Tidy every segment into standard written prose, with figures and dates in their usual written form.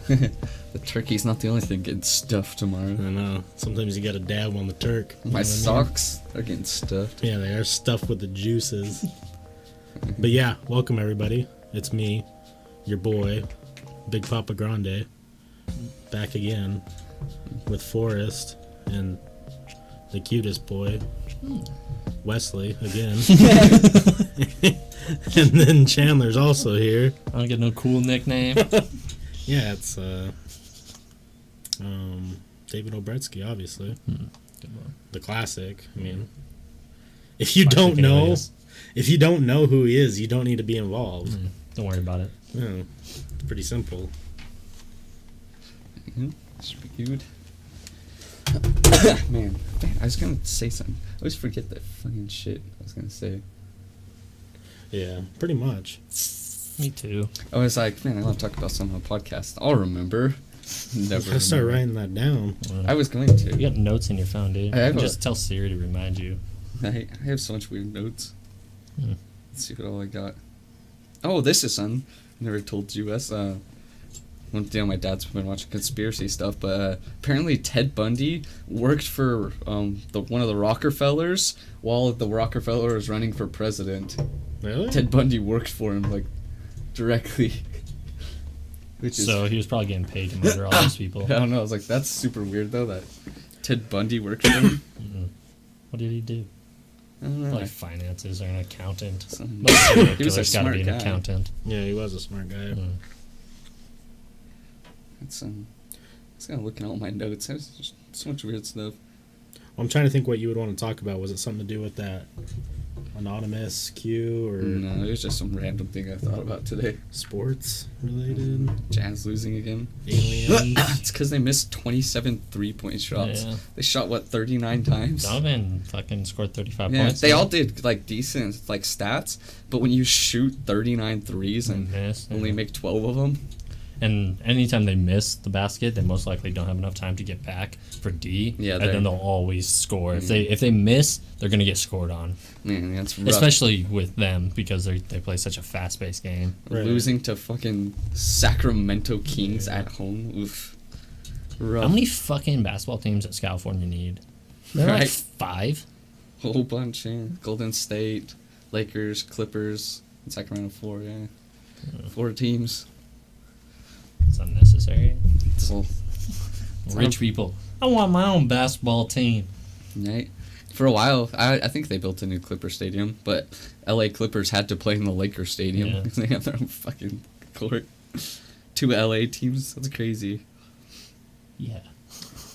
The turkey's not the only thing getting stuffed tomorrow. I know. Sometimes you gotta dab on the turk. My socks are getting stuffed. Yeah, they are stuffed with the juices. But yeah, welcome everybody. It's me, your boy, Big Papa Grande, back again with Forrest and the cutest boy, Wesley, again. And then Chandler's also here. I don't get no cool nickname. Yeah, it's David Obretsky, obviously. Good one. The classic. I mean, if you don't know who he is, you don't need to be involved. Don't worry about it. Yeah, it's pretty simple. Should be good. Man, I was gonna say something. I always forget that fucking shit I was gonna say. Yeah, pretty much. Me too. I was like, man, I want to talk about something on a podcast. I'll remember. Never. Gotta start writing that down. I was going to. You got notes in your phone, dude. I have Just tell Siri to remind you. I have so much weird notes. Hmm. Let's see what all I got. Oh, this is something I never told you. One day my dad's been watching conspiracy stuff, but apparently Ted Bundy worked for one of the Rockefellers while the Rockefeller was running for president. Really? Ted Bundy worked for him, like, directly. So he was probably getting paid to murder all those people. I don't know. I was like, that's super weird, though, that Ted Bundy worked for him. What did he do? I don't know. Like finances or an accountant. He was a Gotta smart be an guy. accountant. Yeah, he was a smart guy. It's, I was kind of looking at all my notes. There's just so much weird stuff. I'm trying to think what you would want to talk about. Was it something to do with that anonymous Q or No, it was just some random thing I thought about today. sports related? Jazz losing again. Aliens? It's because they missed 27 three-point shots. Yeah. They shot, 39 times? Donovan fucking scored 35 Yeah, points. they all did, decent, stats, but when you shoot 39 threes and miss. only make 12 of them... And anytime they miss the basket, they most likely don't have enough time to get back for D. Yeah, and then they'll always score. If they miss, they're gonna get scored on. Man, that's rough. Especially with them because they play such a fast-paced game. Right. Losing to fucking Sacramento Kings at home. Oof. Rough. How many fucking basketball teams does California need? They're like Right. 5. Whole bunch, yeah. Golden State, Lakers, Clippers, and Sacramento 4, yeah. 4 teams. It's unnecessary. It's all, Rich people. I want my own basketball team. right? For a while, I think they built a new Clipper stadium, but LA Clippers had to play in the Lakers stadium Yeah. because they have their own fucking court. 2 LA teams, that's crazy. Yeah.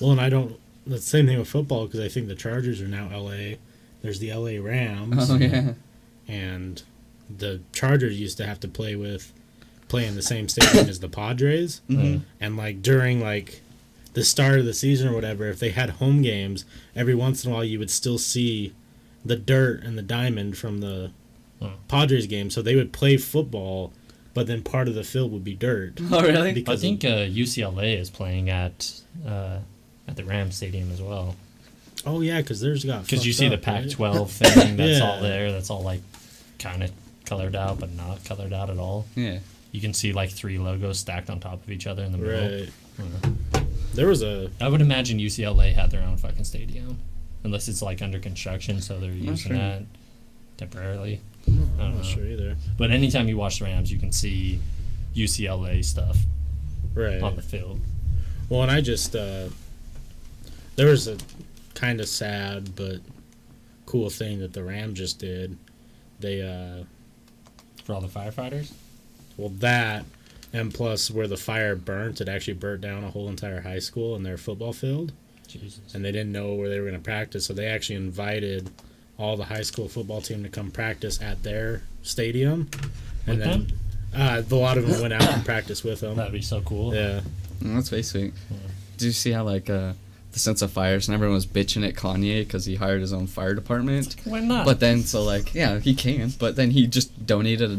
Well, and I don't. That's the same thing with football because I think the Chargers are now LA. There's the LA Rams. Oh, yeah. And the Chargers used to have to play in the same stadium as the Padres. Mhm. And during the start of the season or whatever, if they had home games, every once in a while you would still see the dirt and the diamond from the Padres game. So they would play football, but then part of the field would be dirt. Oh, really? I Because think UCLA is playing at the Rams Stadium as well. oh yeah, because there's got Because you fucked see up, the right? Pac-12 thing that's all Yeah. there. That's all kind of colored out, but not colored out at all. Yeah. You can see 3 logos stacked on top of each other in the middle. Right. There was a I would imagine UCLA had their own fucking stadium, unless it's under construction, so they're using sure. that temporarily. I I'm don't know. not sure either. But anytime you watch the Rams, you can see UCLA stuff Right. on the field. Well, and I just there was a kind of sad but cool thing that the Rams just did. They For all the firefighters? well that and plus where the fire burnt, it actually burnt down a whole entire high school and their football field. Jesus. And they didn't know where they were going to practice, so they actually invited all the high school football team to come practice at their stadium. And With then a lot of them went out and practiced with them. That'd be so cool. Yeah. That's very sweet. Did you see how, the sense of fires and everyone was bitching at Kanye because he hired his own fire department? Why not? But then, yeah, he can. But then he just donated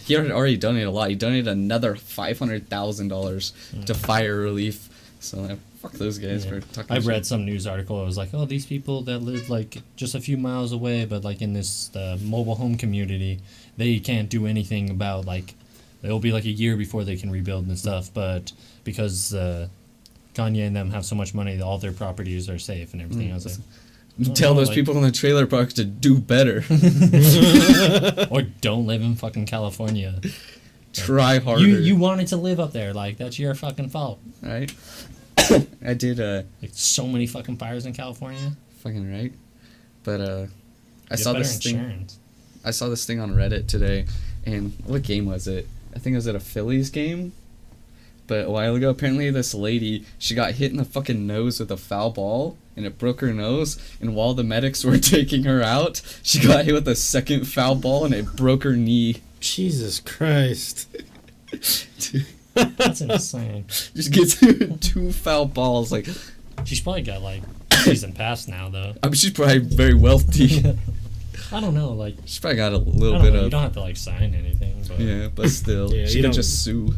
he had already donated a lot. He donated another $500,000 to fire relief. So fuck those guys for talking. I've shit. read some news article. It was like, oh, these people that live just a few miles away, but in this mobile home community, they can't do anything about it'll be like a year before they can rebuild and stuff. But because Kanye and them have so much money, all their properties are safe and everything. I was like, Tell those people in the trailer parks to do better. or don't live in fucking California. Try harder. You wanted to live up there, like that's your fucking fault. Right? I did Like so many fucking fires in California. fucking right. But I Get saw better this thing. insurance. I saw this thing on Reddit today, and what game was it? I think it was at a Phillies game. But a while ago, apparently this lady, she got hit in the fucking nose with a foul ball, and it broke her nose. And while the medics were taking her out, she got hit with a second foul ball, and it broke her knee. Jesus Christ. That's insane. Just gets 2 foul balls. Like, She's probably got like season pass now though. I mean, she's probably very wealthy. I don't know, like She's probably got a I little don't bit know, you of. don't have to like sign anything, but Yeah, but still, Yeah, she you can don't- just sue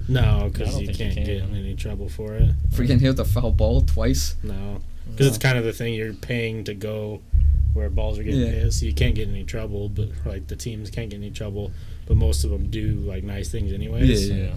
No, I because don't you think you can't can. get in any trouble for it. for getting hit with a foul ball twice. No. Because it's kind of the thing, you're paying to go where balls are getting Yeah. hit, so you can't get in any trouble, but like the teams can't get in any trouble, but most of them do like nice things anyways. Yeah.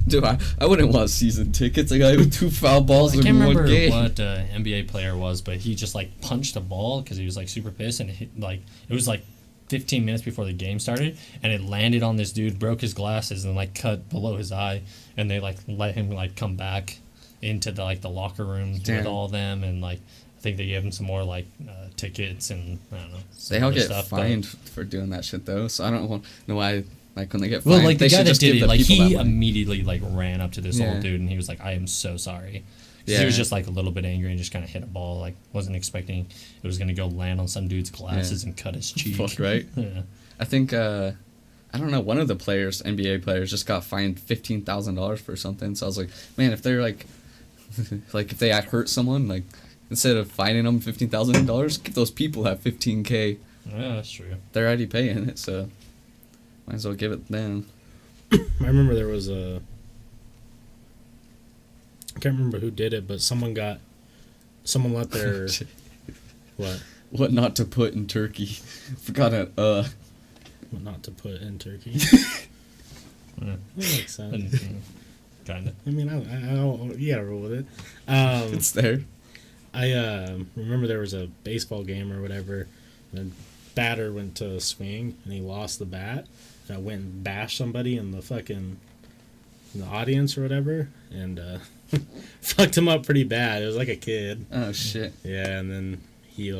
Dude, I wouldn't want season tickets. I got with 2 foul balls I in can't one remember game. what NBA player was, but he just like punched a ball because he was like super pissed, and it hit, like it was like 15 minutes before the game started, and it landed on this dude, broke his glasses, and like cut below his eye, and they like let him like come back into the like the locker room with Damn. all of them, and like I think they gave him some more like tickets and I don't know. some They all other get stuff, but- fined for doing that shit though, so I don't know why. Like when they get fined, Well, like the they guy should that just did give it, the like people he that money. immediately like ran up to this Yeah. old dude and he was like, "I am so sorry." 'Cause Yeah. He was just like a little bit angry and just kind of hit a ball. Like wasn't expecting it was gonna go land on some dude's glasses and cut his cheek. Fuck right. Yeah. I think I don't know. One of the players, NBA players, just got fined $15,000 for something. So I was like, man, if they're like, like if they hurt someone, like instead of fining them $15,000, give those people that $15K. Yeah, that's true. They're already paying it, so might as well give it them. I remember there was I can't remember who did it, but someone let their what? What not to put in turkey? Forgot it. What not to put in turkey. Yeah. That makes sense. Kind of. I mean, I don't, you gotta roll with it. It's there. I remember there was a baseball game or whatever, and the batter went to swing and he lost the bat. And I went and bashed somebody in the audience or whatever, and fucked him up pretty bad. It was like a kid. Oh shit. Yeah, and then he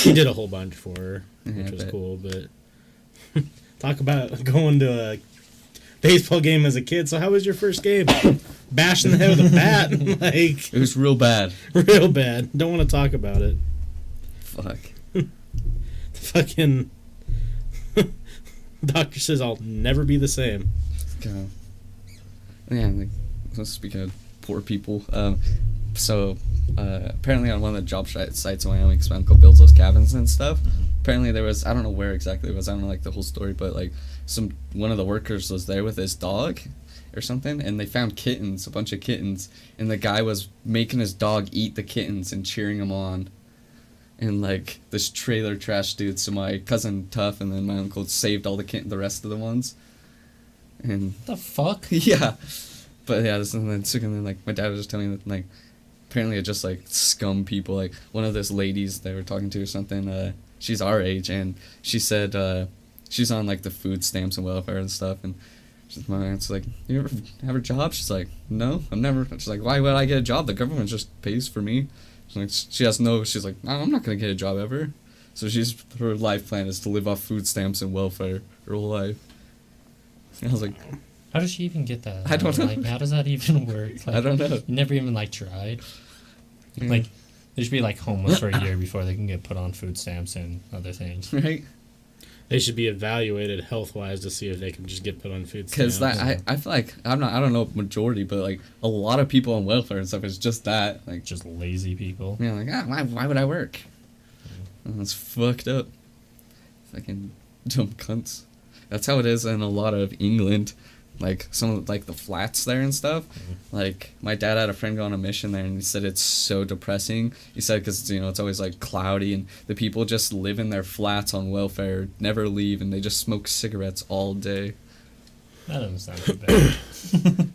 did a whole bunch for her, Yeah, which I was bet. cool. But talk about going to a baseball game as a kid. So how was your first game? Bashed in the head with a bat, like It was real bad. real bad. Don't want to talk about it. Fuck. Fucking doctor says I'll never be the same. God. Yeah, like, speaking of poor people, so apparently on one of the job sites in Wyoming, 'cause my uncle builds those cabins and stuff. Apparently there was, I don't know where exactly it was, I don't know like the whole story, but like one of the workers was there with his dog or something, and they found kittens, a bunch of kittens, and the guy was making his dog eat the kittens and cheering them on. And like this trailer trash dude, so my cousin Tough and then my uncle saved all the rest of the ones. And What the fuck? yeah, but yeah, and then like my dad was just telling me that like apparently it's just like scum people. Like one of those ladies they were talking to or something. She's our age, and she said she's on like the food stamps and welfare and stuff. And my aunt's like, "You ever have a job?" She's like, "No, I've never." She's like, "Why would I get a job? The government just pays for me." She's like, she's like, "No, I'm not gonna get a job ever." So her life plan is to live off food stamps and welfare her whole life. And I was like, How does she even get that? I don't know. Like, how does that even work? Like, I don't know. You never even like tried. Yeah. Like, they should be like homeless for a year before they can get put on food stamps and other things. Right? They should be evaluated health wise to see if they can just get put on food Because stamps. I feel like I don't know majority, but like a lot of people on welfare and stuff is just that like Just lazy people. yeah, like why would I work? That's fucked up. Fucking dumb cunts. That's how it is in a lot of England. Like some of like the flats there and stuff. Like my dad had a friend go on a mission there, and he said it's so depressing. He said because it's always like cloudy, and the people just live in their flats on welfare, never leave, and they just smoke cigarettes all day. That doesn't sound too bad.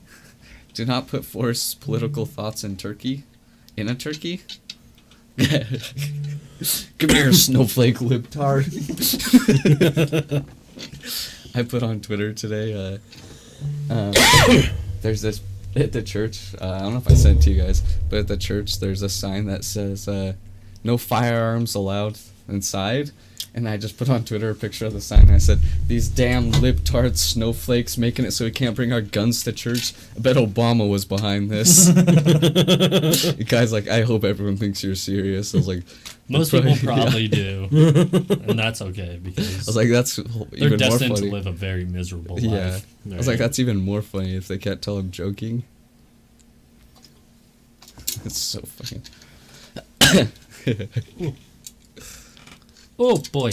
Do not put forced political thoughts in turkey. In a turkey? Come here, snowflake libtard. I put on Twitter today, there's this, at the church, I don't know if I sent it to you guys, but at the church there's a sign that says, no firearms allowed inside. And I just put on Twitter a picture of the sign, and I said, these damn libtard snowflakes making it so we can't bring our guns to church. I bet Obama was behind this. The guy's like, I hope everyone thinks you're serious. I was like... Most people probably do. And that's okay, because... I was like, that's they're even more destined funny. to live a very miserable Yeah. life. I was like, that's even more funny if they can't tell I'm joking. It's so funny. Oh, boy.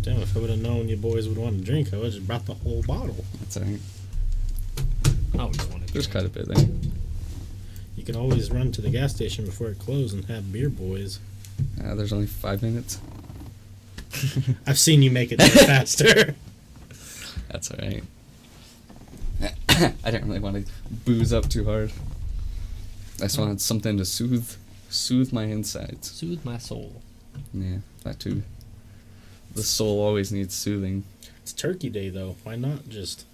Damn, if I would have known you boys would want to drink, I would have just brought the whole bottle. That's all right. I always wanted to There's drink. quite a bit there. You can always run to the gas station before it closes and have beer, boys. There's only 5 minutes. I've seen you make it there faster. That's all right. I didn't really want to booze up too hard. I just wanted something to soothe my insides. Soothe my soul. Yeah, that too. The soul always needs soothing. It's Turkey Day, though. Why not just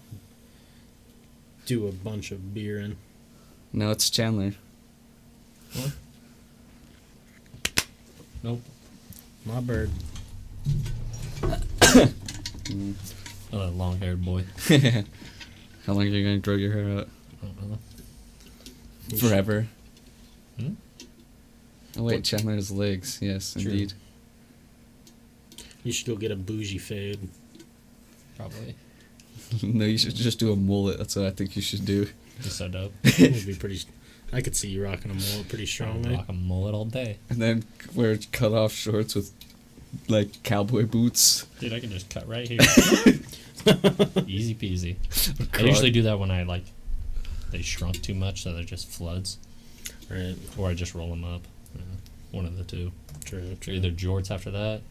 do a bunch of beer and... No, it's Chandler. What? Nope. My bird. Mm. Oh, that long-haired boy. How long are you gonna grow your hair out? I don't know. Forever. Hmm? Oh wait, Chandler has legs. Yes, True. indeed. You should go get a bougie fade. Probably. No, you should just do a mullet. That's what I think you should do. He's so dope. It would be pretty... I could see you rocking a mullet pretty strongly. Rock a mullet all day. And then wear cut off shorts with like cowboy boots. Dude, I can just cut right here. Easy peasy. I usually do that when they shrunk too much, so they're just floods. Right. Or I just roll them up. Yeah, one of the two. True, true. Either jorts after that.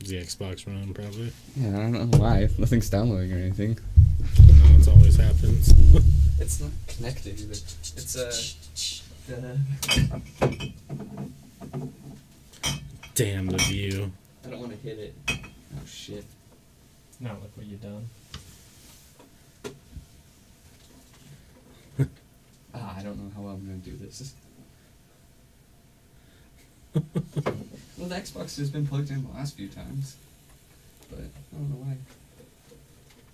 Is the Xbox running, probably? Yeah, I don't know why. Nothing's downloading or anything. No, it always happens. It's not connected either. It's Damn the view. I don't want to hit it. Oh shit. Now look what you've done. I don't know how I'm gonna do this. Well, the Xbox has been plugged in the last few times, but I don't know why.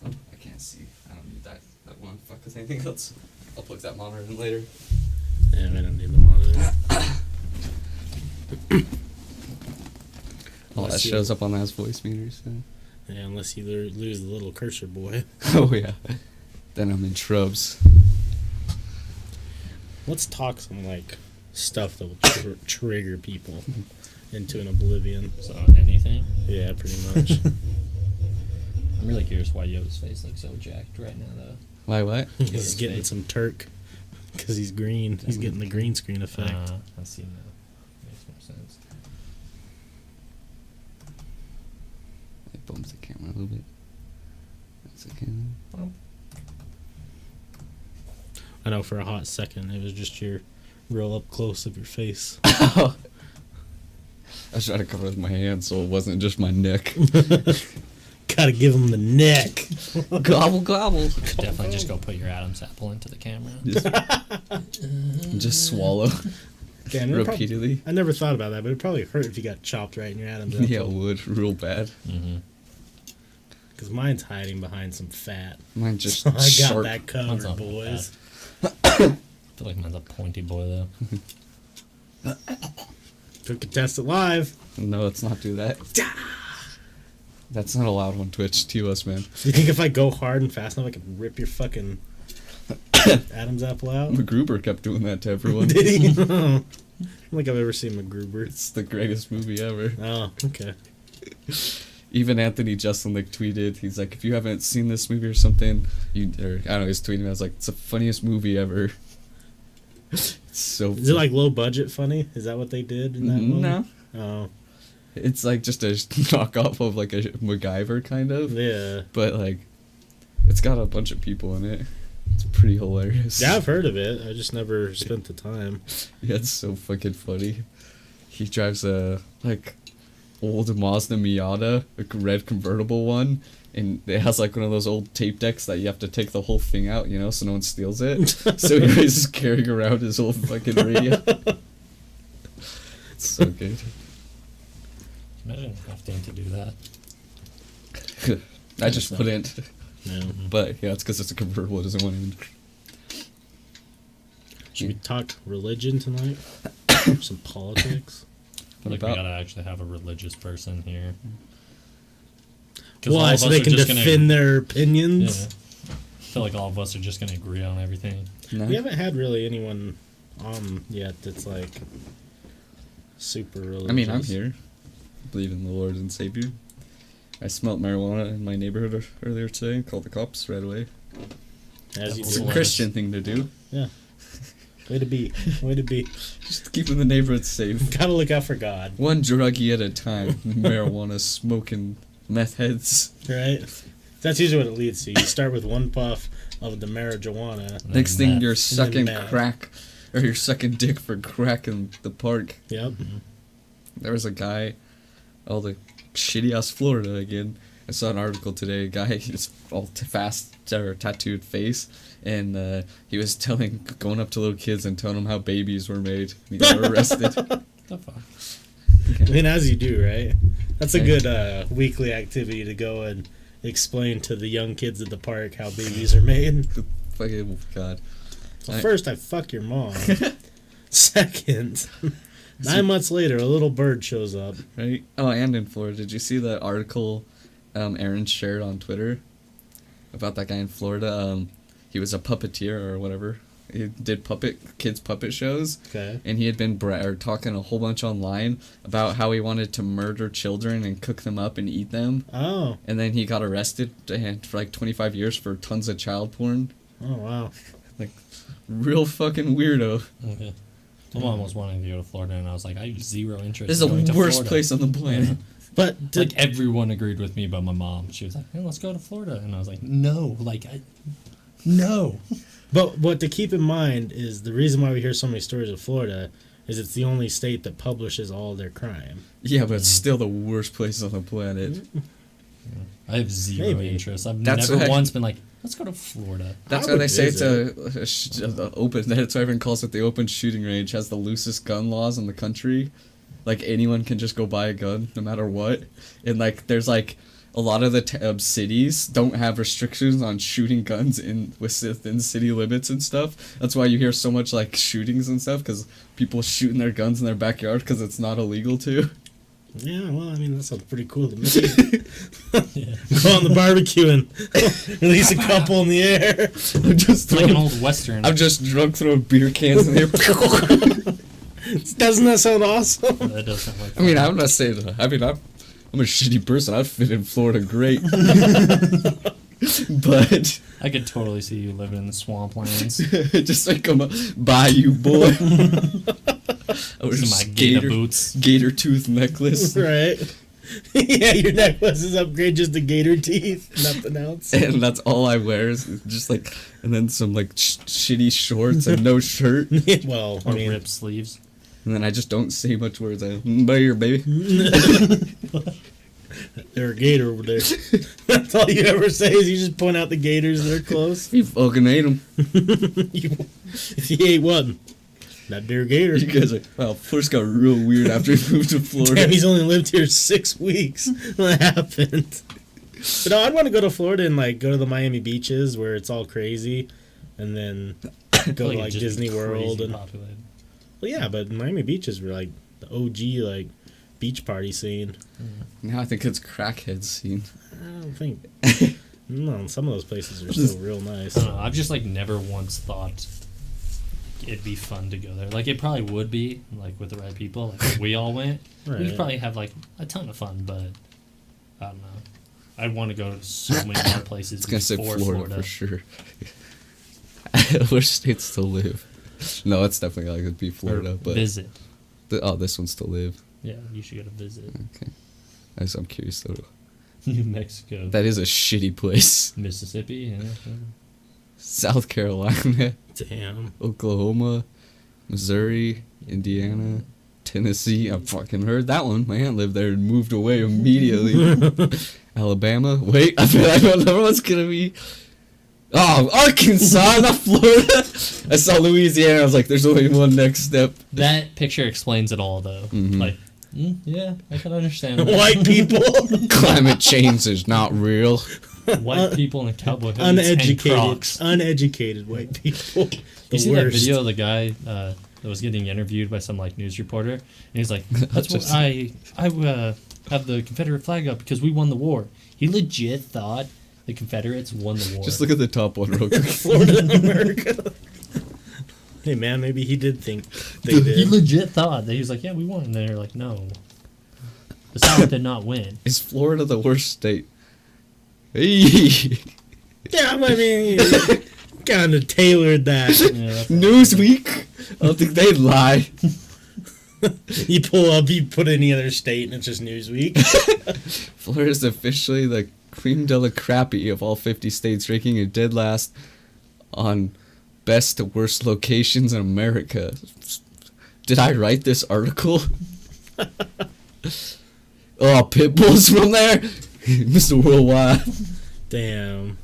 Oh, I can't see. I don't need that one. Fuck with anything else. I'll plug that monitor in later. Yeah, I don't need the monitor. All that shows up on that voice meter. So. Yeah, unless you lose the little cursor boy. Oh yeah. Then I'm in shrubs. Let's talk some, stuff that will trigger people into an oblivion. So, anything? Yeah, pretty much. I'm really curious why Yo's face looks so jacked right now, though. Why what? He's getting some Turk. Because he's green. He's getting the green screen effect. I see now. Makes more sense. It bumps the camera a little bit. That's okay. I know for a hot second it was just your real up close of your face. I was trying to cover it with my hands so it wasn't just my neck. Gotta give him the neck. Gobble gobble. Definitely just go put your Adam's apple into the camera. Just swallow Damn, repeatedly. I never thought about that, but it'd probably hurt if you got chopped right in your Adam's apple. Yeah, it would. Real bad. Mm-hmm. Because mine's hiding behind some fat. Mine just I got sharp. that Mine's covered, not boys. I feel like mine's a pointy boy, though. We could test it live. No, let's not do that. That's not allowed on Twitch. To us, man. You think if I go hard and fast enough, I can rip your fucking Adam's apple out? MacGruber kept doing that to everyone. Did he? I don't think I've ever seen MacGruber. It's the greatest movie ever. Oh, okay. Even Anthony Jeselnik tweeted, he's like, if you haven't seen this movie or something, I don't know, he's tweeting, I was like, it's the funniest movie ever. It's so Is it low budget funny? Is that what they did in that movie? No. Oh. It's like just a knockoff of like a MacGyver kind of. Yeah. But like, it's got a bunch of people in it. It's pretty hilarious. Yeah, I've heard of it. I just never spent the time. Yeah, it's so fucking funny. He drives a like old Mazda Miata, like a red convertible one, and it has like one of those old tape decks that you have to take the whole thing out, you know, so no one steals it. So he's just carrying around his old fucking radio. It's so good. Imagine having to do that. I just couldn't. Yeah. But yeah, it's because it's a convertible. It doesn't want to. Should we talk religion tonight? Some politics? I feel like we gotta actually have a religious person here. Why? So they can defend their opinions? Yeah. I feel like all of us are just gonna agree on everything. No. We haven't had really anyone on yet that's like super religious. I mean, I'm here. I believe in the Lord and Savior. I smelled marijuana in my neighborhood earlier today. Called the cops right away. As you It's do. a Christian thing to do. Yeah. Way to be. Way to be. Just keeping the neighborhood safe. Gotta look out for God. One druggie at a time. Marijuana smoking meth heads. Right? That's usually what it leads to. You start with one puff of the marijuana. Next thing meth. you're sucking meth. crack, or you're sucking dick for crack in the park. Yep. There was a guy, all the shitty ass Florida again. I saw an article today. A guy, his all tattooed face, and he was going up to little kids and telling them how babies were made. And he got arrested. The fuck? I mean, as you do, right? That's a good weekly activity to go and explain to the young kids at the park how babies are made. Fucking God. So first, I fuck your mom. Second, 9 months later, a little bird shows up. Right? Oh, and in Florida, did you see that article Aaron shared on Twitter about that guy in Florida? He was a puppeteer or whatever. He did kids puppet shows. Okay. And he had been talking a whole bunch online about how he wanted to murder children and cook them up and eat them. Oh. And then he got arrested for like 25 years for tons of child porn. Oh, wow. Like, real fucking weirdo. Okay. My mom was wanting to go to Florida, and I was like, I have zero interest. This is in going the to worst Florida. place on the planet. Yeah. But Like everyone agreed with me, but my mom, she was like, hey, let's go to Florida, and I was like, no, no. But what to keep in mind is the reason why we hear so many stories of Florida is it's the only state that publishes all their crime. Yeah, but it's still the worst place on the planet. I have zero Maybe. interest. I've That's never why- once been like, let's go to Florida. That's I why would they say visit. it's a open. That's why everyone calls it the open shooting range. Has the loosest gun laws in the country. Like anyone can just go buy a gun no matter what. And like there's like a lot of the cities don't have restrictions on shooting guns within city limits and stuff. That's why you hear so much like shootings and stuff, because people shooting their guns in their backyard because it's not illegal to. Yeah, well, I mean, that sounds pretty cool to me. Yeah. Go on the barbecue and release a couple in the air. I'm just It's like an throwing, old Western. I'm just drunk throwing beer cans in the air. Doesn't that sound awesome? That does sound like I mean, I'm not saying that. I mean, I'm a shitty person. I'd fit in Florida great. But I could totally see you living in the swamplands. just like I'm a bayou boy. I wear Some my gator boots. gator tooth necklace, Right. Yeah, your necklace is upgrade just to gator teeth. Nothing else. and that's all I wear. Is just like, and then some like shitty shorts and no shirt, Well, I Or mean, ripped sleeves. and then I just don't say much words. I bear, baby. there's a gator over there. That's all you ever say is you just point out the gators that are close. You fucking ate them. If you ate one, that dear gator. You guys are, well, first got real weird after we moved to Florida. Damn, he's only lived here 6 weeks. What happened? But no, I'd want to go to Florida and like go to the Miami beaches where it's all crazy, and then go to it'd like just be Disney World crazy and populated. well, yeah, but Miami beaches were like the OG like beach party scene. Now I think it's crackhead scene. I don't think. No, some of those places are still real nice. I don't know. I've just like never once thought it'd be fun to go there. Like it probably would be, like with the right people. Like if we all went, Right. we'd probably have like a ton of fun. But I don't know. I'd want to go to so many more places It's gonna say before Florida for sure. Which states to live? No, it's definitely like it'd be Or Florida, but visit. this one's to live. Yeah, you should go to visit. Okay. I'm curious though. New Mexico. That is a shitty place. Mississippi. Yeah. South Carolina, Damn. Oklahoma, Missouri, Indiana, Tennessee. I fucking heard that one. My aunt lived there and moved away immediately. Alabama. Wait, I feel like another one's gonna be. Oh, Arkansas, not Florida. I saw Louisiana. I was like, there's only one next step. That picture explains it all, though. Mhm. Like, yeah, I can understand that. White people. Climate change is not real. White people in a cowboy hoodies and Uneducated. Crocs. Uneducated white people. You see that video of the guy that was getting interviewed by some like news reporter, and he's like, "That's what I have the Confederate flag up because we won the war." He legit thought the Confederates won the war. Just look at the top one real quick. Florida, America. Hey man, maybe he did think they He did. legit thought that he was like, "Yeah, we won," and they're like, "No, the South did not win." Is Florida the worst state? Hey. Yeah, I mean, kind of tailored that. Yeah, that's Newsweek? I don't think they'd lie. You pull up, you put any other state, and it's just Newsweek. Florida's officially the cream de la crappy of all 50 states, ranking it dead last on best to worst locations in America. Did I write this article? Oh, Pitbull's from there? Mr. Worldwide. Damn.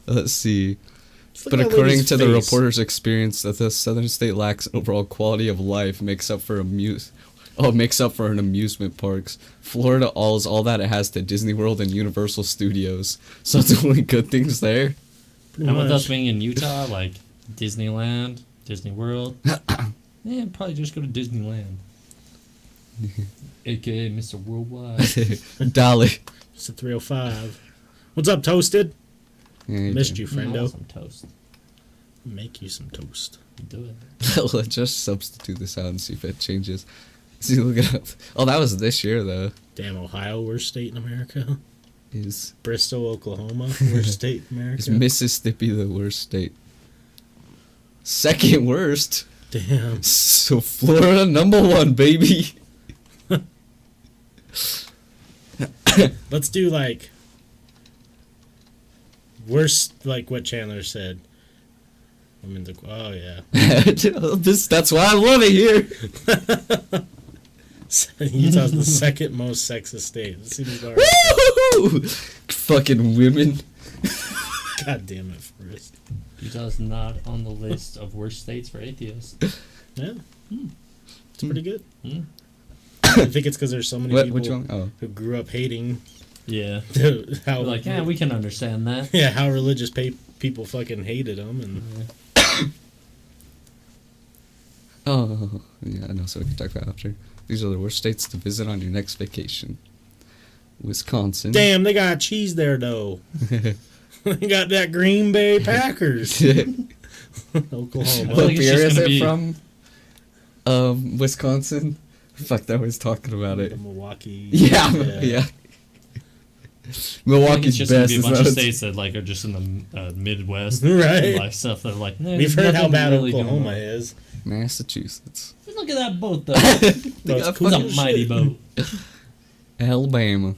Let's see. Just look But at that according lady's to the face. reporter's experience, that the southern state lacks overall quality of life makes up for an amusement parks. Florida owes all that it has to Disney World and Universal Studios. So it's only good things there. Pretty And with much. us being in Utah, like Disneyland, Disney World, yeah, probably just go to Disneyland. AKA Mr. Worldwide. Dolly. It's a 305. What's up, Toasted? Yeah, Missed you, I want friendo. some toast. Make you some toast. Do it. Let's just substitute this out and see if it changes. See, look it up. Oh, that was this year, though. Damn, Ohio, worst state in America. Is Bristol, Oklahoma, worst state in America. Is Mississippi the worst state? Second worst. Damn. So Florida, #1, baby. Let's do like worst, like what Chandler said. I mean, oh yeah. That's why I love it here. Utah's the second most sexist state. Let's see these are. Woo! Fucking women. God damn it, Forrest. Utah's not on the list of worst states for atheists. Yeah. It's pretty good. Hmm. I think it's because there's so many What? people Which one? Oh. who grew up hating Yeah. how We're like, yeah, we can understand that. yeah, how religious people fucking hated them, and Oh, yeah, I know, so we can talk about after. These are the worst states to visit on your next vacation. Wisconsin. damn, they got cheese there though. They got that Green Bay Packers. Oklahoma. What like it's beer just is gonna it be- from? Wisconsin? Fuck, they're always talking about The it. Milwaukee. Yeah. I think Milwaukee's it's just gonna best. be a is bunch what of it's- states that like are just in the Midwest, Right. like stuff that are like. We've heard how bad really Oklahoma going on. is. Massachusetts. Look at that boat though. They That's got cool. It's a fucking mighty boat. Alabama.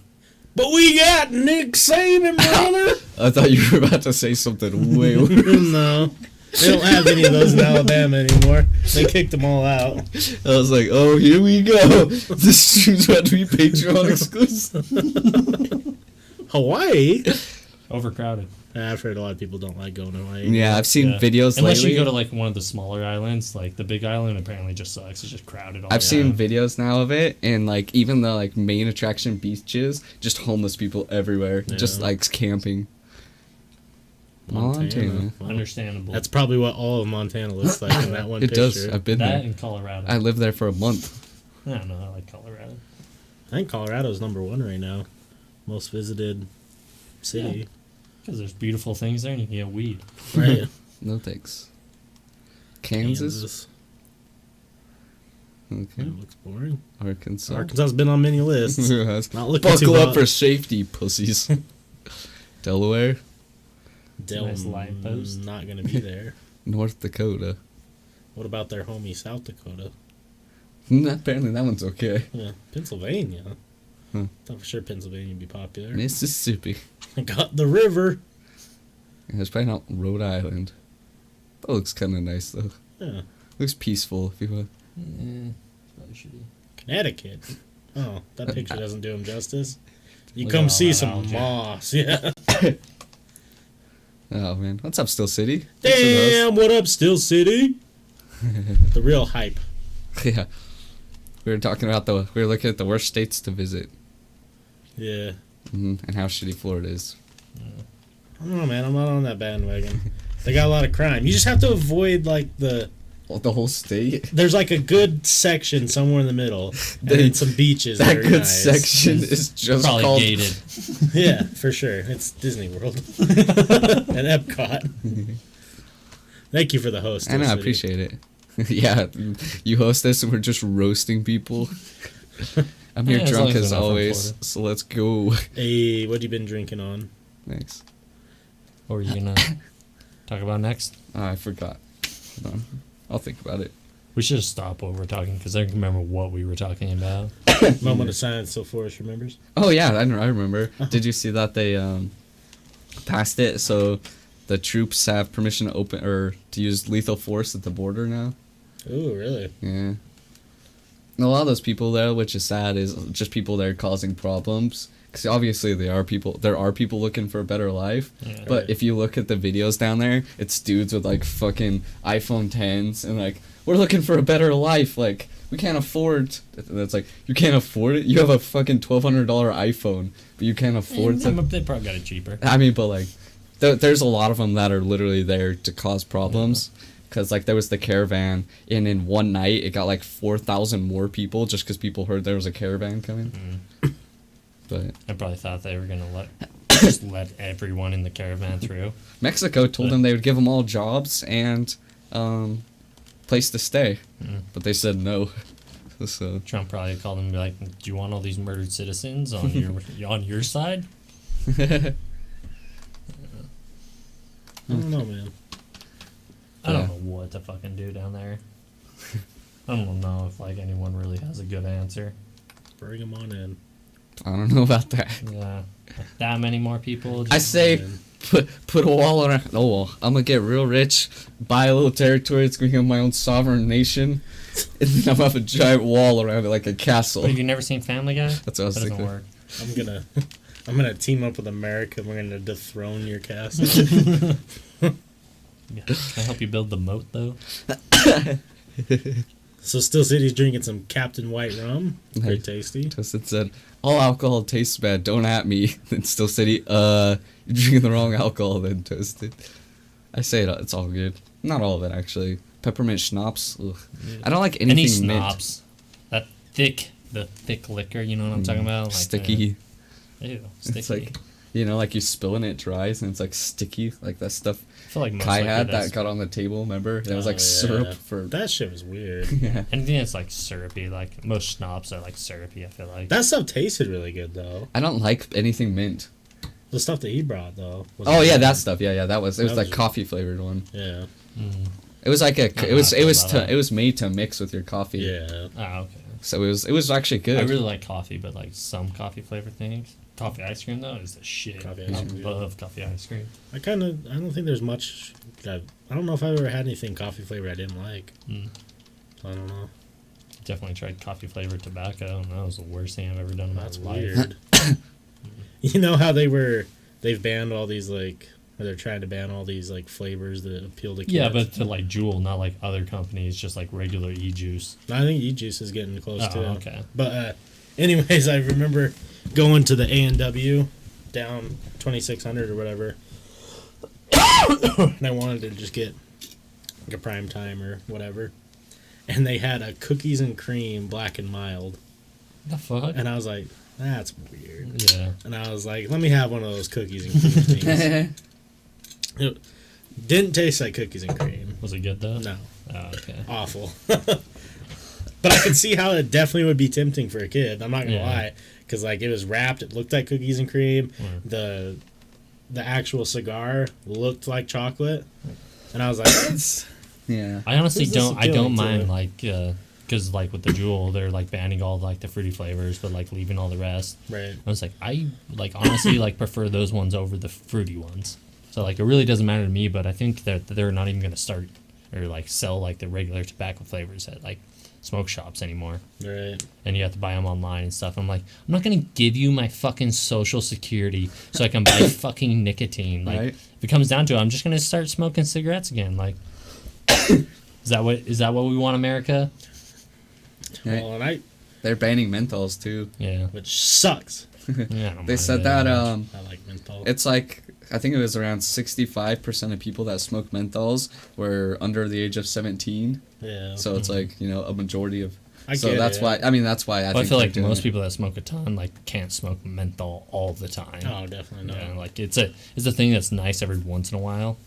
But we got Nick Saban, brother. I thought you were about to say something way worse. No. They don't have any of those in Alabama anymore. They kicked them all out. I was like, oh, here we go. This stream's about to be Patreon exclusive. Hawaii? Overcrowded. I've heard a lot of people don't like going to Hawaii. Yeah, I've seen Yeah. videos Unless lately. you go to like one of the smaller islands, like the big island apparently just sucks. It's just crowded all I've the seen time. videos now of it, and like even the like main attraction beaches, just homeless people everywhere, just Yeah. like camping. Montana. Well, Understandable. that's probably what all of Montana looks like in that one It picture. does. I've been that there. in Colorado. I lived there for a month. I don't know. I like Colorado. I think Colorado's #1 right now. Most visited city. Because there's beautiful things there and you can get weed. Right. No thanks. Kansas. Kansas. Okay. That looks boring. Arkansas. Arkansas's been on many lists. Yes. Not looking too Buckle up hot. for safety, pussies. Delaware, Nice light post. Not going to be there. North Dakota. What about their homie South Dakota? Apparently that one's okay. Yeah, Pennsylvania. Hmm. Thought for sure Pennsylvania would be popular. Mississippi. I got the river. Yeah, it's probably not Rhode Island. That looks kind of nice though. Yeah. Looks peaceful if you will. Yeah, probably shitty. Connecticut. Oh, that picture doesn't do him justice. You Look come at all see that some algae. moss. Yeah. Oh man, what's up, Still City? Thanks for those. Damn, what up, Still City? The real hype. Yeah, we were talking about we were looking at the worst states to visit, Yeah. and how shitty Florida is. I don't know, man. I'm not on that bandwagon. They got a lot of crime. You just have to avoid, like, Well, the whole state. there's, like, a good section somewhere in the middle. And then some beaches. That are good nice. section is just Probably called. gated. Yeah, for sure. It's Disney World. And Epcot. Thank you for the host. I know, I City. appreciate it. Yeah, you host this and we're just roasting people. I'm here Yeah, as long drunk as as they're not from always, Florida. so let's go. Hey, what you been drinking on? Thanks. What were you gonna talk about next? Oh, I forgot. Hold on. I'll think about it. We should have stopped what we're talking because I don't remember what we were talking about. Moment of silence so Forrest remembers. Oh yeah, I remember. Did you see that they passed it so the troops have permission to open or to use lethal force at the border now? Ooh, really? Yeah. And a lot of those people there, which is sad, is just people that are causing problems. Because obviously there are people looking for a better life. Yeah. But Right. if you look at the videos down there, it's dudes with like fucking iPhone 10s and like, we're looking for a better life. Like, we can't afford. And it's like, you can't afford it? You have a fucking $1,200 iPhone, but you can't afford Yeah, to. they probably got it cheaper. I mean, but like, there's a lot of them that are literally there to cause problems. Because like there was the Caravan, and in one night it got like 4,000 more people just because people heard there was a caravan coming. But I probably thought they were gonna just let everyone in the caravan through. Mexico told them they would give them all jobs and place to stay, but they said no. So Trump probably called them and be like, "Do you want all these murdered citizens on your side?" I don't know, man. I don't Yeah. know what to fucking do down there. I don't know if like anyone really has a good answer. Bring them on in. I don't know about that. Yeah, like that many more people. I Just, say Man. put a wall around. Oh well, I'm gonna get real rich, buy a little territory. It's gonna become my own sovereign nation, and then I'm gonna have a giant wall around it like a castle. Have you never seen Family Guy? That's what I was That doesn't thinking. work. I'm gonna team up with America. We're gonna dethrone your castle. Yeah. Can I help you build the moat though? So Still City's drinking some Captain White rum. Very Nice. tasty. Toasted said, "All alcohol tastes bad. Don't at me." Then Still City, you're drinking the wrong alcohol. Then Toasted. I say it's all good. Not all of it actually. Peppermint schnapps. Ugh. I don't like anything Any mint. snobs? The thick liquor. You know what I'm talking about? Like, Sticky. Ew, sticky. It's like, like you spill and it dries and it's like sticky, like that stuff I feel like most Kai liquor had that's- that got on the table. Remember? And it was Oh, like yeah. syrup for. That shit was weird. Yeah. anything that's like syrupy. Like most schnapps are like syrupy. I feel like. That stuff tasted really good though. I don't like anything mint. The stuff that he brought though. was Oh yeah, good. that stuff. Yeah, that was. It was That like was- coffee flavored one. Yeah. It was like I it was don't know about that. it was made to mix with your coffee. Yeah. Ah, okay. So it was actually good. I really like coffee, but like some coffee flavored things. Coffee ice cream though is the shit. Coffee I ice cream. love coffee ice cream. I don't think there's much. I don't know if I've ever had anything coffee flavor I didn't like. Mm. So I don't know. Definitely tried coffee flavored tobacco, and that was the worst thing I've ever done in That's my life. weird. You know how they've banned all these like, or they're trying to ban all these like flavors that appeal to kids. Yeah, but to like Juul, not like other companies, just like regular e-juice. I think e-juice is getting close Oh, too. okay. But anyways, I remember going to the A&W down 2600 or whatever, and I wanted to just get like a prime time or whatever, and they had a cookies and cream black and mild, The fuck? and I was like, that's weird. Yeah. And I was like, let me have one of those cookies and cream things. It didn't taste like cookies and cream. Was it good though? No, Oh, okay. awful. But I could see how it definitely would be tempting for a kid. I'm not gonna Yeah. lie, because like it was wrapped. It looked like cookies and cream. Mm. The actual cigar looked like chocolate, and I was like, Yeah. I honestly This is don't. I don't appealing to mind it. like because like with the Juul, they're like banning all like the fruity flavors, but like leaving all the rest. Right. I was like, I like honestly like prefer those ones over the fruity ones. So like it really doesn't matter to me, but I think that they're not even gonna start or like sell like the regular tobacco flavors at like smoke shops anymore. Right. And you have to buy them online and stuff. I'm like, I'm not gonna give you my fucking social security so I can buy fucking nicotine. Like, Right. if it comes down to it, I'm just gonna start smoking cigarettes again. Like, is that what we want, America? Right. Well, and They're banning menthols too. Yeah. which sucks. Yeah, I don't They mind said it that much. I like menthol. it's like I think it was around 65% of people that smoke menthols were under the age of 17. Yeah. So it's like, you know, a majority of. I So get that's it. why. I mean, that's why I Well, I think feel they're like doing most it. people that smoke a ton like can't smoke menthol all the time. Oh, definitely not. Yeah, like it's a thing that's nice every once in a while.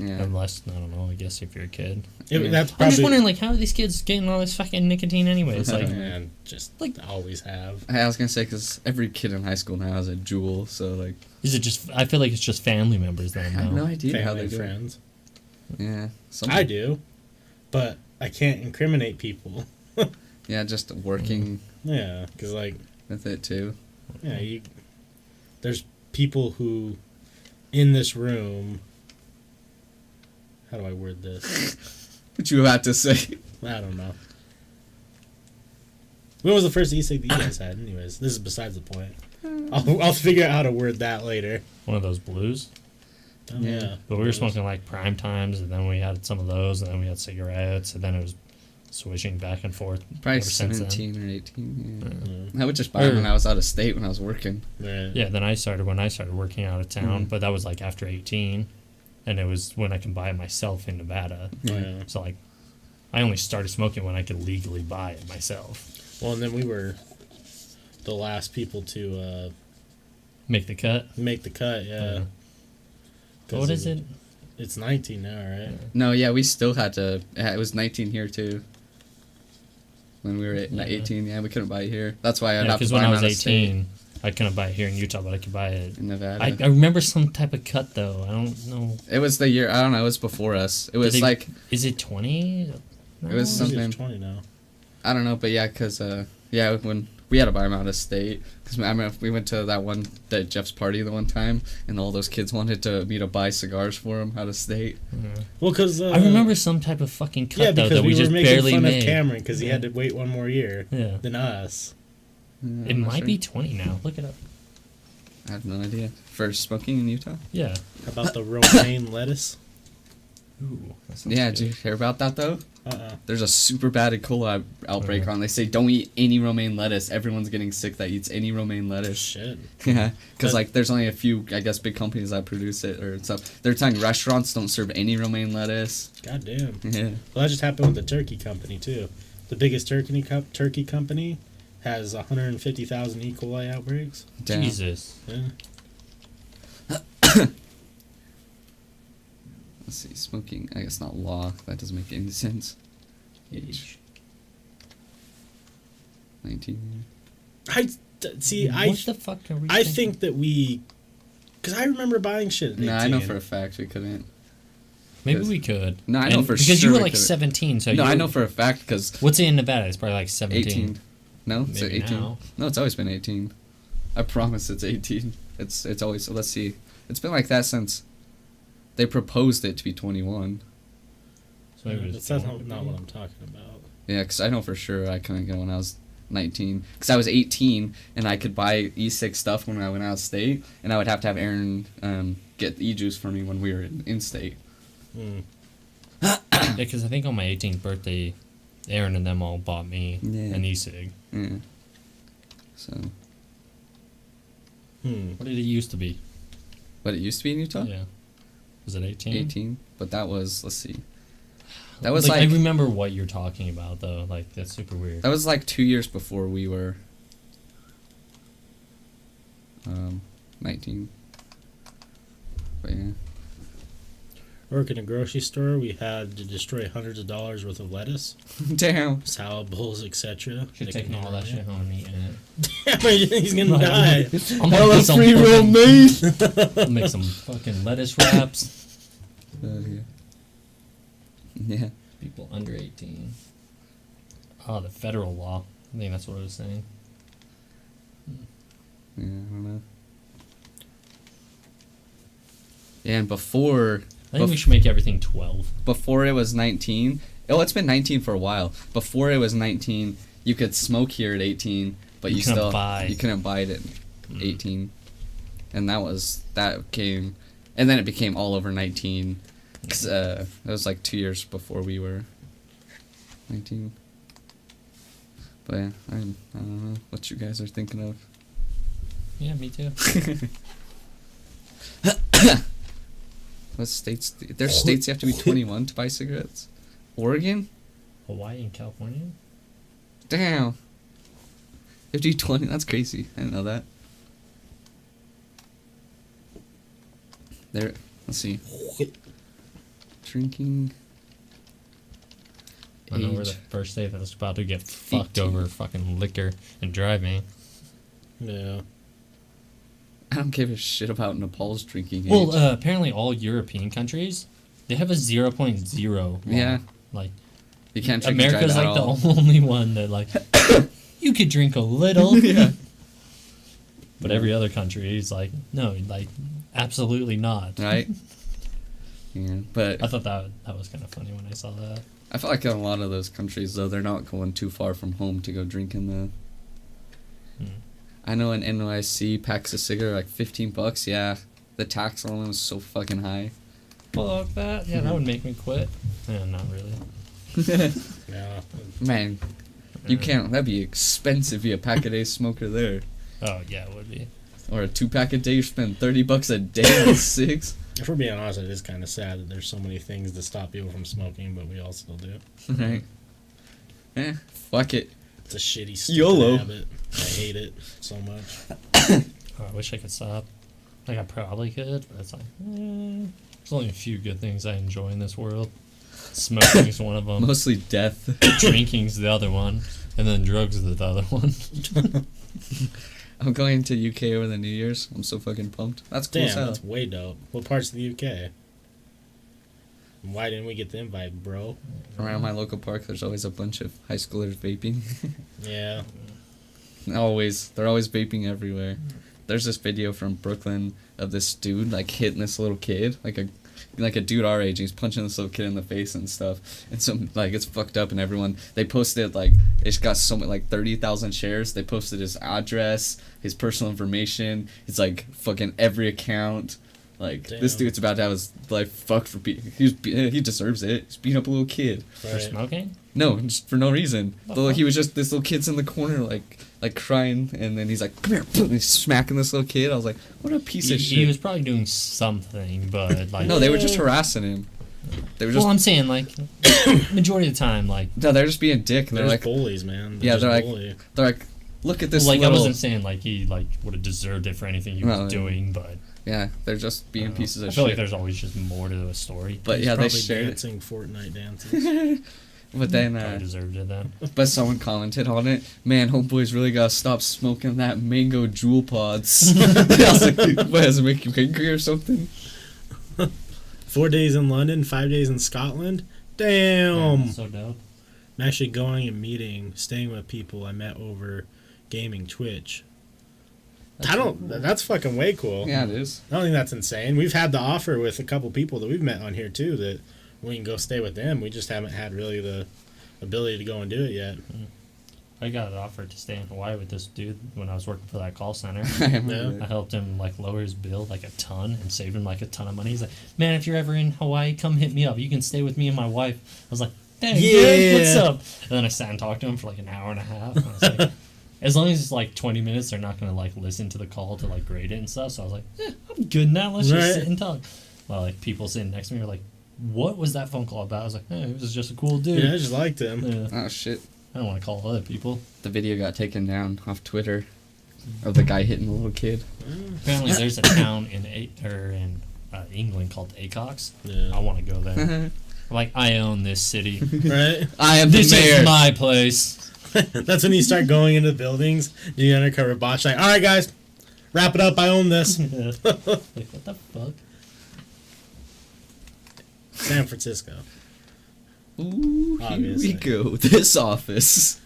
Yeah. Unless I don't know, I guess if you're a kid. That's I'm probably. just wondering like how are these kids getting all this fucking nicotine anyways? Like Man, just Like- always have. I was gonna say because every kid in high school now has a Juul, so like is it just I feel like it's just family members then I have no now. idea how Family they and do it. friends. Yeah. I do, but I can't incriminate people. Yeah, just working Yeah, because like, with it too. yeah, there's people who, in this room. How do I word this? What you have to say? I don't know. When was the first e-cig that you guys had? Anyways, this is besides the point. I'll figure out how to word that later. One of those blues. Oh, Yeah. But we were smoking like prime times, and then we had some of those, and then we had cigarettes, and then it was switching back and forth. Probably ever since then. 17 or 18. Mm, I would just buy them when I was out of state when I was working. right. Yeah, then I started working out of town, Mhm. but that was like after 18, and it was when I can buy it myself in Nevada. Yeah. So like, I only started smoking when I could legally buy it myself. Well, and then we were the last people to Make the cut. make the cut. Yeah. Yeah. 'Cause What is it? It's 19 now, right? No, yeah, we still had to. It was 19 here too. When we were at Yeah. 18, yeah, we couldn't buy it here. That's why I'd Yeah, have to because buy when I them was out of state 18, I couldn't buy it here in Utah, but I could buy it. in Nevada. I remember some type of cut though. I don't know. It was the year. I don't know. It was before us. It was they- like Is it 20? It was Usually something. it's 20 now. I don't know, but yeah, because yeah, when we had to buy them out of state, because I mean, we went to that Jeff's party the one time, and all those kids wanted me to buy cigars for them out of state. Yeah. Well, because I remember some type of fucking cut yeah, though because that we we were just making barely fun made. of Cameron because he Yeah. had to wait one more year Yeah. than us. Yeah, It I'm not might sure. be 20 now. Look it up. I have no idea. For smoking in Utah? Yeah. How about the romaine lettuce? Ooh. that sounds Yeah, good. did you hear about that though? Uh-uh. There's a super bad E. coli outbreak on. They say don't eat any romaine lettuce. Everyone's getting sick that eats any romaine lettuce. Shit. Yeah, because But- like there's only a few, I guess, big companies that produce it or stuff. They're telling restaurants don't serve any romaine lettuce. God damn. Yeah. Well, that just happened with the turkey company, too. The biggest turkey company has 150,000 E. coli outbreaks. Damn. Jesus. Yeah. Let's see, smoking. I guess not law. That doesn't make any sense. Age. 19. See, What the fuck are we I thinking? think that we... Because I remember buying shit at 18. No, I know for a fact we couldn't. Maybe because- we could. No, I know And for because sure you were we like could. 17, so No, you I know for a fact because What's it in Nevada? It's probably like 17. 18. No, it's Maybe 18. now. No, it's always been 18. I promise it's 18. It's always. Let's see. It's been like that since they proposed it to be 21. So maybe That's it's not what I'm talking about. Yeah, because I know for sure I couldn't go when I was 19. Because I was 18 and I could buy E6 stuff when I went out of state, and I would have to have Aaron get e-juice for me when we were in state. Mm. Yeah, because I think on my 18th birthday, Aaron and them all bought me Yeah. an e-cig. Yeah. So, What did it used to be? but it used to be in Utah? Yeah. Was it 18? 18. But that was, let's see. That was I like remember what you're talking about, though. Like, that's super weird. that was like 2 years before we were 19. But yeah. Work in a grocery store, we had to destroy hundreds of dollars worth of lettuce, Damn. salad bowls, etc. Should have taken all that shit home and eaten Damn, he's gonna die. it. I'm gonna make some romaine. make some fucking lettuce wraps. Yeah. Yeah. People under 18. Oh, the federal law. I think that's what it was saying. Yeah, I don't know. Yeah, and before I think we should make everything 12. before it was 19. Oh, it's been 19 for a while. Before it was 19, you could smoke here at 18, but you couldn't still buy. you couldn't buy it at 18. And that came, and then it became all over 19. 'Cause, it was like 2 years before we were 19. But yeah, I don't know what you guys are thinking of. Yeah, me too. What states? There's states you have to be 21 to buy cigarettes. Oregon? Hawaii and California? Damn. You have to be 20. That's crazy. I didn't know that. There. Let's see. Drinking. I know we're the Age. first state that's about to get fucked 18. over fucking liquor and driving. Yeah. I don't give a shit about Nepal's drinking age. Well, apparently all European countries, they have a 0.0 law. Yeah. Like, you can't drink and America's drive like at all. the only one that, like, you could drink a little. Yeah. But every other country is like, no, like, absolutely not. Right? Yeah, but I thought that was kind of funny when I saw that. I feel like in a lot of those countries, though, they're not going too far from home to go drinking, though. I know in NYC, packs of cigar are like $15. Yeah, the tax on them is so fucking high. Fuck that. Yeah, that would make me quit. Yeah, not really. Yeah. Man, you can't. That'd be expensive. Be a pack a day smoker there, Oh, yeah, it would be. or a 2-pack a day. You spend $30 a day on 6. If we're being honest, it is kind of sad that there's so many things to stop people from smoking, but we all still do. Right? Eh, fuck it. It's a shitty, stupid YOLO. habit. I hate it so much. Oh, I wish I could stop. Like, I probably could, but it's like, there's only a few good things I enjoy in this world. Smoking is one of them. Mostly death. Drinking's the other one. And then drugs is the other one. I'm going to UK over the New Year's. I'm so fucking pumped. That's cool as Damn, hell. that's way dope. What parts of the UK? Why didn't we get the invite, bro? Around my local park, there's always a bunch of high schoolers vaping. Yeah. Always. They're always vaping everywhere. There's this video from Brooklyn of this dude, like, hitting this little kid. Like a dude our age. He's punching this little kid in the face and stuff. And so, like, it's fucked up, and everyone... They posted, like... It's got so many, like, 30,000 shares. They posted his address, his personal information. It's, like, fucking every account. Like, this Damn. dude's about to have his life fucked for... He deserves it. He's beating up a little kid. For smoking? No, just for no reason. He was just... This little kid's in the corner, like crying, and then he's like, come here, and he's smacking this little kid. I was like, what a piece of shit. He was probably doing something, but, like... No, they were just harassing him. They were just... Well, I'm saying, like, majority of the time, like... No, they're just being a dick, and They're they're just like... bullies, man. Yeah, just they're like... bully. They're like, look at this Like, little... I wasn't saying, like, he, like, would have deserved it for anything he was No, doing, but... Yeah, they're just being pieces of I feel shit. like there's always just more to a story. But He's yeah, they probably shared it. dancing Fortnite dances. But then... Probably deserved it then. But someone commented on it, man, homeboy's really gotta stop smoking that mango jewel pods. I was like, what, does it make you angry or something? 4 days in London, 5 days in Scotland. Damn. So dope. I'm actually going and meeting, staying with people I met over gaming Twitch. That's fucking way cool. Yeah, it is. I don't think that's insane. We've had the offer with a couple people that we've met on here too that we can go stay with them. We just haven't had really the ability to go and do it yet. I got an offer to stay in Hawaii with this dude when I was working for that call center. I remember Yeah. I that. helped him like lower his bill like a ton and saved him like a ton of money. He's like, man, if you're ever in Hawaii, come hit me up. You can stay with me and my wife. I was like, hey, Yeah. good, what's up? And then I sat and talked to him for like an hour and a half. And I was like, as long as it's like 20 minutes, they're not gonna like listen to the call to like grade it and stuff. So I was like, I'm good now. Let's Right. just sit and talk. Well, like people sitting next to me were like, what was that phone call about? I was like, hey, it was just a cool dude. Yeah, I just liked him. Yeah. Oh, shit. I don't want to call other people. The video got taken down off Twitter of the guy hitting the little kid. Apparently, there's a town in England called Acox. Yeah. I want to go there. Like, I own this city. Right? I am the This mayor. is my place. That's when you start going into buildings. You undercover botch like, all right, guys, wrap it up. I own this. Like, what the fuck? San Francisco. Ooh, Obviously. here we go. This office.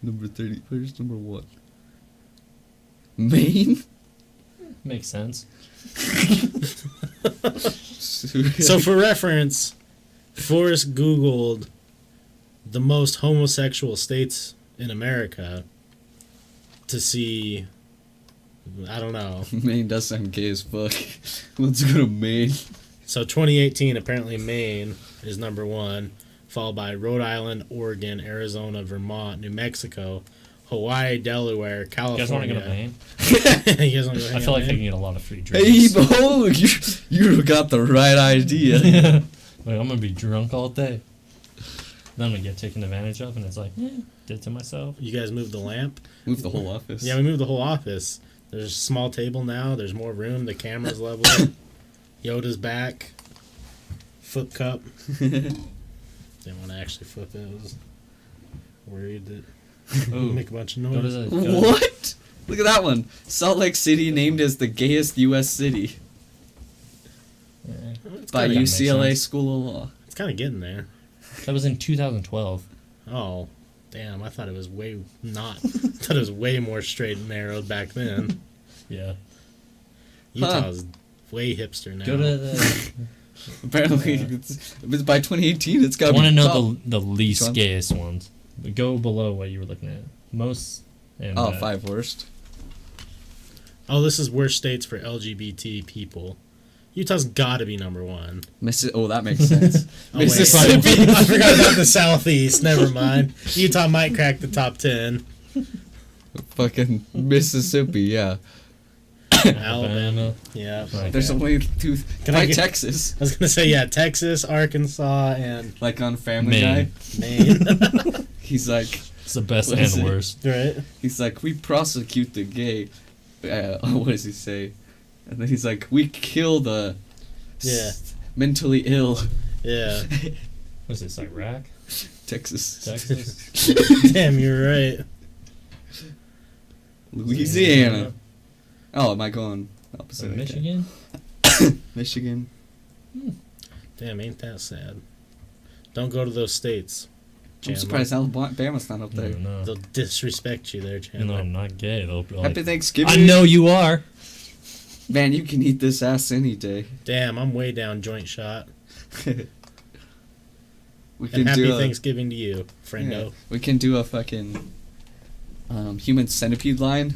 Number 30. Where's number 1? Maine? Makes sense. So for reference, Forrest Googled the most homosexual states in America to see, I don't know. Maine does sound gay as fuck. Let's go to Maine. So 2018, apparently Maine is number 1, followed by Rhode Island, Oregon, Arizona, Vermont, New Mexico, Hawaii, Delaware, You guys want to California. go to Maine? You guys want to go hang I feel out like in they Maine? can get a lot of free Hey, drinks. oh, you got the right idea. Like, I'm gonna be drunk all day. Then I'm gonna get taken advantage of, and it's like, did it to myself. You guys moved the lamp? Move the whole office. Yeah, we moved the whole office. There's a small table now. There's more room. The camera's level. Yoda's back. Flip cup. Didn't want to actually flip it. I was worried that Ooh. make a bunch of Go to noise. the, go to- What? Look at that one. Salt Lake City named as the gayest U.S. city Yeah. It's by kinda- makes UCLA sense. School of Law. It's kind of getting there. That was in 2012. Oh, damn! I thought it was way not. I thought it was way more straight and narrowed back then. Yeah. Utah's way hipster now. Go to the. Apparently, it's by 2018, it's got I to be want to know top. the least Which one? gayest ones. But go below what you were looking at. Most. And, Oh, 5 worst. Oh, this is worst states for LGBT people. Utah's got to be number 1. Oh, that makes sense. Oh, wait. Mississippi. I forgot about the Southeast. Never mind. Utah might crack the top 10. Fucking Mississippi, yeah. Alabama. Yeah. Okay. There's only 2. Can I By get- Texas. I was gonna say yeah, Texas, Arkansas, and Like on Family Maine. Guy. Maine. He's like, It's the best What is and it? worst. Right. he's like, we prosecute the gay. What does he say? And then he's like, we kill the Yeah. mentally ill. Yeah. What's this, Iraq? Texas. Texas? Damn, you're right. Louisiana. Oh, am I going opposite? Okay. Michigan? Michigan. Damn, ain't that sad. Don't go to those states. I'm Chandler. surprised Alabama's not up I there. don't know. They'll disrespect you there, Even though Chandler. I'm not gay, they'll be Happy like, Thanksgiving. I know you are. Man, you can eat this ass any day. Damn, I'm way down joint shot. We And can happy do a, Thanksgiving to you, yeah, friendo. we can do a fucking human centipede line.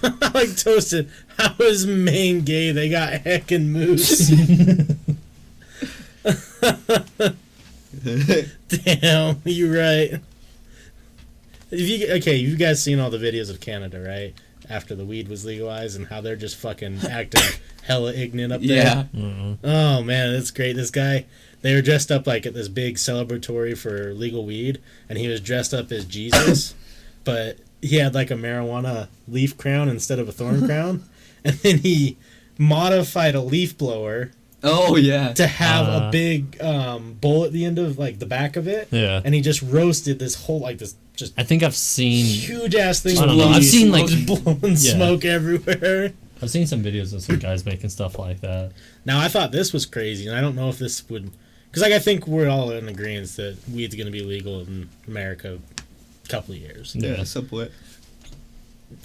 Like Toasted, how is Maine gay? They got heckin' moose. Damn, you're right. You guys seen all the videos of Canada, right? After the weed was legalized and how they're just fucking acting hella ignorant up there. Yeah. Mm-mm. Oh man, that's great. This guy, they were dressed up like at this big celebratory for legal weed, and he was dressed up as Jesus, but he had like a marijuana leaf crown instead of a thorn crown, and then he modified a leaf blower Oh yeah. to have a big bowl at the end of like the back of it, Yeah. and he just roasted this whole like this just I think I've seen huge ass thing. I of don't know, weed, I've seen, like- just blowing Yeah. smoke everywhere. I've seen some videos of some guys making stuff like that. Now I thought this was crazy, and I don't know if this would, because like I think we're all in agreement that weed's going to be legal in America a couple of years. Yeah. Subway.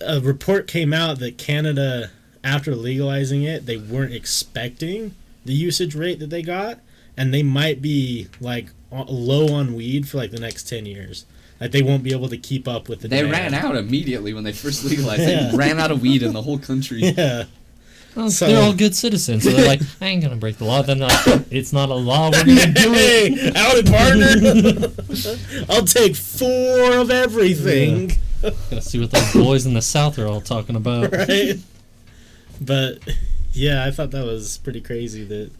A report came out that Canada, after legalizing it, they weren't expecting the usage rate that they got, and they might be like low on weed for like the next 10 years. Like they won't be able to keep up with the They demand. ran out immediately when they first legalized. Yeah. They ran out of weed in the whole country. Yeah. Well, So- they're all good citizens, so they're like, I ain't gonna break the law. Then they're like, it's not a law. We're gonna do it. Hey, howdy, partner. I'll take 4 of everything. Gotta see what those boys in the South are all talking about. Right? But yeah, I thought that was pretty crazy. That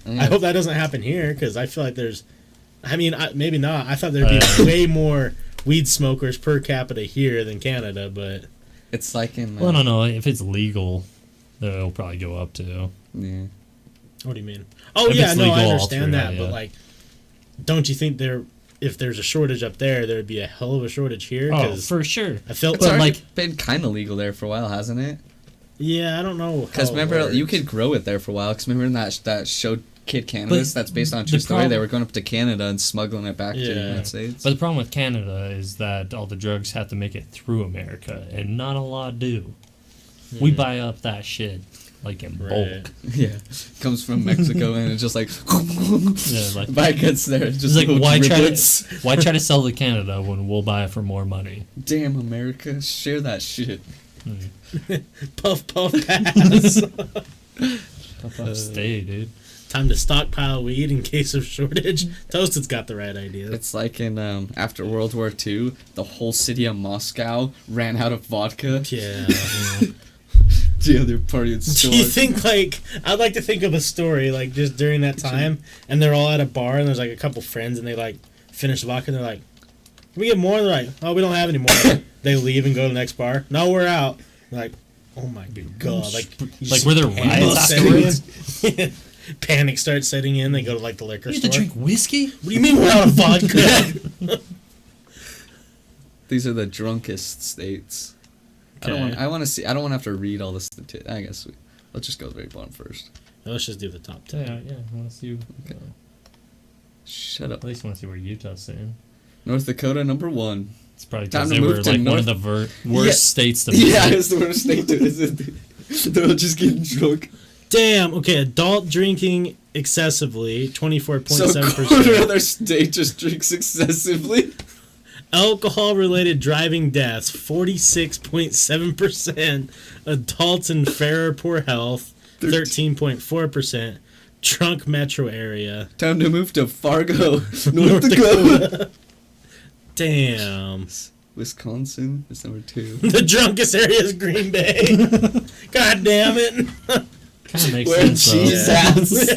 Yeah. I hope that doesn't happen here because I feel like there's. I mean, maybe not. I thought there'd be way more weed smokers per capita here than Canada, but It's like in. Well, I don't know if it's legal. It'll probably go up to. Yeah. what do you mean? Oh If yeah, it's no, I legal all understand through, that, yeah. but like, don't you think if there's a shortage up there, there'd be a hell of a shortage here? Oh, 'Cause for sure. I felt It's But, already like- been kind of legal there for a while, hasn't it? yeah, I don't know. Because how it remember, you works. could grow it there for a while. Because remember in that show Kid Cannabis. That's based on a true the story. They problem- were going up to Canada and smuggling it back to the Yeah. United States. But the problem with Canada is that all the drugs have to make it through America, and not a lot do. We buy up that shit like in Right. bulk. Yeah, comes from Mexico and it's just like, Yeah, like by it gets there, it's it's just like little why try to sell to Canada when we'll buy it for more money? Damn America, share that shit. Puff puff pass. Stay, dude. Time to stockpile weed in case of shortage. Toasted's got the right idea. It's like in after World War II, the whole city of Moscow ran out of vodka. Yeah. The other party in store. Do you think, like, I'd like to think of a story, like, just during that time, and they're all at a bar, and there's, like, a couple friends, and they, like, finish the vodka, and they're like, can we get more? And they're like, oh, we don't have any more. They leave and go to the next bar. No, we're out. They're like, oh my god. Like, were there riots afterwards? Panic starts setting in. They go to, like, the liquor You store. have to drink whiskey? What do you mean we're out of vodka? These are the drunkest states. Okay. I want to see. I don't want to have to read all the statistics. I guess let's just go to the very bottom first. Let's just do the top 10. Yeah, I want to see. Okay. Shut up. At least want to see where Utah's sitting. North Dakota #1. It's probably Time because to they move were to like one of North- the worst Yeah. states to Yeah, visit. it's the worst state to visit. They're all just getting drunk. Damn. Okay, adult drinking excessively, So a quarter of 24.7%. their state just drinks excessively. Alcohol-related driving deaths, 46.7%. Adults in fair or poor health, 13.4%. Drunk metro area. Time to move to Fargo, North Dakota. Damn. Wisconsin is #2. The drunkest area is Green Bay. God damn it. Kind of makes Where sense, though. cheese hats.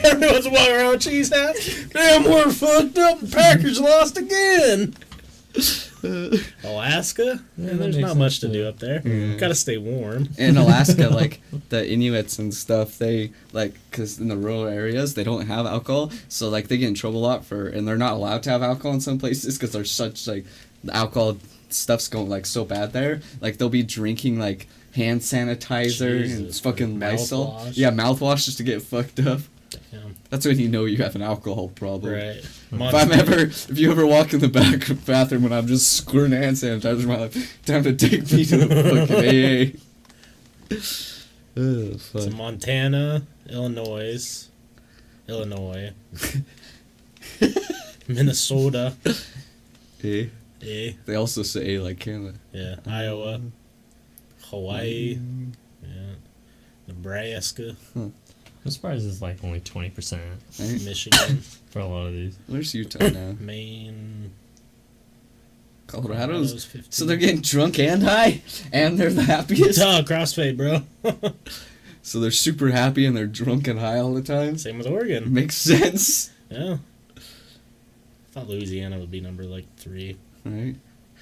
Everyone's walking around with cheese hats. Damn, we're fucked up. The Packers lost again. Alaska? Yeah, Man, that there's makes not much sense, to do too. up there. Yeah. Gotta stay warm. In Alaska, like the Inuits and stuff, they like because in the rural areas they don't have alcohol, so like they get in trouble a lot for, and they're not allowed to have alcohol in some places because there's such like the alcohol stuff's going like so bad there. Like they'll be drinking like hand sanitizer and Jesus, fucking like Lysol. mouthwash? Yeah, mouthwash just to get fucked up. Damn. That's when you know you have an alcohol problem. Right. If you ever walk in the back bathroom when I'm just squirting hand sanitizer in my life, time to take me to the fucking AA. Oh, fuck. So Montana, Illinois, Minnesota, A. eh, They also say A like Canada. yeah, Iowa, Hawaii, yeah, Nebraska, I'm surprised it's like only 20% Right? Michigan, for a lot of these. Where's Utah now? Maine, Colorado's. 15. So they're getting drunk and high, and they're the happiest. Duh, crossfade, bro. So they're super happy and they're drunk and high all the time. Same with Oregon. Makes sense, Yeah. I thought Louisiana would be number like 3. right?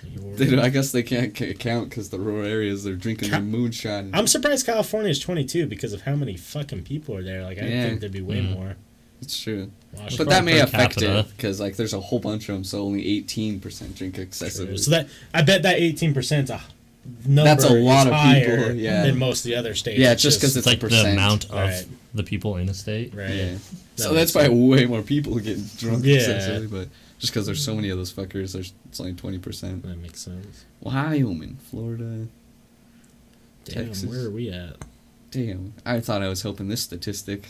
Maybe They Oregon. I guess they can't count because the rural areas they're drinking their moonshine. I'm surprised California is 22 because of how many fucking people are there. Like, I didn't Yeah. think there'd be way more. It's true. Washington. But that may per affect capita. it because like there's a whole bunch of them, so only 18% drink excessively. So that I bet that 18% a number That's a lot is of higher people, yeah. than most of the other states. Yeah, just 'cause It's a like the percent. amount of Right. the people in a state. right. Yeah. That So makes that's why way more people get drunk Yeah. excessively, but just because there's so many of those fuckers, it's only 20%. That makes sense. Wyoming, Florida. Damn, Texas. where are we at? Damn, I thought I was hoping this statistic.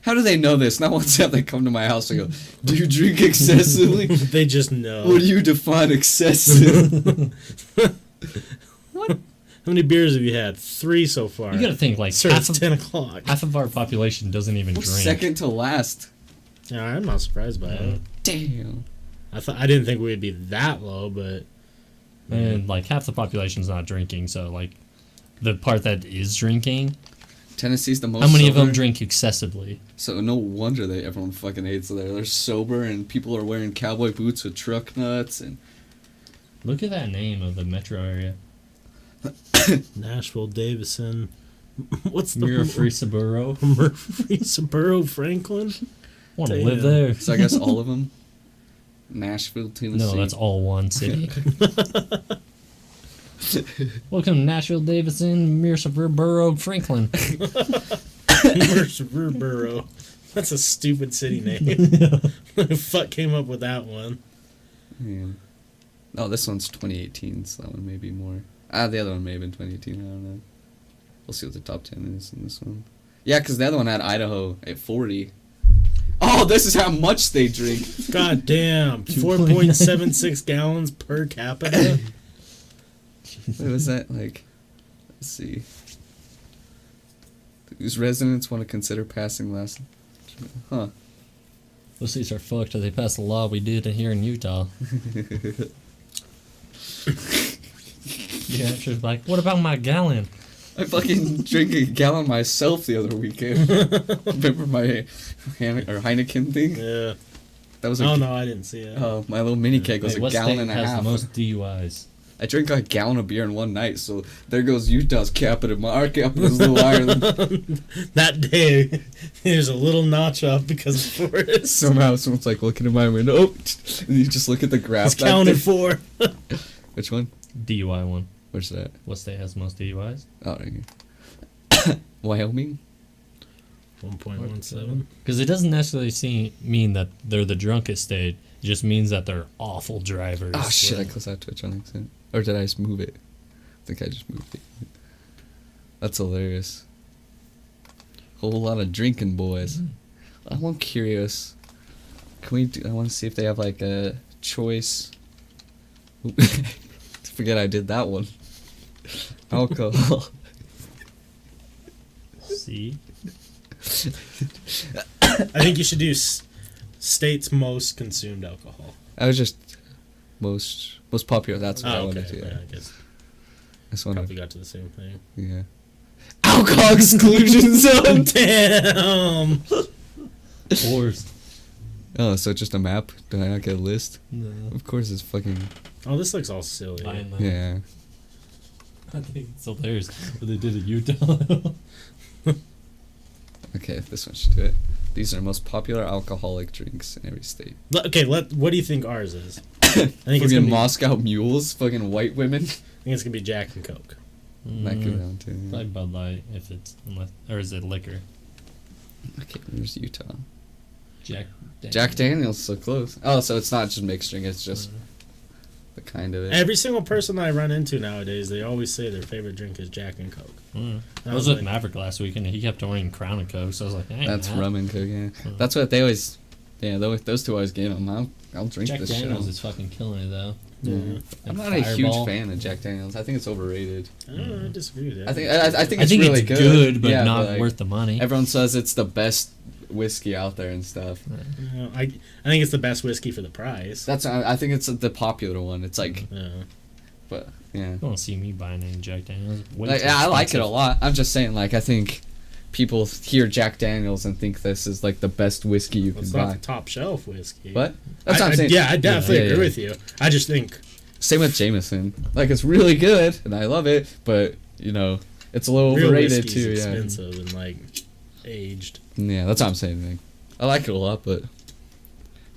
How do they know this? Not once have they come to my house and go, "Do you drink excessively? They just know. What do you define excessive?" How many beers have you had? 3 so far. You gotta think like Sir, half it's of, 10 o'clock. half of our population doesn't even We're drink. second to last. Yeah, I'm not surprised by it. Damn. I didn't think we'd be that low, but And like half the population's not drinking, so like the part that is drinking, Tennessee's the most. how many of them sober. drink excessively? So no wonder everyone fucking hates it there. They're sober and people are wearing cowboy boots with truck nuts and Look at that name of the metro area. Nashville, Davison. What's the Murfreesboro. Murfreesboro, Franklin? Want to Damn. live there? so I guess all of them. Nashville, Tennessee. No, that's all one city. Welcome to Nashville, Davison, Murfreesboro, Franklin. Murfreesboro. That's a stupid city name. Who the fuck came up with that one? Yeah. Oh, this one's 2018, so that one may be more. The other one may have been 2018. I don't know. We'll see what the top 10 is in this one. Yeah, because the other one had Idaho at 40. Oh, this is how much they drink. God damn. 4.76 gallons per capita. What was that like? Let's see. Whose residents want to consider passing last? Huh. Those states are fucked. They passed a law we did here in Utah. Yeah, she's like, what about my gallon? I fucking drank a gallon myself the other weekend. Remember my Heineken thing? Yeah. That was Oh, no, I didn't see it. Oh, my little mini keg was Wait, a what gallon state and a has half. the most DUIs? I drank a gallon of beer in one night, so there goes Utah's capita. Our capita's a little higher than... That day, there's a little notch up because of Forrest. Somehow someone's like looking at my window, and you just look at the graph. It's counted for. Which one? DUI one. Where's that? What state has the most DUIs? Oh, right here. Wyoming? 1.17. Because it doesn't necessarily mean that they're the drunkest state. It just means that they're awful drivers. Oh, shit, I closed out Twitch on accident. Or did I just move it? I think I just moved it. That's hilarious. Whole lot of drinking, boys. I'm curious. Can we do... I want to see if they have, like, a choice. Forget I did that one. Alcohol. See? I think you should do states most consumed alcohol. I was just most popular. That's what I Oh, wanted okay. to. Yeah, I guess This one. probably got to the same thing. Yeah. Alcohol exclusion zone. Damn. Forced. Oh, so it's just a map? Did I not get a list? No. Of course, it's fucking. Oh, this looks all silly. Fine, though. Yeah. I think it's hilarious what they did at Utah. Okay, this one should do it. These are the most popular alcoholic drinks in every state. Okay, what do you think ours is? I think it's Fucking gonna be, Moscow mules, fucking white women. I think it's gonna be Jack and Coke. That go down too. Probably Bud Light, if it's or is it liquor? Okay, there's Utah. Jack Daniels, so close. Oh, so it's not just mixed drink; it's just the kind of it. Every single person I run into nowadays, they always say their favorite drink is Jack and Coke. I was with Maverick last week, and he kept ordering Crown and Coke, so I was like, hey, That's rum and Coke. Yeah, that's what they always. Yeah, those two always get them. I'll drink Jack this Daniels shit. is fucking killing it, though. Yeah. I'm And not a huge Fireball. fan of Jack Daniels. I think it's overrated. I disagree with that. I think I it's think really it's good. but Yeah, not like, worth the money. Everyone says it's the best whiskey out there and stuff. I think it's the best whiskey for the price. That's I think it's the popular one. It's like, Yeah. but yeah, You don't see me buying any Jack Daniels. Way like, too I like it a expensive. lot. I'm just saying, like, I think people hear Jack Daniels and think this is like the best whiskey you Well, can it's not buy. the top shelf whiskey. What? That's what I'm saying. Yeah, I definitely Yeah, agree yeah. with you. I just think Same with Jameson. Like, it's really good and I love it, but you know, it's a little real overrated whiskey's too. Yeah. expensive and like aged. Yeah, that's what I'm saying. Like, I like it a lot, but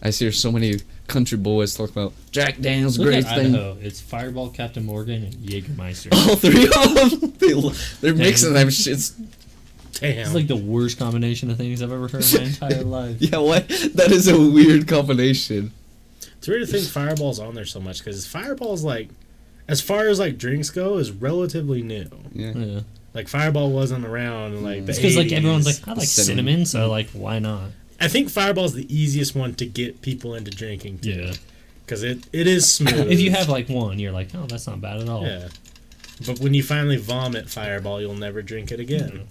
I see so many country boys talk about Jack Daniels, Look great at thing. Idaho. It's Fireball, Captain Morgan, and Jägermeister. All three of them, they're mixing them shits. Damn. It's like the worst combination of things I've ever heard in my entire life. Yeah, what? That is a weird combination. It's weird to think Fireball's on there so much because Fireball's like, as far as like drinks go, is relatively new. Yeah. Yeah. Like Fireball wasn't around in like the It's because like 80s. everyone's like, I like Cinnamon. cinnamon, so like, why not? I think Fireball's the easiest one to get people into drinking too. Yeah. Because it is smooth. If you have like one, you're like, oh, that's not bad at all. Yeah. But when you finally vomit Fireball, you'll never drink it again.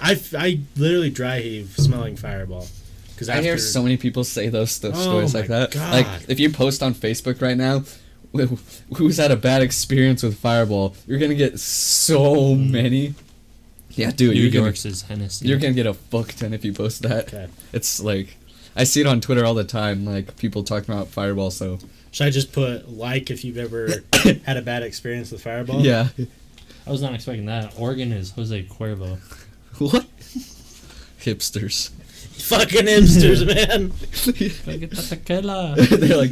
I literally dry heave smelling Fireball. Because I hear so many people say those stories like my that. God. Like, if you post on Facebook right now, who's had a bad experience with Fireball, you're gonna get so many. Yeah, dude, New you're gonna, York's is Hennessy. you're gonna get a fuck ton if you post that. Okay. It's like, I see it on Twitter all the time, like people talking about Fireball. So Should I just put like if you've ever had a bad experience with Fireball? yeah, I was not expecting that. Oregon is Jose Cuervo. what? Hipsters. Fucking hipsters, man. Gotta get the tequila. They're like,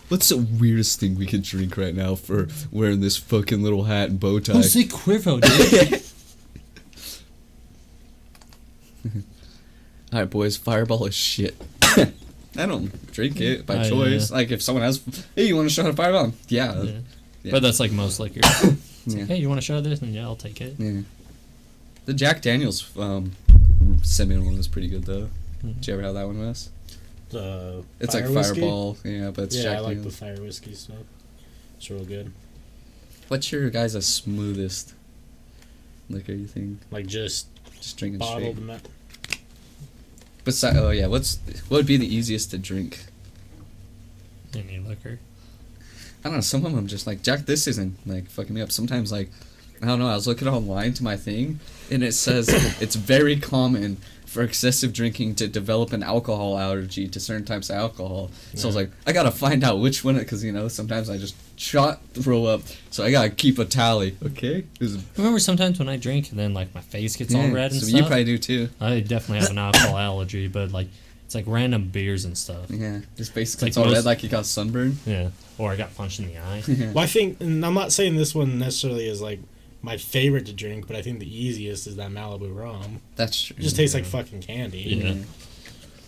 what's the weirdest thing we could drink right now for wearing this fucking little hat and bow tie? Jose Cuervo, dude. Alright, boys, Fireball is shit. I don't drink it by Yeah. choice. Like, if someone asks, hey, you want a shot of Fireball? Yeah. Yeah. Yeah. But that's like most liquor. It's Yeah. like, hey, you want a shot of this? And yeah, I'll take it. Yeah. The Jack Daniels cinnamon one was pretty good, though. Did you ever have that one, Wes? It's fire like whiskey? Fireball, yeah, but it's Yeah, Jack I like the Daniels. fire whiskey stuff. It's real good. What's your guys' smoothest liquor, you think? Like just Just drinking bottled. straight. Besides, oh yeah, what would be the easiest to drink? Any liquor. I don't know. Some of them just like Jack. This isn't like fucking me up. Sometimes like I don't know. I was looking online to my thing, and it says it's very common for excessive drinking to develop an alcohol allergy to certain types of alcohol. So I was Yeah. like, I gotta find out which one, because you know sometimes I just throw up. So I gotta keep a tally. Okay. Remember sometimes when I drink and then like my face gets all red and so stuff? you probably do too. I definitely have an alcohol allergy, but like it's like random beers and stuff. Yeah. Just basically It's it's like all red most- like you got sunburn. Yeah. Or I got punched in the eye. Yeah. Well, I think, and I'm not saying this one necessarily is like my favorite to drink, but I think the easiest is that Malibu rum. That's true. It just tastes like Yeah. fucking candy. Yeah.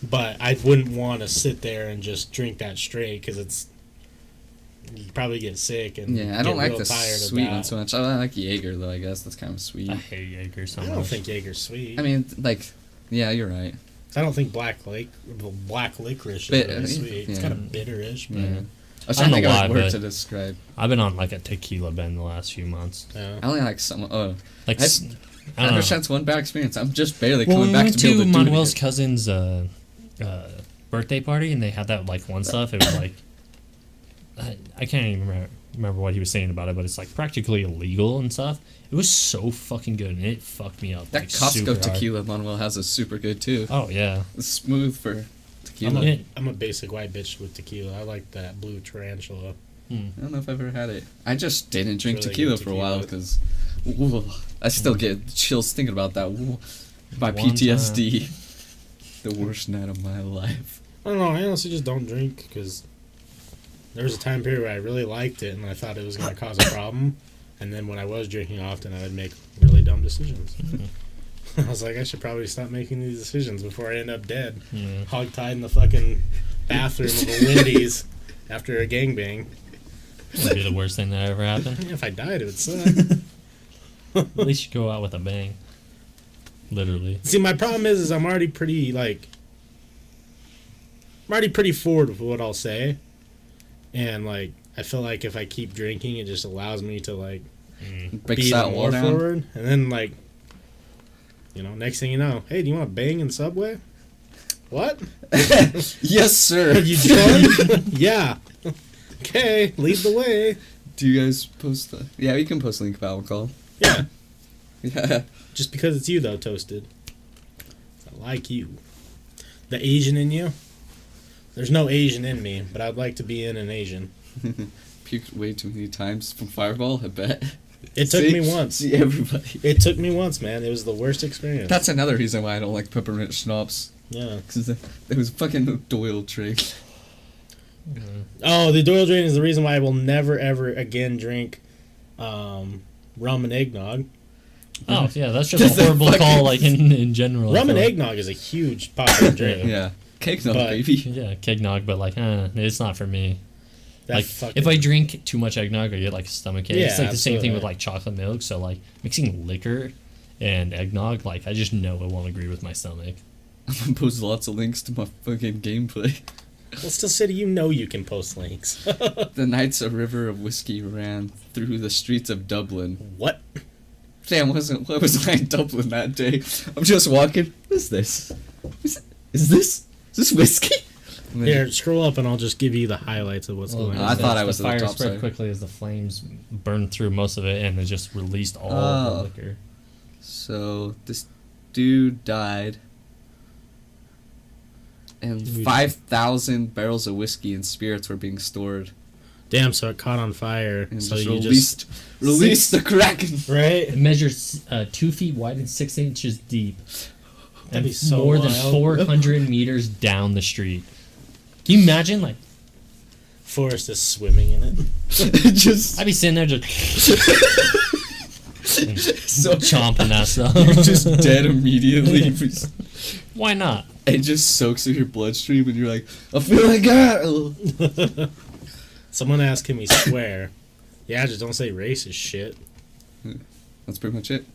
But I wouldn't want to sit there and just drink that straight because it's you probably get sick and Yeah, I get don't like real the tired sweet of one that. so much. I like Jaeger though. I guess that's kind of sweet. I hate Jaeger so I much. don't think Jaeger's sweet. I mean, like, yeah, you're right. I don't think black licorice is Bit- really sweet. It's yeah. kind of bitterish, but Yeah. I was I trying to don't think know of why, a word but- to describe. I've been on like a tequila bend the last few months. yeah. I only like some. Oh, Like I- I don't ever know. since one bad experience, I'm just barely Well, coming we back went to be able to to do it Manuel's again. cousin's birthday party, and they had that like one stuff. It was like I can't even remember what he was saying about it, but it's like practically illegal and stuff. It was so fucking good, and it fucked me up. That like, super Costco hard. tequila Manuel has is super good too. Oh yeah, It's smooth for I'm tequila. Yeah. I'm a basic white bitch with tequila. I like that blue tarantula. I don't know if I've ever had it. I just didn't drink really tequila good for a while tequila. because I still get chills thinking about that. Ooh, my One PTSD. The worst night of my life. I don't know. I honestly just don't drink because there was a time period where I really liked it and I thought it was going to cause a problem. And then when I was drinking often, I would make really dumb decisions. I was like, I should probably stop making these decisions before I end up dead. yeah. Hogtied in the fucking bathroom of a Wendy's after a gangbang. That'd be the worst thing that ever happened. If I died, it would suck. At least you go out with a bang. Literally. See, my problem is I'm already pretty, like... I'm already pretty forward with what I'll say. And, like, I feel like if I keep drinking, it just allows me to, like, Breaks be that even wall more down. forward. And then, like, you know, next thing you know, hey, do you want to bang in Subway? What? Yes, sir. Are you drunk? Yeah. Okay, lead the way. Do you guys post the... Yeah, you can post a link of alcohol. Yeah. Yeah. Just because it's you, though, Toasted. I like you. The Asian in you? There's no Asian in me, but I'd like to be in an Asian. Puked way too many times from Fireball, I bet. It took See? me once. See everybody. It took me once, man. It was the worst experience. That's another reason why I don't like peppermint schnapps. Yeah. Because it was fucking Doyle trick. Oh, the Doyle drain is the reason why I will never, ever again drink rum and eggnog. Oh yeah, that's just a horrible call. Like in general. I Rum and feel like. eggnog is a huge popular drink. Yeah. Cake nut, But- baby. Yeah, kegnog, but like, it's not for me. That Like, fucking- if I drink too much eggnog, I get like a stomachache. Yeah, It's like the same thing absolutely. with like chocolate milk. So like mixing liquor and eggnog, like I just know it won't agree with my stomach. I'm gonna post lots of links to my fucking gameplay. Well, Still City, you know you can post links. The nights a river of whiskey ran through the streets of Dublin. What? Damn, what was I in Dublin that day? I'm just walking. What is this? Is this whiskey? And then- Here, scroll up and I'll just give you the highlights of what's going I on. thought I was the at the fire top spread side. quickly as the flames burned through most of it, and it just released all Oh. the liquor. So this dude died, and We- 5,000 barrels of whiskey and spirits were being stored. Damn, so it caught on fire. And So just you released the Kraken. Right? It measures 2 feet wide and 6 inches deep, That'd and be so more than wild. 400 meters down the street. Can you imagine? Like, Forrest is swimming in it. Just I'd be sitting there just so chomping that stuff. you're just dead immediately. Why not? It just soaks through your bloodstream, and you're like, I feel like God. Someone asked, can we swear? Yeah, just don't say racist shit. That's pretty much it.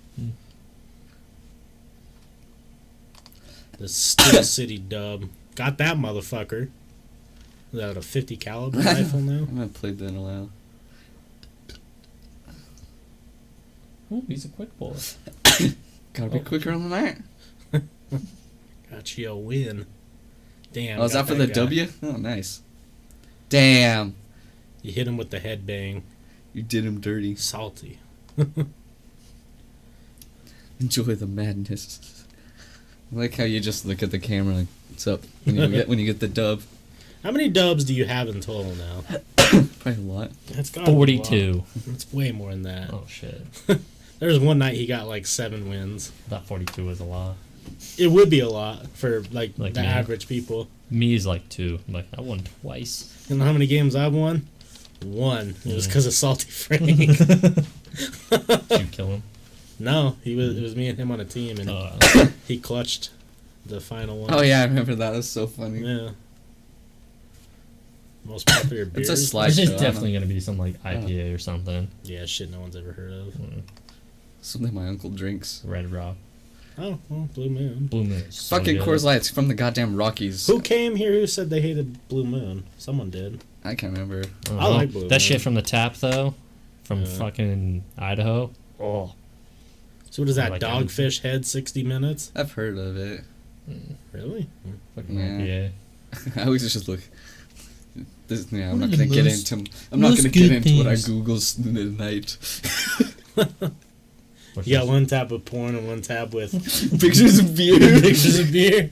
The Steel City dub. Got that motherfucker. Is that a 50 caliber rifle now? I haven't played that in a while. Ooh, he's a quick boy. Gotta be quicker on the night. Got you a win. Damn. Oh, is got that for the guy. W? Oh, nice. Damn. You hit him with the headbang. You did him dirty. Salty. Enjoy the madness. I like how you just look at the camera like, what's up? When you get the dub. How many dubs do you have in total now? Probably a lot. That's gotta be a 42. lot. It's way more than that. Oh, shit. There was one night he got like 7 wins. That 42 was a lot. It would be a lot for like Like the me. average people. Me is like 2. Like, I won twice. You know how many games I've won? 1. It was Yeah. because of Salty Frank. Did you kill him? No, it was me and him on a team, and Oh, he clutched the final one. Oh, yeah, I remember that. That was so funny. Yeah. Most popular beers. It's a slide It's just show. I don't definitely going to be some, like, IPA or something. Yeah, shit no one's ever heard of. Mm, Something my uncle drinks. Red Rock. Oh, well, Blue Moon. Blue Moon is so Fucking good. Coors Light's from the goddamn Rockies. Who came here who said they hated Blue Moon? Someone did. I can't remember. Uh-huh. I like Blue That Moon. shit from the tap, though. From Yeah. fucking Idaho. Oh. So what is I that, like Dogfish Head 60 Minutes? I've heard of it. Really? Fucking Yeah. IPA. I always just look. I'm What not are gonna the get most- into. I'm not most gonna get good into what I things? Google's midnight. You got one tab of porn and one tab with Pictures of beer. pictures of beer.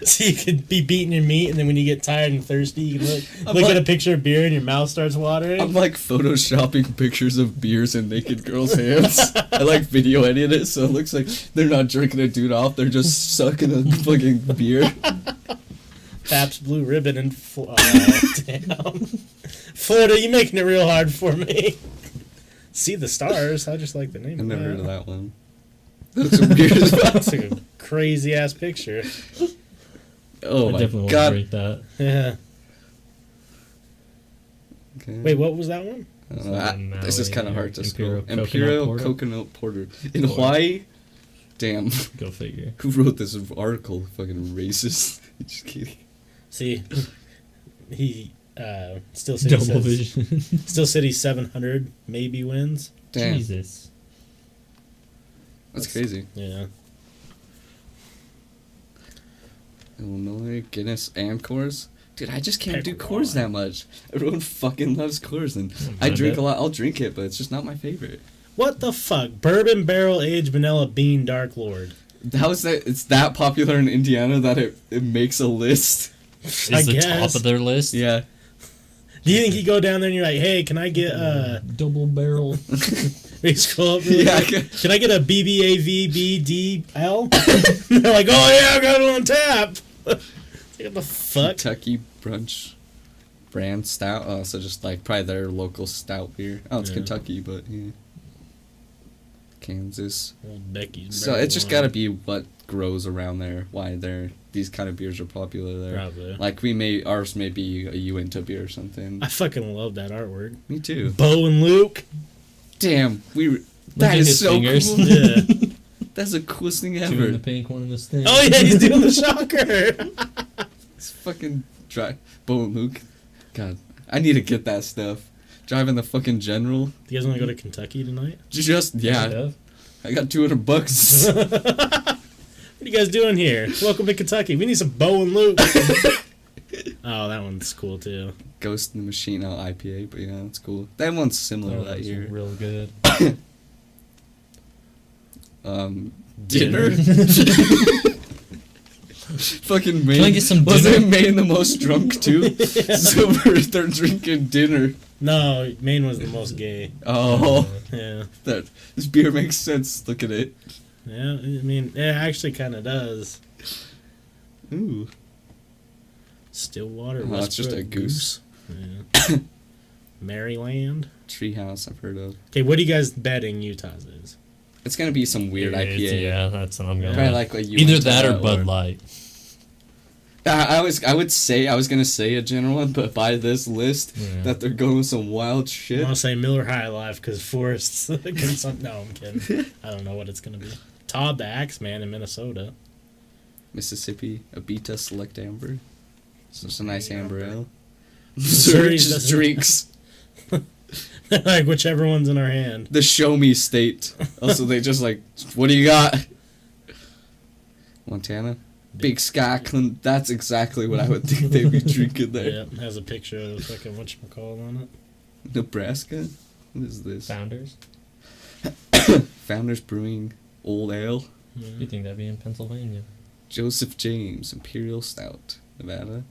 So you could be beating your meat, and then when you get tired and thirsty, you can I'm look like- at a picture of beer and your mouth starts watering. I'm like photoshopping pictures of beers in naked girls' hands. I like video edit it so it looks like they're not jerking a dude off, they're just sucking a fucking beer. Pabst Blue Ribbon and damn. Florida, you making it real hard for me. See the stars. I just like the name. I've of never that. heard of that one. That looks so weird as well. That's like a crazy ass picture. Oh I my definitely want to god. drink that. Yeah. Okay. Wait, what was that one? This is kind of hard to spell. Imperial Imperial Coconut Coconut Porter. In Porter. Hawaii? Damn. Go figure. Who wrote this article? Fucking racist. Just kidding. See, he still City Double says, vision. Still City 700 maybe wins. Damn. Jesus. That's crazy. Yeah. Illinois, Guinness, and Coors. Dude, I just can't do Pick Coors one. that much. Everyone fucking loves Coors, and I I drink bet. a lot. I'll drink it, but it's just not my favorite. What the fuck? Bourbon Barrel Aged Vanilla Bean Dark Lord. How is that? It's that popular in Indiana that it makes a list. Is I the guess. top of their list? Yeah. Do you think you go down there and you're like, hey, can I get Double barrel. they scroll up really Yeah, quick. Can I get a BBAVBDL? They're like, oh yeah, I got it on tap. Like, what the fuck? Kentucky Brunch brand stout. Oh, so just like probably their local stout beer. Oh, it's Yeah. Kentucky, but yeah. Kansas. Old Becky's. So Barrel it's just Wine. gotta be what grows around there. Why these kind of beers are popular there. Probably. Like ours may be a Uinta beer or something. I fucking love that artwork. Me too. Bo and Luke. Damn, that at is his so fingers. cool. Yeah. That's the coolest thing Two in ever. the pink, one in the stain. Oh yeah, he's doing the shocker. It's fucking Bo and Luke. God, I need to get that stuff. Driving the fucking General. Do you guys want to go to Kentucky tonight? Just Kind I got $200. What are you guys doing here? Welcome to Kentucky. We need some Bo and Luke. Oh, that one's cool too. Ghost in the Machine out IPA, but yeah, that's cool. That one's similar Oh, that that's year. real good. Dinner. Fucking Maine. Can I get some Wasn't dinner? Maine the most drunk too? So they're drinking dinner. No, Maine was the most gay. Oh, Yeah. this beer makes sense. Look at it. Yeah, I mean, it actually kind of does. Ooh. Stillwater. Oh, it's just a Westbrook goose. Yeah. Maryland. Treehouse, I've heard of. Okay, what are you guys betting Utah's is? It's gonna be some weird IPA. Yeah, that's what I'm going. Probably with. like a Either that or Bud Uinta Light. I was gonna say a general one, but by this list that they're going with some wild shit. I'm gonna say Miller High Life because Forrest's. No, I'm kidding. I don't know what it's gonna be. Todd the Axeman in Minnesota. Mississippi Abita Select Amber. So it's a nice amber ale. Missouri Just drinks. Like whichever one's in our hand. The show me state. Also, they just like, what do you got? Montana? Big Sky. That's exactly what I would think they'd be drinking there. Yeah, has a picture of fucking whatchamacallit on it. Nebraska? What is this? Founders. Founders Brewing Old Ale. You think that'd be in Pennsylvania? Joseph James Imperial Stout, Nevada.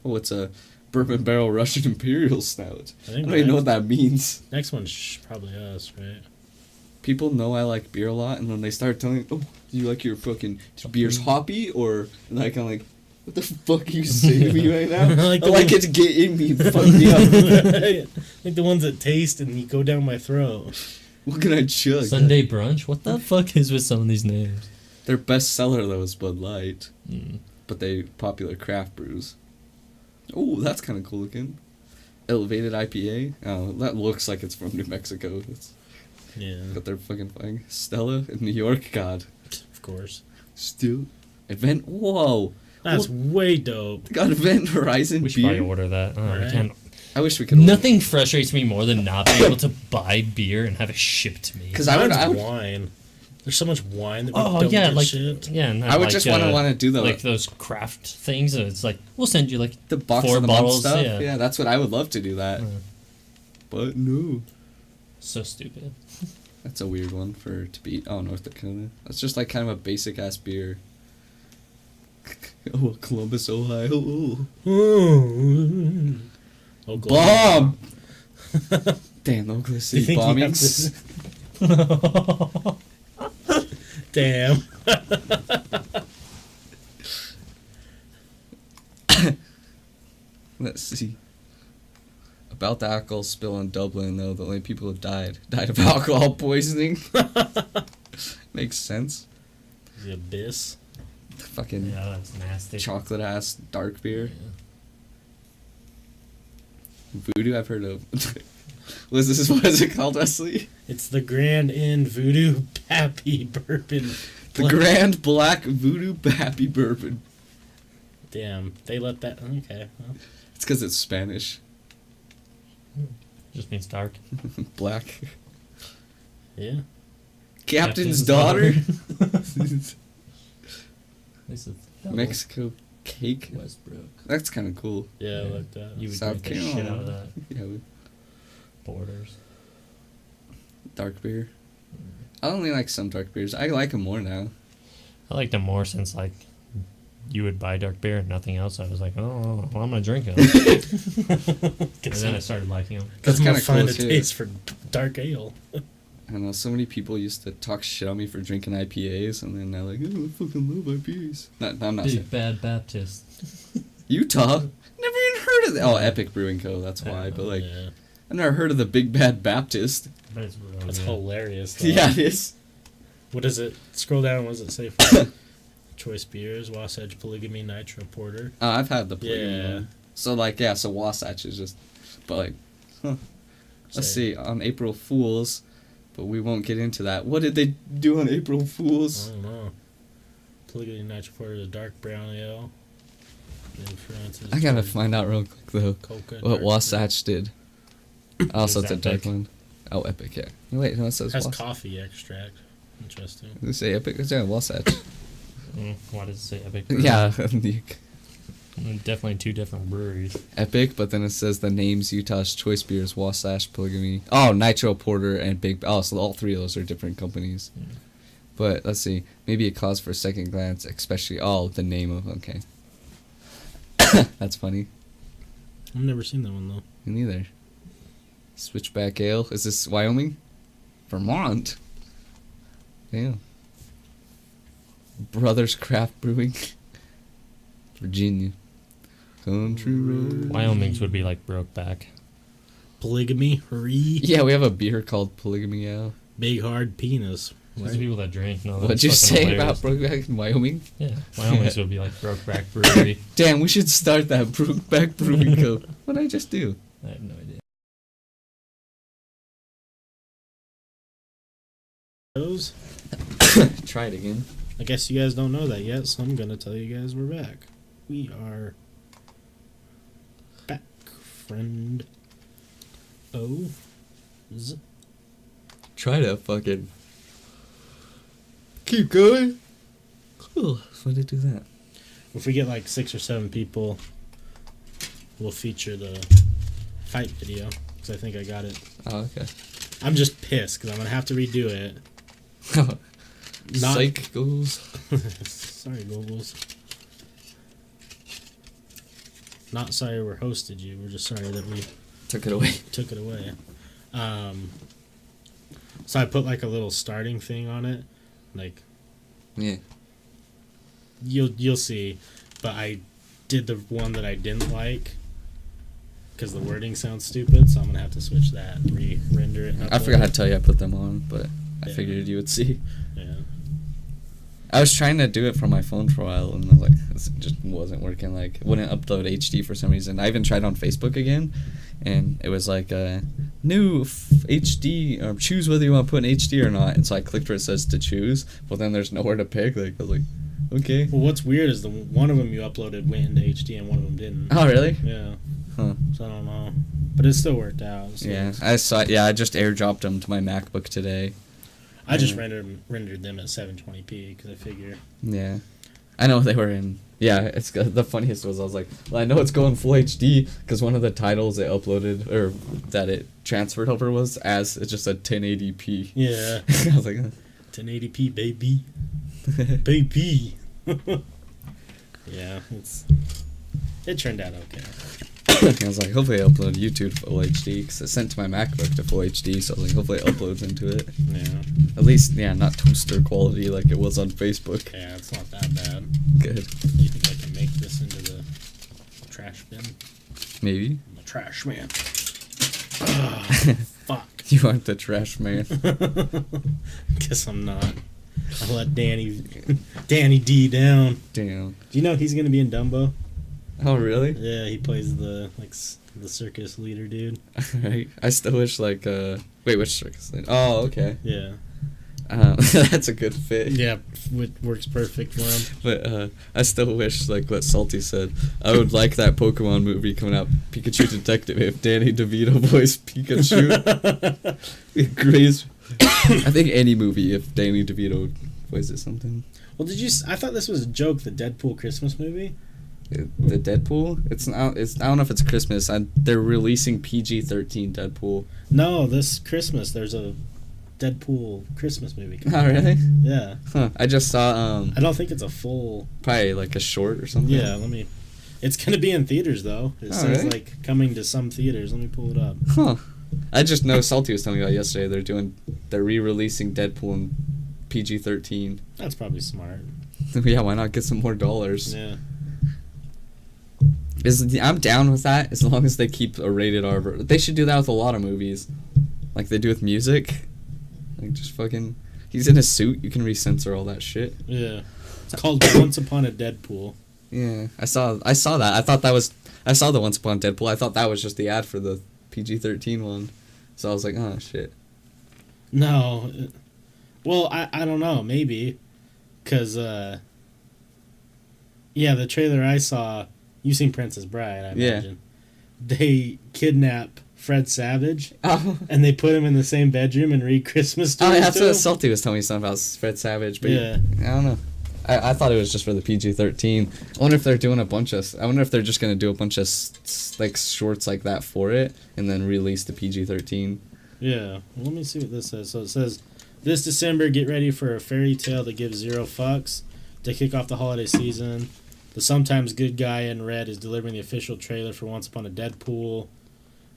Oh, it's a bourbon barrel Russian Imperial Stout. I don't even know what that means. Next one's probably us, right? People know I like beer a lot, and then they start telling me, oh, do you like your fucking beer's hoppy? Or, and I kind of like, what the fuck are you saying to me right now? I like it to get in me and fuck me up. Like the ones that taste and you go down my throat. What can I chug? Sunday brunch? What the fuck is with some of these names? Their best seller, though, is Bud Light. Mm. But they popular craft brews. Oh, that's kind of cool looking. Elevated IPA. Oh, that looks like it's from New Mexico. It's got their fucking flag. Stella in New York. God. Of course. Still. Event. Whoa. That's way dope. They got Event Horizon We should beer. probably order that. Right. Can't. I wish we could. Nothing frustrates me more than not being able to buy beer and have it shipped to me. Because I would. Wine. There's so much wine that we Oh don't yeah, get like shipped. yeah. And I would like, just want to do the like those craft things. And it's like we'll send you like the box 4 of the bottles. stuff. Yeah. Yeah, that's what I would love to do that. But no. So stupid. That's a weird one to be. Oh, North Dakota. That's just like kind of a basic ass beer. Oh, Columbus, Ohio. Bomb! Damn, Oklahoma City bombings. Damn. Let's see. About the alcohol spill in Dublin, though, the only people who died of alcohol poisoning. Makes sense. The Abyss. Fucking Yeah, that's nasty. chocolate ass dark beer. Voodoo, I've heard of. What is it called, Wesley? It's the Grand Inn Voodoo Pappy Bourbon. The Grand Black Voodoo Happy Bourbon. Damn, they let that. Okay. Well. It's because it's Spanish. Just means dark. Black. Yeah. Captain's daughter. This is Mexico cake. Westbrook. That's kind of cool. Yeah, I like that. You would South drink the shit out of Carolina. that. Yeah, Borders. dark beer. I only like some dark beers. I like them more now. I liked them more since like you would buy dark beer and nothing else. I was like, oh, well, I'm gonna drink them. And then I started liking them. That's kind of cool find a too. taste for dark ale. I know so many people used to talk shit on me for drinking IPAs, and then they're like, "Oh, I fucking love IPAs." I'm not saying Big bad Baptist. Utah. Never even heard of that. Oh, Epic Brewing Co. That's why. But like, Yeah. I never heard of the Big Bad Baptist. But it's real That's good. hilarious. Though. Yeah, it is. What is it? Scroll down. What does it say for choice beers? Wasatch Polygamy Nitro Porter. I've had the polygamy Yeah. one. So like, yeah. So Wasatch is just, but like, huh. Let's see. On April Fools, but we won't get into that. What did they do on April I Fools? don't know. Polygamy Nitro Porter is a dark brown ale. Influences I gotta toward find out real quick though coca and what dark Wasatch did. Also, it's a Is dark Epic? one. Oh, Epic, yeah. No, wait, no, it says Has Wasatch. coffee extract. Interesting. Does it say Epic? It's yeah, Wasatch. Why does it say Epic? Yeah, the Definitely two different breweries. Epic, but then it says the names Utah's choice beers, Wasatch, Polygamy. Oh, Nitro Porter and Big. Oh, so all three of those are different companies. Yeah. But let's see. Maybe a cause for a second glance, especially. Oh, the name of. Okay. That's funny. I've never seen that one though. Me neither. Switchback Ale. Is this Wyoming? Vermont. Damn. Brothers Craft Brewing. Virginia. Country Road. Wyoming's would be like Brokeback. Polygamy. Hurry. Yeah, we have a beer called Polygamy Ale. Big hard penis. There's people that drink. No, What'd that's you fucking say about hilarious. Brokeback in Wyoming? Yeah, Wyoming's would be like Brokeback Brewery. Damn, we should start that Brokeback Brewing Co. What'd I just do? I have no idea. Those? Try it again. I guess you guys don't know that yet, so I'm gonna tell you guys we're back. We are back, friend. Try to fucking keep going. Cool. Why did I do that? If we get like 6 or 7 people, we'll feature the fight video, because I think I got it. Oh, okay. I'm just pissed, because I'm gonna have to redo it. Not- Psych goals. Sorry, Googles. Not sorry we hosted you. We're just sorry that we Took it away. took it away. So I put like a little starting thing on it. Like, Yeah. you'll see. But I did the one that I didn't like because the wording sounds stupid. So I'm gonna have to switch that and re-render it. I forgot to tell you I put them on, but I Yeah. figured you would see. Yeah. I was trying to do it from my phone for a while, and I was like, this just wasn't working. Like, it wouldn't upload HD for some reason. I even tried on Facebook again, and it was like, new HD, or choose whether you want to put in HD or not. And so I clicked where it says to choose, but then there's nowhere to pick. Like, I was like, okay. Well, what's weird is the one of them you uploaded went into HD and one of them didn't. Oh, really? Yeah. Huh. So I don't know, but it still worked out. So Yeah, I saw. Yeah, I just airdropped them to my MacBook today. I just Yeah. rendered them at 720p because I figure. Yeah, I know they were in. Yeah, it's the funniest was I was like, well, I know it's going full HD because one of the titles it uploaded or that it transferred over was as it's just a 1080p. Yeah. I was like, 1080p baby, baby. Yeah, it turned out okay. I was like, hopefully I upload YouTube to full HD because it's sent to my MacBook to full HD, so I was like, hopefully it uploads into it. Yeah. At least, yeah, not toaster quality like it was on Facebook. Yeah, it's not that bad. Good. Do you think I can make this into the trash bin? Maybe. I'm a trash man. Oh, fuck. You aren't the trash man. Guess I'm not. I'll let Danny D down. Damn. Do you know he's gonna be in Dumbo? Oh, really? Yeah, he plays the the circus leader dude. Right. I still wish, like, wait, which circus? Oh, okay. Yeah. That's a good fit. Yeah, it works perfect for him. But, I still wish, like what Salty said, I would like that Pokemon movie coming out, Pikachu Detective, if Danny DeVito voiced Pikachu. Greatest. I think any movie if Danny DeVito voices something. Well, I thought this was a joke, the Deadpool Christmas movie. The Deadpool? It's not. I don't know if it's Christmas. They're releasing PG-13 Deadpool. No, this Christmas there's a Deadpool Christmas movie coming Oh, really? Yeah. Huh. I just saw I don't think it's a full. probably like a short or something. Yeah, it's gonna be in theaters though. It says really? like coming to some theaters. Let me pull it up. Huh. I just know Salty was telling me about yesterday. They're re-releasing Deadpool in PG-13. That's probably smart. Yeah, why not get some more dollars? Yeah. I'm down with that as long as they keep a rated R. They should do that with a lot of movies, like they do with music. Like just fucking, he's in a suit. You can re-censor all that shit. Yeah. It's called Once Upon a Deadpool. Yeah, I saw that. I saw the Once Upon Deadpool. I thought that was just the ad for the PG-13 one. So I was like, oh shit. No. Well, I don't know. Maybe. Because, yeah, the trailer I saw, you've seen Princess Bride, I imagine. Yeah. They kidnap Fred Savage, and they put him in the same bedroom and read Christmas stories. Oh, yeah, that's to him. what Salty was telling me something about Fred Savage. But yeah. I don't know. I thought it was just for the PG-13. I wonder if they're doing I wonder if they're just going to do a bunch of like shorts like that for it and then release the PG-13. Yeah. Well, let me see what this says. So it says, this December, get ready for a fairy tale that gives zero fucks to kick off the holiday season. The sometimes good guy in red is delivering the official trailer for Once Upon a Deadpool.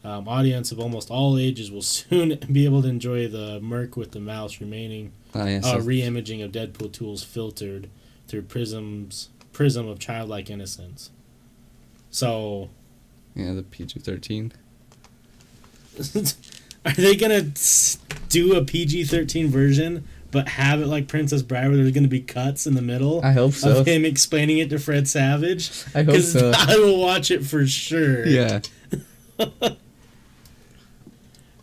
Audience of almost all ages will soon be able to enjoy the Merc with the Mouse remaining re-imaging of Deadpool tools filtered through prism of childlike innocence. So, yeah, the PG-13. Are they gonna do a PG-13 version but have it like Princess Bride where there's going to be cuts in the middle. I hope so. Of him explaining it to Fred Savage. I hope so. I will watch it for sure. Yeah.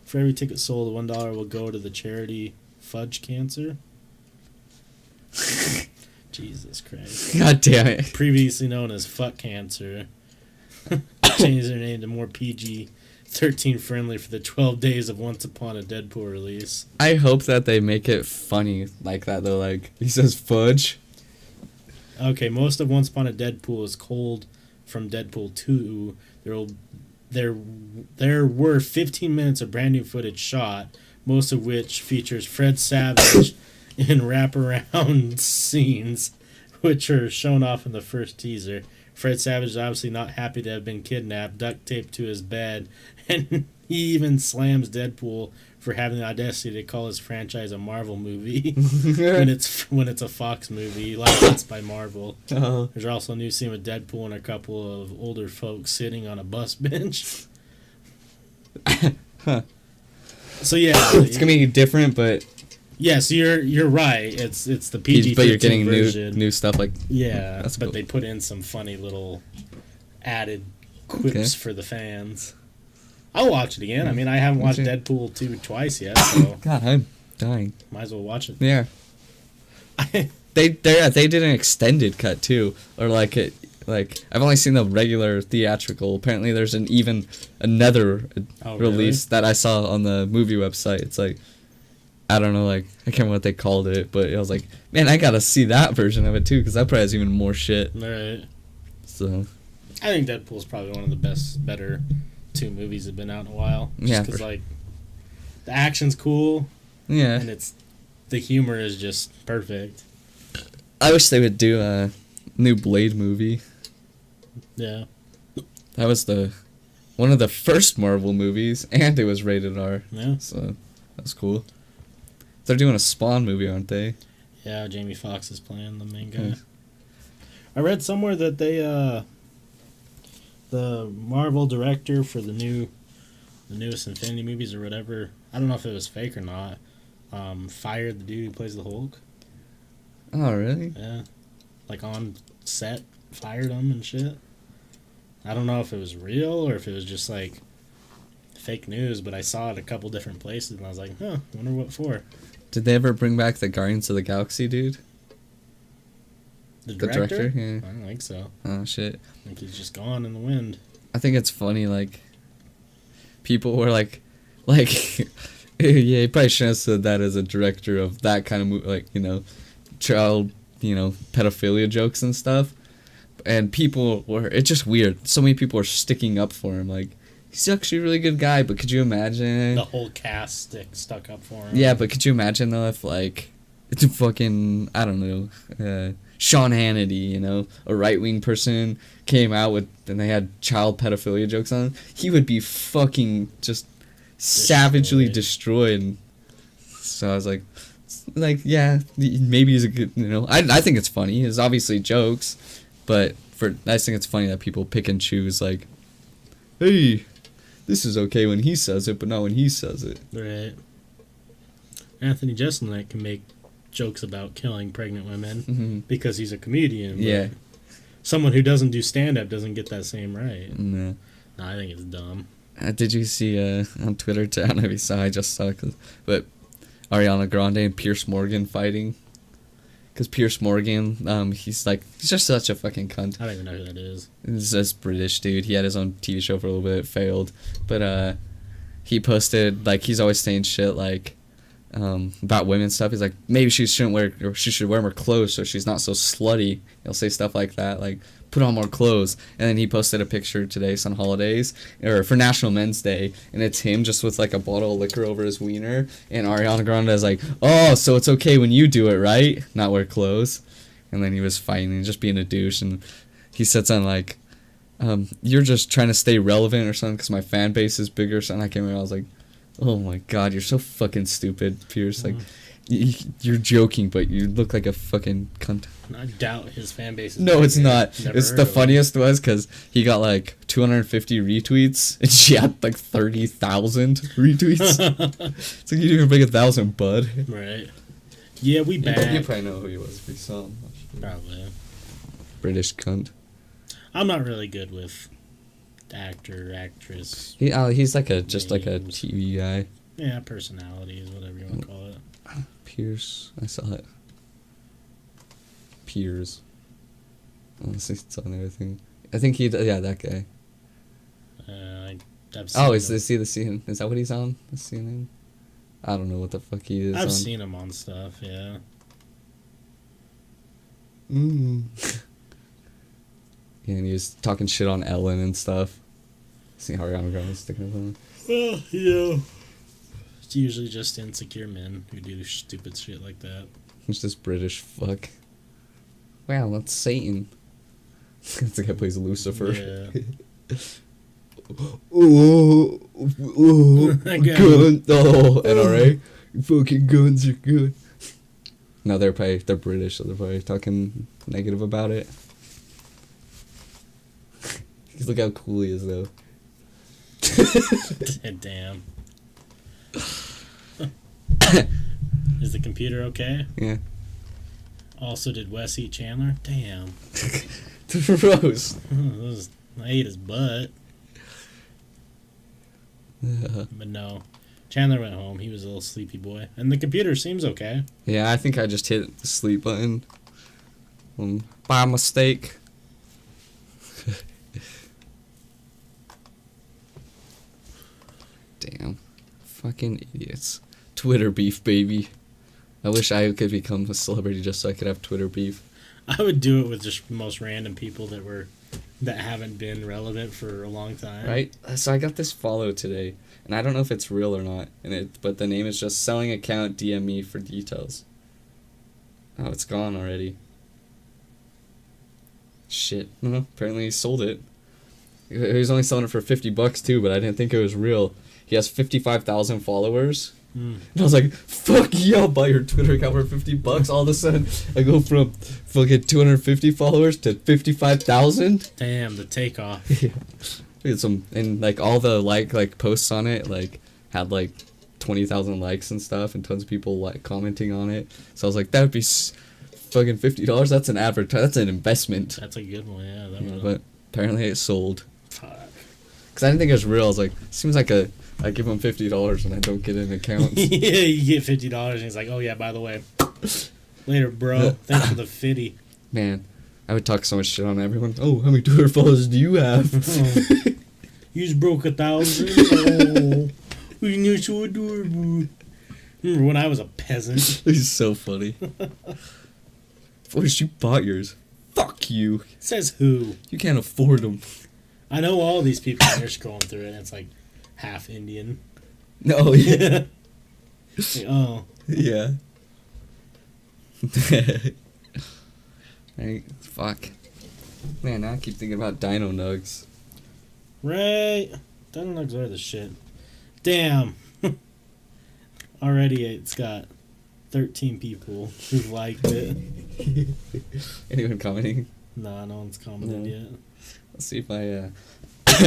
For every ticket sold, $1 will go to the charity Fudge Cancer. Jesus Christ. God damn it. Previously known as Fuck Cancer. Changed their name to more PG-13 friendly for the 12 days of Once Upon a Deadpool release. I hope that they make it funny like that, though. Like, he says fudge. Okay, most of Once Upon a Deadpool is cold from Deadpool 2. There were 15 minutes of brand new footage shot, most of which features Fred Savage in wraparound scenes, which are shown off in the first teaser. Fred Savage is obviously not happy to have been kidnapped, duct taped to his bed, and he even slams Deadpool for having the audacity to call his franchise a Marvel movie when it's a Fox movie licensed by Marvel. Oh. There's also a new scene with Deadpool and a couple of older folks sitting on a bus bench. Huh. So yeah, It's gonna be different, but yes, you're right. It's the PG-13 but you're getting version. new stuff like Yeah, That's but cool. they put in some funny little added quips Okay. for the fans. I'll watch it again. I mean, I haven't watched Okay. Deadpool 2 twice yet, so God, I'm dying. might as well watch it. Yeah. They did an extended cut too, or like I've only seen the regular theatrical. Apparently, there's another Oh, release that I saw on the movie website. It's like, I don't know, like I can't remember what they called it, but I was like, man, I gotta see that version of it too, because that probably has even more shit. Right. So I think Deadpool's probably one of the better 2 movies that have been out in a while. Just Yeah, because for- like the action's cool yeah, and the humor is just perfect. I wish they would do a new Blade movie. Yeah. That was one of the first Marvel movies, and it was rated R. Yeah. So that's cool. They're doing a Spawn movie, aren't they? Yeah, Jamie Foxx is playing the main guy. Okay. I read somewhere that they the Marvel director for the newest Infinity movies or whatever, I don't know if it was fake or not, fired the dude who plays the Hulk. Oh, really? Yeah. Like on set, fired him and shit. I don't know if it was real or if it was just like fake news, but I saw it a couple different places and I was like, huh, wonder what for. Did they ever bring back the Guardians of the Galaxy dude? The The director? director? Yeah. I don't think so. Oh, shit. I think he's just gone in the wind. I think it's funny, like, people were like, yeah, he probably shouldn't have said that as a director of that kind of movie, like, child, pedophilia jokes and stuff. And it's just weird. So many people are sticking up for him, like, he's actually a really good guy, but could you imagine? The whole cast stuck up for him. Yeah, but could you imagine, though, if, like, it's a fucking, I don't know, Sean Hannity, a right-wing person came out and they had child pedophilia jokes on him, he would be fucking just savagely destroyed. So I was like, yeah, maybe he's a good, I think it's funny. It's obviously jokes, but I just think it's funny that people pick and choose, like, hey, this is okay when he says it, but not when he says it. Right. Anthony Jeselnik can make jokes about killing pregnant women because he's a comedian. But Yeah. someone who doesn't do stand-up doesn't get that same right. No. No, I think it's dumb. Did you see on Twitter, I don't know if you saw, I just saw it, but Ariana Grande and Pierce Morgan fighting? Because Pierce Morgan, he's just such a fucking cunt. I don't even know who that is. He's this British dude. He had his own TV show for a little bit. It failed. But he posted, he's always saying shit, about women stuff. He's like, maybe she should wear more clothes so she's not so slutty. He'll say stuff like that, like, put on more clothes. And then he posted a picture today, on holidays, or for National Men's Day, and it's him just with, a bottle of liquor over his wiener, and Ariana Grande is like, oh, so it's okay when you do it, right? Not wear clothes. And then he was fighting and just being a douche, and he said something you're just trying to stay relevant or something because my fan base is bigger or something. I can't remember. I was like, oh my god, you're so fucking stupid, Pierce. You're joking, but you look like a fucking cunt. I doubt his fan base is No, it's bigger. not. Never It's heard the of him. funniest was because he got 250 retweets, and she had 30,000 retweets. It's like, you didn't even break 1,000, bud. Right. Yeah, we You back. probably know who he was if you saw him. Probably. British cunt. I'm not really good with actor, actress. He's like just like a Names. TV guy. Yeah, personalities, whatever you want to call it. Pierce. I saw it. Piers. Honestly, it's on everything. I think that guy. I've seen Oh, him. is he the CNN? Is that what he's on? The CNN? I don't know what the fuck he is. I've seen him on stuff, yeah. Mm. Yeah, and he was talking shit on Ellen and stuff. See how Ariana Grande was sticking up on him. Well, yeah. It's usually just insecure men who do stupid shit like that. He's this British fuck. Wow, that's Satan. That's the guy who plays Lucifer. Yeah. Oh, That guy. gun. Oh, NRA. Fucking guns are good. No, they're British, so they're probably talking negative about it. Look how cool he is, though. Damn. Is the computer okay? Yeah. Also, did Wes eat Chandler? Damn. Gross. I ate his butt. But no. Chandler went home. He was a little sleepy boy. And the computer seems okay. Yeah, I think I just hit the sleep button. By mistake. Damn. Fucking idiots. Twitter beef, baby. I wish I could become a celebrity just so I could have Twitter beef. I would do it with just the most random people that haven't been relevant for a long time. Right? So I got this follow today, and I don't know if it's real or not, but the name is just selling account, DM me for details. Oh, it's gone already. Shit. No, apparently he sold it. He was only selling it for $50 too, but I didn't think it was real. He has 55,000 followers. And I was like, fuck yeah, I'll buy your Twitter account for $50. All of a sudden, I go from fucking 250 followers to 55,000. Damn, the takeoff. Yeah. We had some, and like all the like posts on it, like had like 20,000 likes and stuff, and tons of people like commenting on it. So I was like, that would be fucking $50. That's an that's an investment. That's a good one, yeah. Yeah, but apparently it sold. Fuck. Cause I didn't think it was real. I was like, seems like I give him $50 and I don't get an account. Yeah, you get $50 and he's like, oh yeah, by the way, later, bro. Thanks for the 50. Man, I would talk so much shit on everyone. Oh, how many Twitter followers do you have? You just broke 1,000. Oh, you're so adorable. Remember when I was a peasant? He's so funny. Boys, you bought yours. Fuck you. Says who? You can't afford them. I know all these people. They're scrolling through it, and it's like half Indian. No, yeah. Like, oh, Yeah. Right, fuck. Man, now I keep thinking about Dino Nugs. right. Dino Nugs are the shit. Damn. Already it's got 13 people who've liked it. Anyone commenting? Nah, no one's commented No. yet. Let's see if I,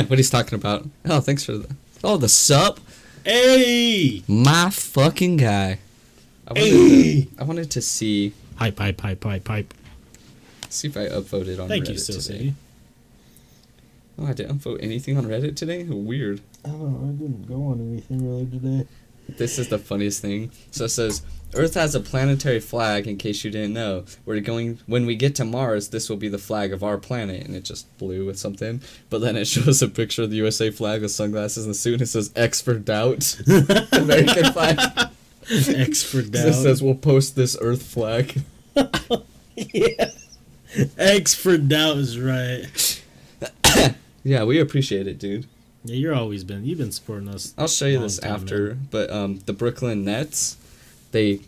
what he's talking about. Oh, thanks for the sup. Hey! My fucking guy. Hey! I wanted to see Hype. if I upvoted on Thank Reddit you, Still today. City. Oh, I didn't upvote anything on Reddit today? Weird. I don't know, I didn't go on anything really today. This is the funniest thing. So it says, Earth has a planetary flag, in case you didn't know. When we get to Mars, this will be the flag of our planet. And it just blew with something. But then it shows a picture of the USA flag with sunglasses and a suit, and it says, X for doubt. American flag. X for It doubt. says, we'll post this Earth flag. Yeah. X for doubt is right. Yeah, we appreciate it, dude. Yeah, you've been supporting us. I'll show you long this time, after, man. but the Brooklyn Nets, they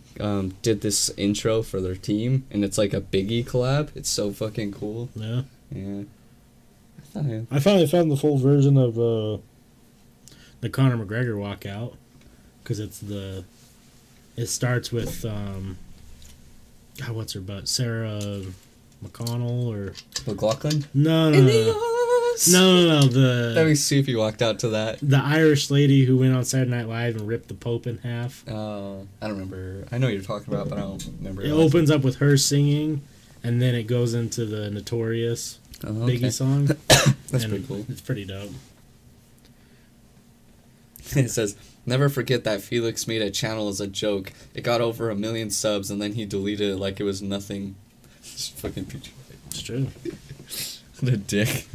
did this intro for their team, and it's like a Biggie collab. It's so fucking cool. Yeah. Yeah. I finally found the full version of the Conor McGregor walkout, because it starts with God, what's her butt? Sarah McConnell or McLaughlin? no. News? No. Let me see if you walked out to that. The Irish lady who went on Saturday Night Live and ripped the Pope in half. I don't remember. I know what you're talking about, but I don't remember. It opens up with her singing, and then it goes into the Notorious Biggie song. That's pretty cool. It's pretty dope. It says, never forget that Felix made a channel as a joke. It got over 1 million subs, and then he deleted it like it was nothing. Just fucking picture. It's true. What a dick.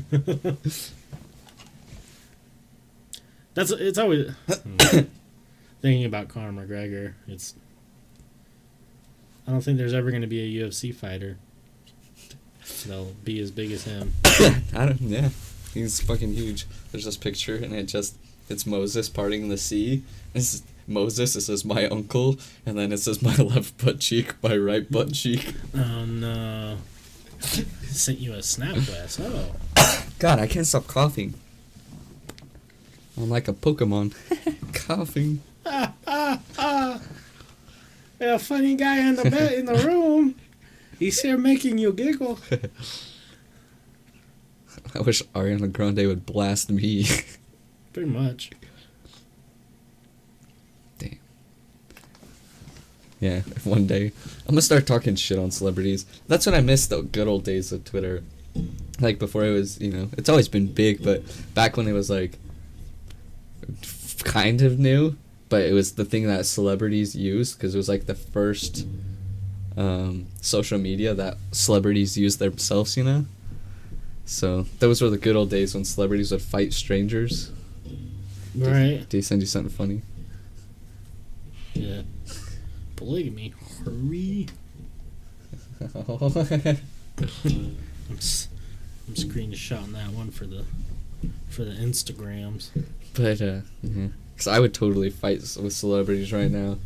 It's always thinking about Conor McGregor. I don't think there's ever going to be a UFC fighter that'll be as big as him. Yeah, he's fucking huge. There's this picture, and it's Moses parting the sea. It's Moses, it says my uncle, and then it says my left butt cheek, my right butt cheek. Oh no. Sent you a SnapQuest. Oh. God, I can't stop coughing. I'm like a Pokemon. Coughing. A funny guy in the bed in the room. He's here making you giggle. I wish Ariana Grande would blast me. Pretty much. Damn. Yeah, one day I'm gonna start talking shit on celebrities. That's when I miss the good old days of Twitter. Like before it was, it's always been big, but back when it was like kind of new, but it was the thing that celebrities used because it was like the first social media that celebrities used themselves, So those were the good old days when celebrities would fight strangers. Right. Did he send you something funny? Yeah. Polygamy. Hurry. I'm screenshotting that one for the Instagrams. But because I would totally fight with celebrities right now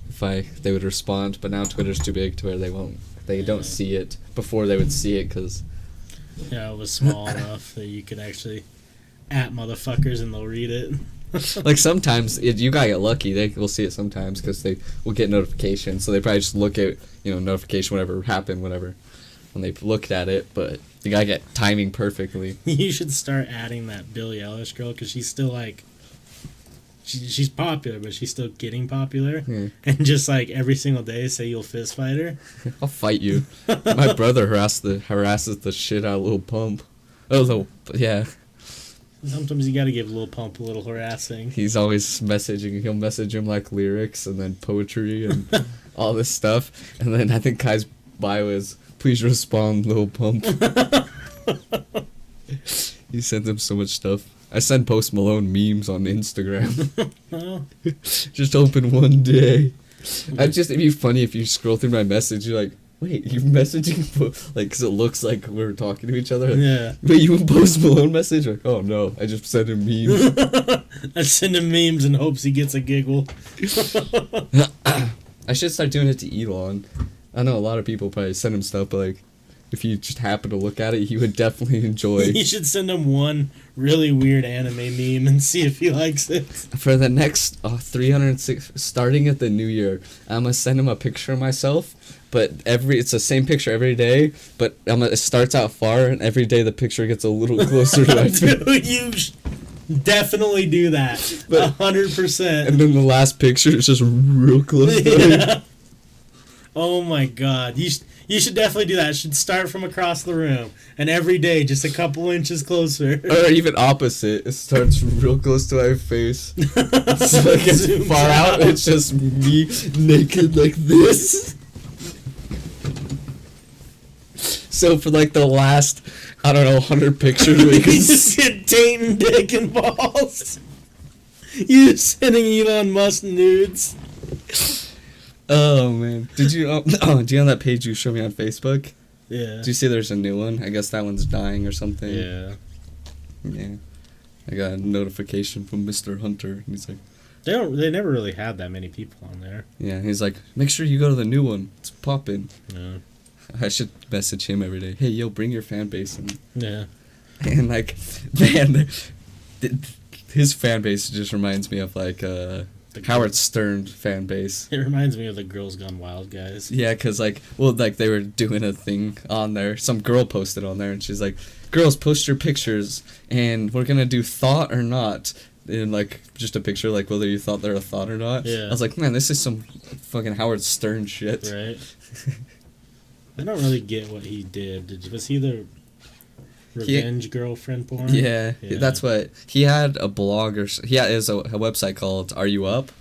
if they would respond. But now Twitter's too big to where they don't see it before they would see it because it was small enough that you could actually at motherfuckers and they'll read it. Like sometimes you gotta get lucky. They will see it sometimes because they will get notifications. So they probably just look at notification whatever happened whatever when they've looked at it. But you gotta get timing perfectly. You should start adding that Billie Eilish girl because she's still like she's popular, but she's still getting popular. Yeah. And just like every single day say you'll fist fight her. I'll fight you. My brother harasses the shit out of Lil Pump. Yeah. Sometimes you gotta give Lil Pump a little harassing. He's always messaging. He'll message him like lyrics and then poetry and all this stuff. And then I think Kai's bio is, please respond, Lil Pump. He sends him so much stuff. I send Post Malone memes on Instagram. Just open one day. It'd be funny if you scroll through my message, you're like, wait, you're messaging, because it looks like we're talking to each other. Like, yeah. Wait, you Post Malone message? Like, oh no, I just sent him memes. I send him memes in hopes he gets a giggle. I should start doing it to Elon. I know a lot of people probably send him stuff, but like, if you just happen to look at it, he would definitely enjoy. You should send him one really weird anime meme and see if he likes it. For the next 306, starting at the new year, I'm gonna send him a picture of myself. But it's the same picture every day, but it starts out far, and every day the picture gets a little closer to my face. Dude, you definitely do that. 100%. And then the last picture is just real close to yeah. Oh my god. You should definitely do that. It should start from across the room, and every day just a couple inches closer. Or even opposite. It starts real close to my face. So it gets far out, it's just me naked like this. So for like the last, 100 pictures we can just get Dayton dick and balls. You sending Elon Musk nudes. Oh man. Did you know that page you showed me on Facebook? Yeah. Did you see there's a new one? I guess that one's dying or something. Yeah. Yeah. I got a notification from Mr. Hunter and he's like, they never really had that many people on there. Yeah, he's like, make sure you go to the new one. It's popping. Yeah. I should message him every day. Hey, yo, bring your fan base in. Yeah. And like, man, his fan base just reminds me of like Howard Stern fan base. It reminds me of the Girls Gone Wild guys. Yeah, because, like, well, like, they were doing a thing on there. Some girl posted on there, and she's like, girls, post your pictures, and we're going to do thought or not. And, like, just a picture, like, whether you thought they're a thought or not. Yeah. I was like, man, this is some fucking Howard Stern shit. Right. I don't really get what he did. Was he the revenge girlfriend porn? Yeah, that's what... He had a blog, or... He has a website called Are You Up?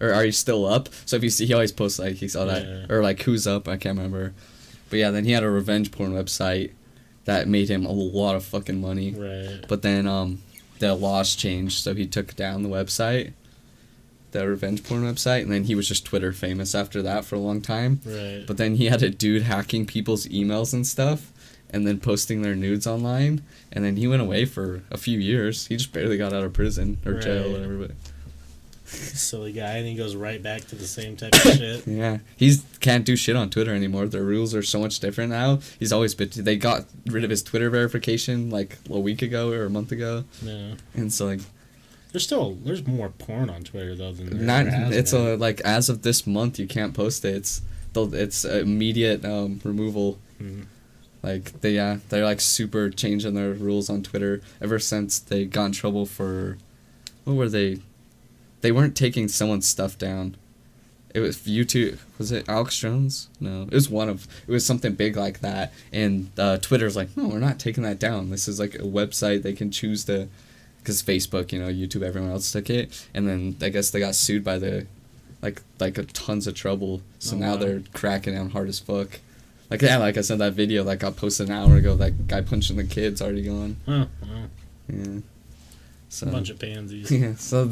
Or Are You Still Up? So if you see, he always posts, like, he saw that. Or, like, Who's Up? I can't remember. But, yeah, then he had a revenge porn website that made him a lot of fucking money. Right. But then, the laws changed, so he took down the website, the revenge porn website, and then he was just Twitter famous after that for a long time. Right. But then he had a dude hacking people's emails and stuff, and then posting their nudes online, and then he went away for a few years. He just barely got out of prison or jail or whatever. But silly guy, and he goes right back to the same type of shit. yeah, can't do shit on Twitter anymore. Their rules are so much different now. He's always been. They got rid of his Twitter verification like a week ago or a month ago. Yeah. And so like, there's more porn on Twitter though than there not. ever has It's been. like as of this month you can't post it. It's immediate removal. Mm-hmm. Like they're like super changing their rules on Twitter ever since they got in trouble for, what were they? They weren't taking someone's stuff down. It was YouTube. Was it Alex Jones? No, it was something big like that. And Twitter's like, no, we're not taking that down. This is like a website they can choose to, because Facebook, YouTube, everyone else took it. And then I guess they got sued by like tons of trouble. So now they're cracking down hard as fuck. Like I said, that video that got posted an hour ago, that guy punching the kid's already gone. Oh, wow. Yeah. So, a bunch of pansies. Yeah, so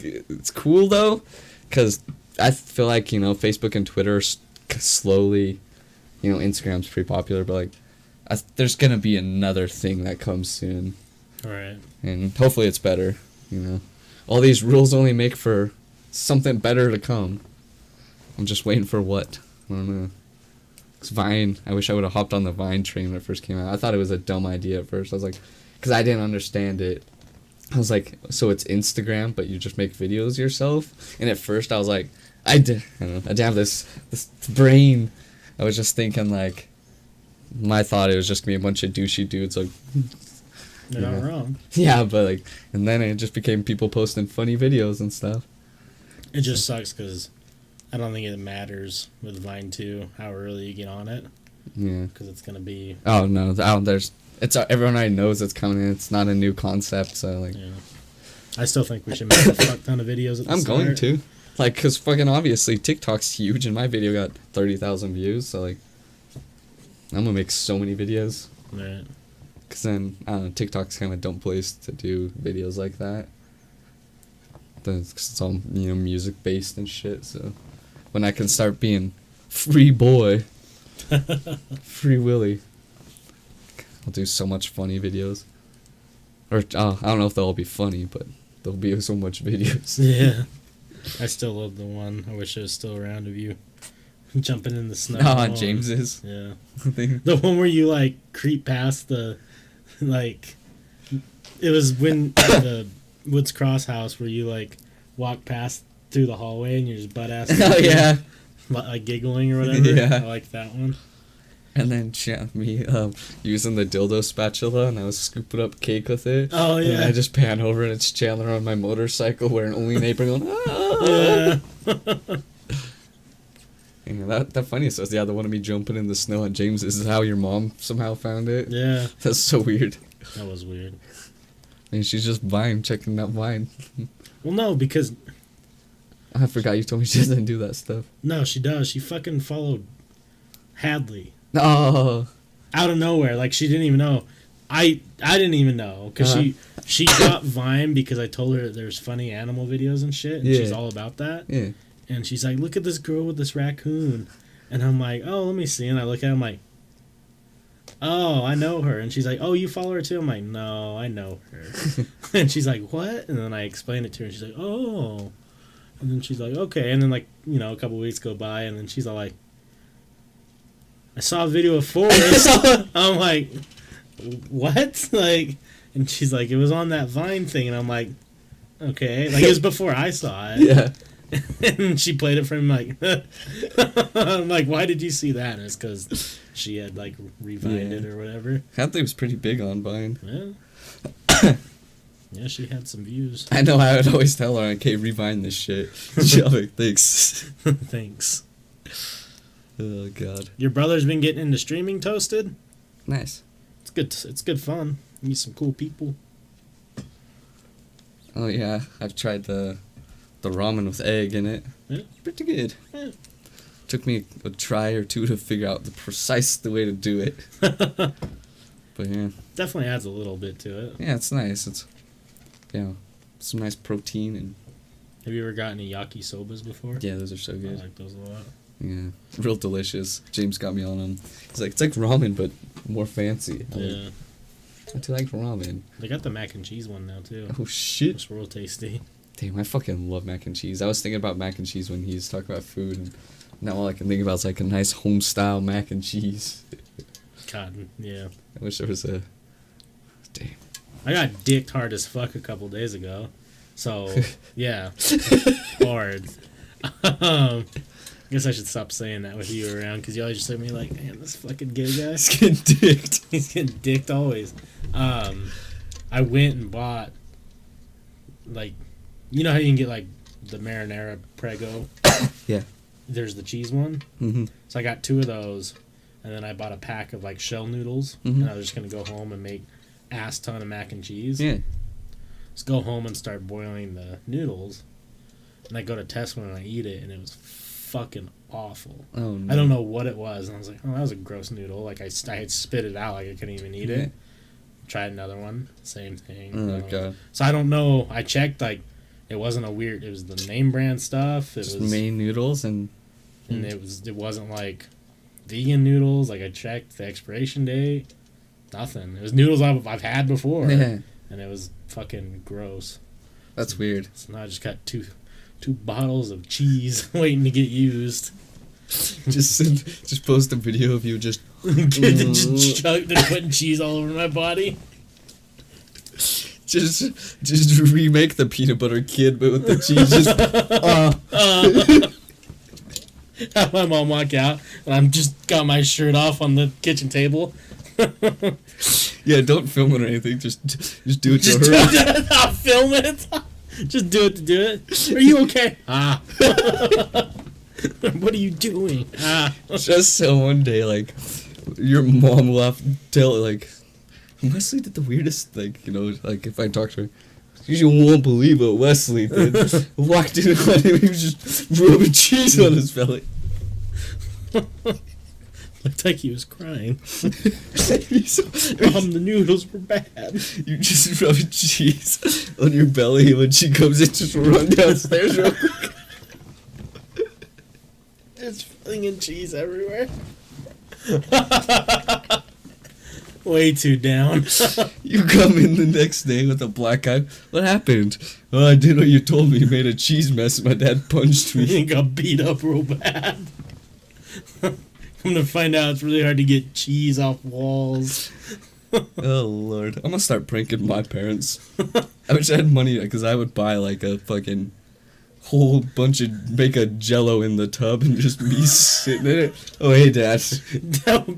it's cool though, because I feel like Facebook and Twitter are slowly, Instagram's pretty popular, but like there's gonna be another thing that comes soon. All right. And hopefully it's better. All these rules only make for something better to come. I'm just waiting for what. I don't know. 'Cause Vine, I wish I would have hopped on the Vine train when it first came out. I thought it was a dumb idea at first. I was like, because I didn't understand it. I was like, so it's Instagram, but you just make videos yourself? And at first I was like, I didn't have this brain. I was just thinking like, my thought it was just going to be a bunch of douchey dudes like... You're not wrong. Yeah, but like, and then it just became people posting funny videos and stuff. It just sucks because I don't think it matters with Vine 2 how early you get on it. Yeah. Because it's going to be... Oh, no. Everyone already knows it's coming. It's not a new concept, so like... Yeah. I still think we should make a fuck ton of videos at the I'm start. going to. Like, because fucking obviously TikTok's huge, and my video got 30,000 views, so like... I'm gonna make so many videos. Right. Because then, I don't know, TikTok's kind of a dumb place to do videos like that. Cause it's all, music-based and shit, so... When I can start being free boy... Free Willy... I'll do so much funny videos. Or, I don't know if they'll all be funny, but there'll be so much videos. Yeah. I still love the one. I wish it was still around of you jumping in the snow. On James's. Yeah. Thing. The one where you, like, creep past the, like... It was when the Woods Cross house where you, like, walk past through the hallway and you're just butt-ass... Oh, yeah. Like, giggling or whatever. Yeah. I like that one. And then me using the dildo spatula, and I was scooping up cake with it. Oh, yeah. And I just pan over, and it's Chandler on my motorcycle wearing only an apron going, ah! Yeah. And that funniest was, the one of me jumping in the snow on James. This is how your mom somehow found it. Yeah. That's so weird. That was weird. And she's just checking out Vine. Well, no, because... I forgot you told me she doesn't do that stuff. No, she does. She fucking followed Hadley. Oh. Out of nowhere. Like, she didn't even know. I didn't even know. Because she got Vine because I told her there's funny animal videos and shit. And she's all about that. Yeah. And she's like, look at this girl with this raccoon. And I'm like, oh, let me see. And I look at her, I'm like, oh, I know her. And she's like, oh, you follow her too? I'm like, no, I know her. And she's like, what? And then I explained it to her. And she's like, oh. And then she's like, okay. And then, like, a couple weeks go by. And then she's all like, I saw a video of Forrest. I'm like, what? Like, and she's like, it was on that Vine thing. And I'm like, Okay, like it was before I saw it. Yeah. And she played it for him like, I'm like, why did you see that? And it's because she had like revined it or whatever. Hadley was pretty big on Vine. Yeah. Yeah, she had some views. I know, I would always tell her, okay, rewind this shit. She'll be like, thanks. Thanks. Oh, God. Your brother's been getting into streaming, Toasted? Nice. It's good. It's good fun. Meet some cool people. Oh, yeah, I've tried the ramen with egg in it. Yeah. Pretty good. Yeah. Took me a try or two to figure out the way to do it. But, yeah. Definitely adds a little bit to it. Yeah, it's nice. It's, some nice protein and... Have you ever gotten any yakisobas before? Yeah, those are so I good. like those a lot. Yeah, real delicious. James got me on them. He's like, it's like ramen, but more fancy. I'm Yeah. like, I do like ramen. They got the mac and cheese one now, too. Oh, shit. It's real tasty. Damn, I fucking love mac and cheese. I was thinking about mac and cheese when he was talking about food, and now all I can think about is like a nice home-style mac and cheese. God, yeah. I wish there was a... Damn. I got dicked hard as fuck a couple days ago. So, yeah. Hard. Guess I should stop saying that with you around, because you always just look at me like, man, this fucking gay guy. He's getting dicked. He's getting dicked always. I went and bought, like, you know how you can get, like, the marinara Prego? Yeah. There's the cheese one. Mm-hmm. So I got 2 of those, and then I bought a pack of, like, shell noodles, Mhm. and I was just going to go home and make ass ton of mac and cheese. Yeah. Just go home and start boiling the noodles, and I go to test one and I eat it, and it was fucking awful. Oh, no. I don't know what it was, and I was like, oh, that was a gross noodle. Like, I had spit it out, like I couldn't even eat Yeah. it. Tried another one, same thing. Oh, God. So I don't know. I checked, like, it wasn't it was the name brand stuff. It Just was, main noodles and... and it wasn't like vegan noodles. Like, I checked the expiration date. Nothing. It was noodles I've had before. Yeah. And it was fucking gross. That's weird. So now I just got two bottles of cheese waiting to get used. Just post a video of you just... Just putting cheese all over my body. Just remake the peanut butter kid, but with the cheese. Just Have my mom walk out, and I'm just got my shirt off on the kitchen table. Yeah, don't film it or anything. Just do it to Just her. I'll film it. Just do it to do it. Are you okay? What are you doing? Just so one day, like, your mom will have to tell, like, Wesley did the weirdest, like, like, if I talk to her, you won't believe what Wesley did. Walked in on him, he was just rubbing cheese on his belly. Looked like he was crying. So, The noodles were bad. you just rub cheese on your belly, and when she comes in, just run downstairs real quick. There's flinging cheese everywhere. Way too down. You come in the next day with a black eye. What happened? Oh, I didn't know you told me you made a cheese mess. My dad punched me. He got beat up real bad. I'm gonna find out it's really hard to get cheese off walls. Oh, Lord. I'm gonna start pranking my parents. I wish I had money, because I would buy, like, a fucking whole bunch of... Make a Jell-O in the tub and just me sitting in it. Oh, hey, Dad.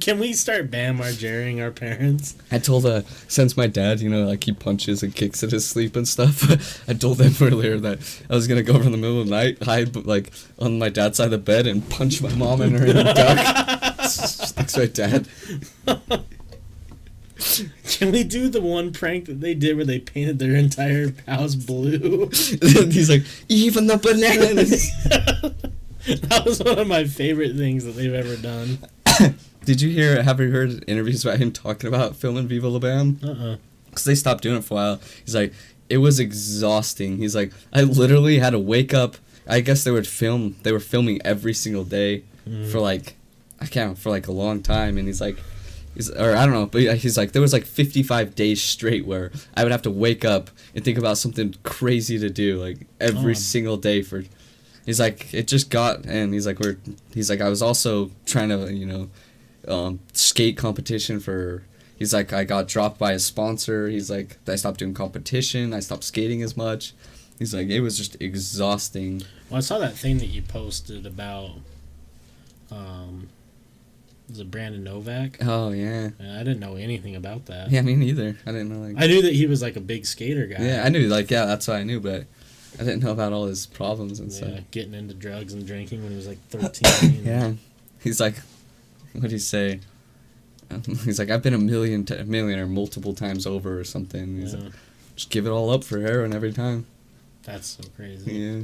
Can we start Bam Margering our parents? I told, since my dad, like, he punches and kicks in his sleep and stuff, I told them earlier that I was gonna go over in the middle of the night, hide, like, on my dad's side of the bed and punch my mom in her in the duck. Thanks, my dad. Can we do the one prank that they did where they painted their entire house blue? And he's like, even the bananas. That was one of my favorite things that they've ever done. Have you heard interviews about him talking about filming Viva La Bam? Because they stopped doing it for a while. He's like, it was exhausting. He's like, I literally had to wake up. I guess they were filming every single day for like, for like a long time. And I don't know, but he's like, there was like 55 days straight where I would have to wake up and think about something crazy to do, like every single day for. He's like, it just got, and he's like, I was also trying to, skate competition for. He's like, I got dropped by a sponsor. He's like, I stopped doing competition. I stopped skating as much. He's like, it was just exhausting. Well, I saw that thing that you posted about, was it Brandon Novak? Oh, yeah. I didn't know anything about that. Yeah, me neither. I didn't know, like... I knew that he was, like, a big skater guy. Yeah, I knew, like, yeah, that's what I knew, but I didn't know about all his problems and stuff. Yeah, getting into drugs and drinking when he was, like, 13. Yeah. He's like, what'd he say? He's like, I've been a millionaire multiple times over or something. He's like, just give it all up for heroin every time. That's so crazy. Yeah.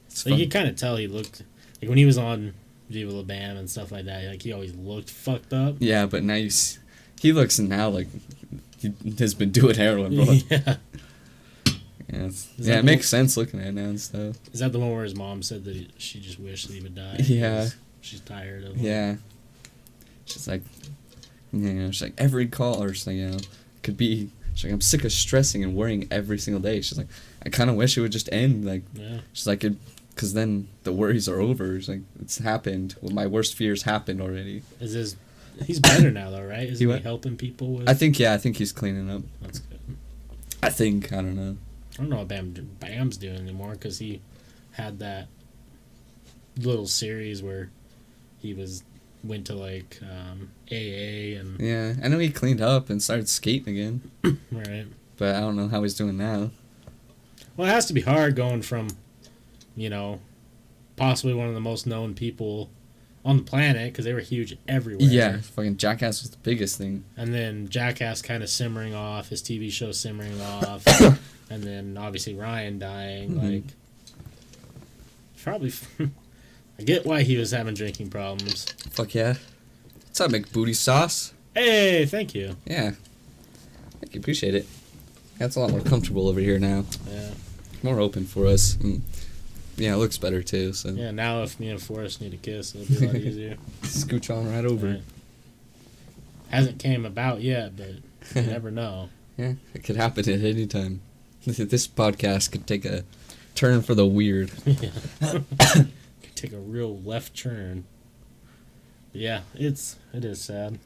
It's Like, fun. you could kind of tell he looked... Like, when he was on Viva La Bam and stuff like that, like, he always looked fucked up. Yeah, but now he looks now like he has been doing heroin, bro. Yeah. Yeah, it makes sense looking at it now and stuff. Is that the one where his mom said that she just wished that he would die? Yeah. She's tired of him. Yeah. She's like, she's like, every call, or she's like, could be, she's like, I'm sick of stressing and worrying every single day. She's like, I kind of wish it would just end. Like, she's like, because then the worries are over. She's like, it's happened. Well, my worst fears happened already. He's better now, though, right? Is he what? helping people with? I think he's cleaning up. That's good. I don't know. I don't know what Bam's doing anymore, because he had that little series where he went to, like, AA and... Yeah, I know he cleaned up and started skating again. Right. But I don't know how he's doing now. Well, it has to be hard going from, possibly one of the most known people on the planet, because they were huge everywhere. Yeah, fucking Jackass was the biggest thing. And then Jackass kind of simmering off, his TV show simmering off, and then obviously Ryan dying. Mm-hmm. Like, probably, I get why he was having drinking problems. Fuck yeah. What's up, McBooty Sauce? Hey, thank you. Yeah. Thank you, appreciate it. That's a lot more comfortable over here now. Yeah. More open for us. And yeah, it looks better too. So Yeah, now if me and Forrest need a kiss, it'll be a lot easier. scooch on right over. Right. Hasn't came about yet, but you never know. Yeah, it could happen at any time. This podcast could take a turn for the weird. Yeah. Could take a real left turn. But yeah, it is sad.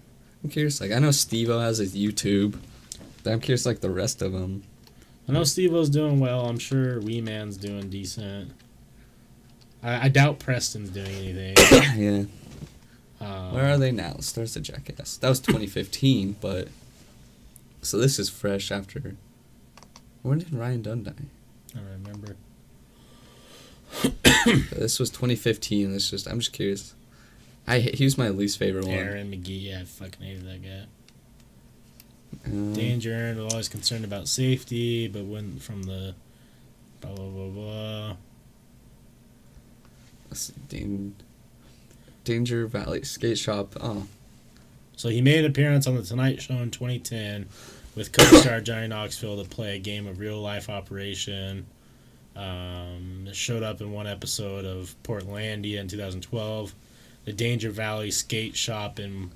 I'm curious, like, I know Steve-O has his YouTube, but I'm curious, like, the rest of them. I know Steve-O's doing well. I'm sure Wee Man's doing decent. I doubt Preston's doing anything. Yeah. Where are they now? Stars the Jackass. That was 2015, but... So this is fresh after... When did Ryan Dunn die? I don't remember. This was 2015. I'm just curious. He was my least favorite one. Aaron McGee, yeah, I fucking hated that guy. Danger Aaron was always concerned about safety, but went from the blah blah blah blah. Let's see, Danger Valley Skate Shop. Oh. So he made an appearance on The Tonight Show in 2010 with co-star Johnny Knoxville to play a game of real-life Operation. It showed up in one episode of Portlandia in 2012. The Danger Valley Skate Shop in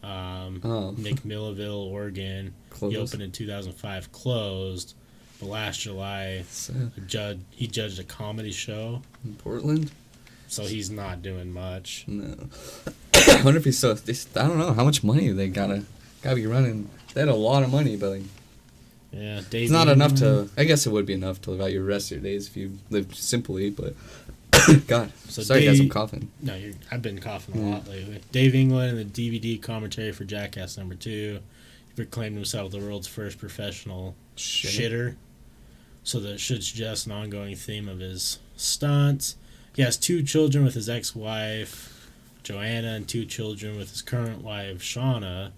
McMillaville, Oregon. Closed. He opened in 2005, closed. But last July, he judged a comedy show. In Portland? So he's not doing much. No. I wonder if he's so... I don't know how much money they gotta be running. They had a lot of money, but... Like, yeah, it's not enough to... I guess it would be enough to live out your rest of your days if you lived simply, but... God. So sorry guys, I'm coughing. No, I've been coughing a lot lately. Dave England in the DVD commentary for Jackass #2, he proclaimed himself the world's first professional shitter. So that should suggest an ongoing theme of his stunts. He has 2 children with his ex-wife, Joanna, and 2 children with his current wife, Shauna.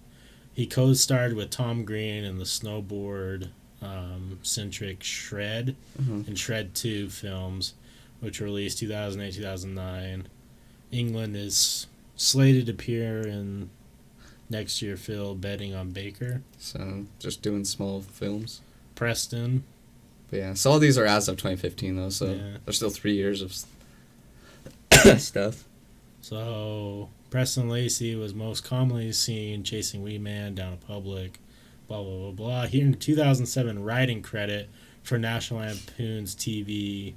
He co-starred with Tom Green in the snowboard-centric Shred and Shred 2 films, which were released 2008-2009. England is slated to appear in next year film Betting on Baker. So, just doing small films. Preston. But yeah, so all these are as of 2015, though, so there's still 3 years of stuff. So, Preston Lacey was most commonly seen chasing Wee Man down a public, blah, blah, blah, blah. He earned a 2007 writing credit for National Lampoon's TV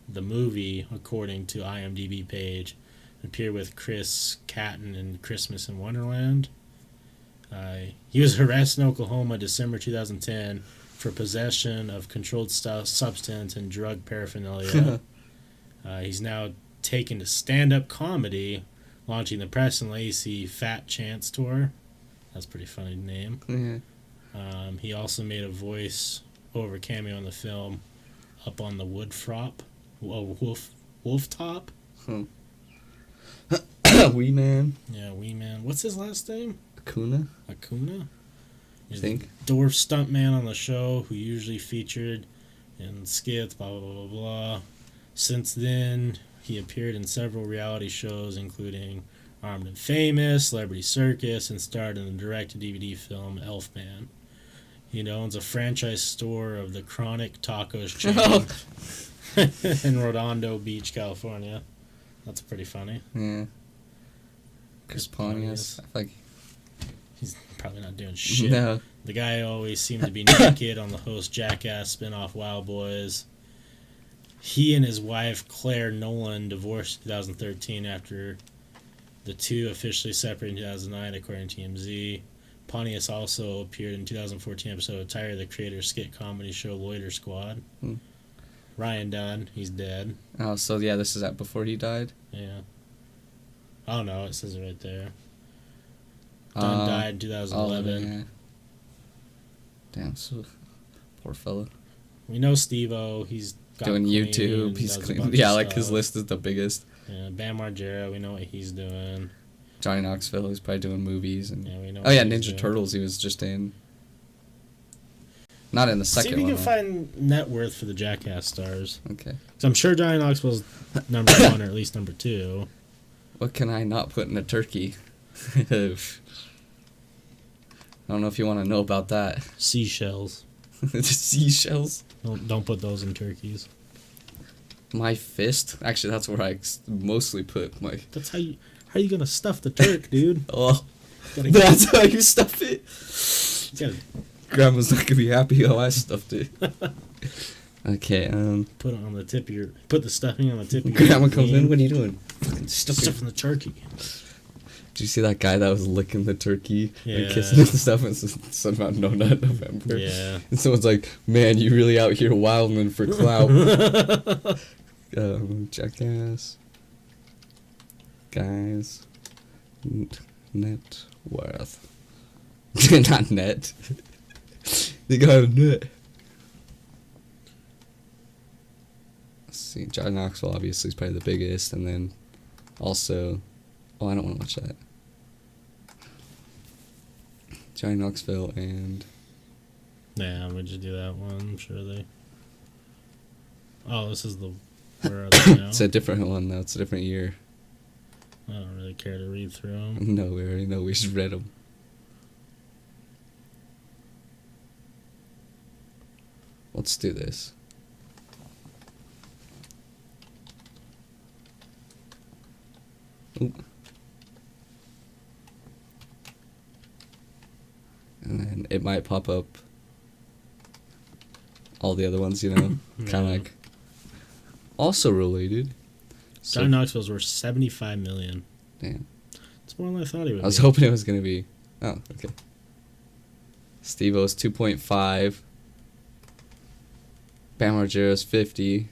The Movie, according to IMDb page. Appeared with Chris Catton in Christmas in Wonderland. He was arrested in Oklahoma December 2010 for possession of controlled substance and drug paraphernalia. He's now taken to stand-up comedy, launching the Preston Lacey Fat Chance Tour. That's a pretty funny name. Yeah. He also made a voice-over cameo in the film Up on the Wood Frop. Wolf Top? Wee Man. Yeah, Wee Man. What's his last name? Acuna. He's Think. the dwarf stuntman on the show who usually featured in skits, blah, blah, blah, blah, blah. Since then, he appeared in several reality shows, including Armed and Famous, Celebrity Circus, and starred in the direct-to-DVD film Elfman. He owns a franchise store of the Chronic Tacos chain in Redondo Beach, California. That's pretty funny. Yeah. Chris Pontius. I feel like he's probably not doing shit. no. The guy always seemed to be naked on the host Jackass spinoff Wild Boys. He and his wife Claire Nolan divorced in 2013 after the two officially separated in 2009, according to TMZ. Pontius also appeared in 2014 episode of Tyler, the Creator skit comedy show Loiter Squad. Ryan Dunn, he's dead. Oh, so yeah, this is that before he died? Yeah. Oh no, it says it right there. Dunn died in 2011. Yeah. Damn, so poor fella. We know Steve-O, he's got doing clean, YouTube, he's does a clean. bunch Yeah, of like his stuff. list is the biggest. Yeah, Bam Margera, we know what he's doing. Johnny Knoxville, he's probably doing movies and Yeah, we know. oh yeah, what he's Ninja doing. Turtles he was just in. Not in the See second if you one. can find net worth for the Jackass stars. Okay. So I'm sure Johnny Knoxville's number one or at least number two. What can I not put in a turkey? I don't know if you want to know about that. Seashells. The seashells. Don't put those in turkeys. My fist. Actually, that's where I mostly put my. That's how you gonna stuff the turk, dude? Oh, Gotta that's how you stuff it. gotta Grandma's not gonna be happy how I stuffed it. Okay. put it on the tip of your. Put the stuffing on the tip of your. Grandma comes in. What are you doing? Fucking Stuffing the turkey. Did you see that guy that was licking the turkey Yeah. and kissing it and stuff? And something about No Nut November. Yeah. And someone's like, "Man, you really out here wilding for clout." Jackass. Guys. Net worth. Not net. They got a net. Let's see. Johnny Knoxville obviously is probably the biggest, and then also. Oh, I don't want to watch that. Johnny Knoxville and. Yeah, we just do that one. I'm sure they. Oh, this is the. Where are they now? It's a different one though. It's a different year. I don't really care to read through them. No, we already know. We just read them. Let's do this. Oop. And then it might pop up all the other ones, you know? Kind of Yeah. like also related. Johnny Knoxville's worth $75 million. Damn. It's more than I thought he would. I was be. hoping it was going to be. Oh, okay. Steve-O's 2.5. Bam Margera's 50.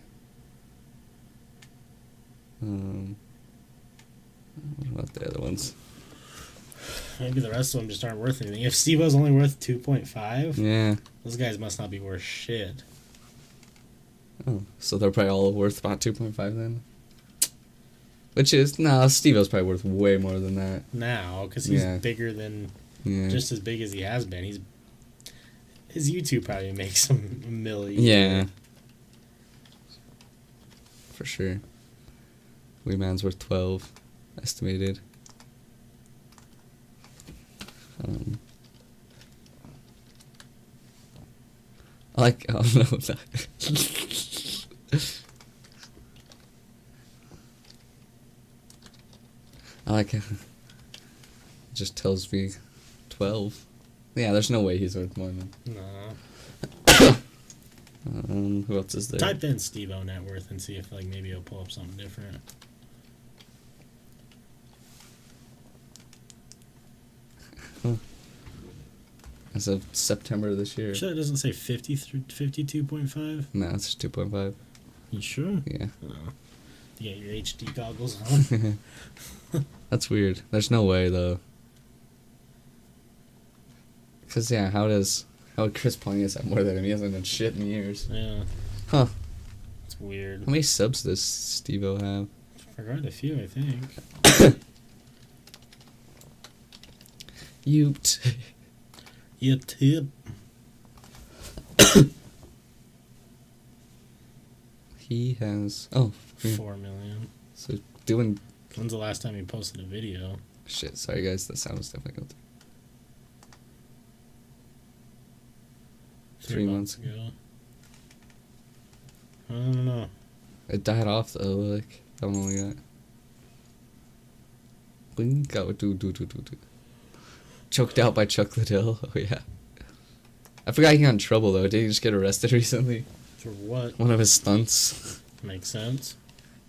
What about the other ones? Maybe the rest of them just aren't worth anything. If Steve-O's only worth 2.5, Yeah. those guys must not be worth shit. Oh, so they're probably all worth about 2.5 then? Which is, Steve-O's probably worth way more than that. Now, because he's Yeah. bigger than, Yeah. just as big as he has been. His YouTube probably makes him a million. Yeah. For sure. Wee Man's worth 12, estimated. I like, oh no, I like it. Just tells me 12. Yeah, there's no way he's worth more than. No. Who else is there? Type in Steve-O net worth and see if maybe it'll pull up something different. as of September this year. Sure, it doesn't say 50 through 52.5. No, it's 2.5. You sure? Yeah. Oh. You got your HD goggles on. That's weird. There's no way though. Cause yeah, how would Chris Pontius have more than him? He hasn't done shit in years. Yeah. Huh. It's weird. How many subs does Steve-O have? I forgot a few, I think. You tip. He has 4 million. So doing When's the last time you posted a video? shit. Sorry guys, the sound was definitely good. 3 months ago. I don't know. It died off though. Like I don't know what we got. Bling, go do. Choked out by Chuck Liddell. Oh yeah. I forgot he got in trouble though. Did he just get arrested recently? For what? One of his stunts. Makes sense.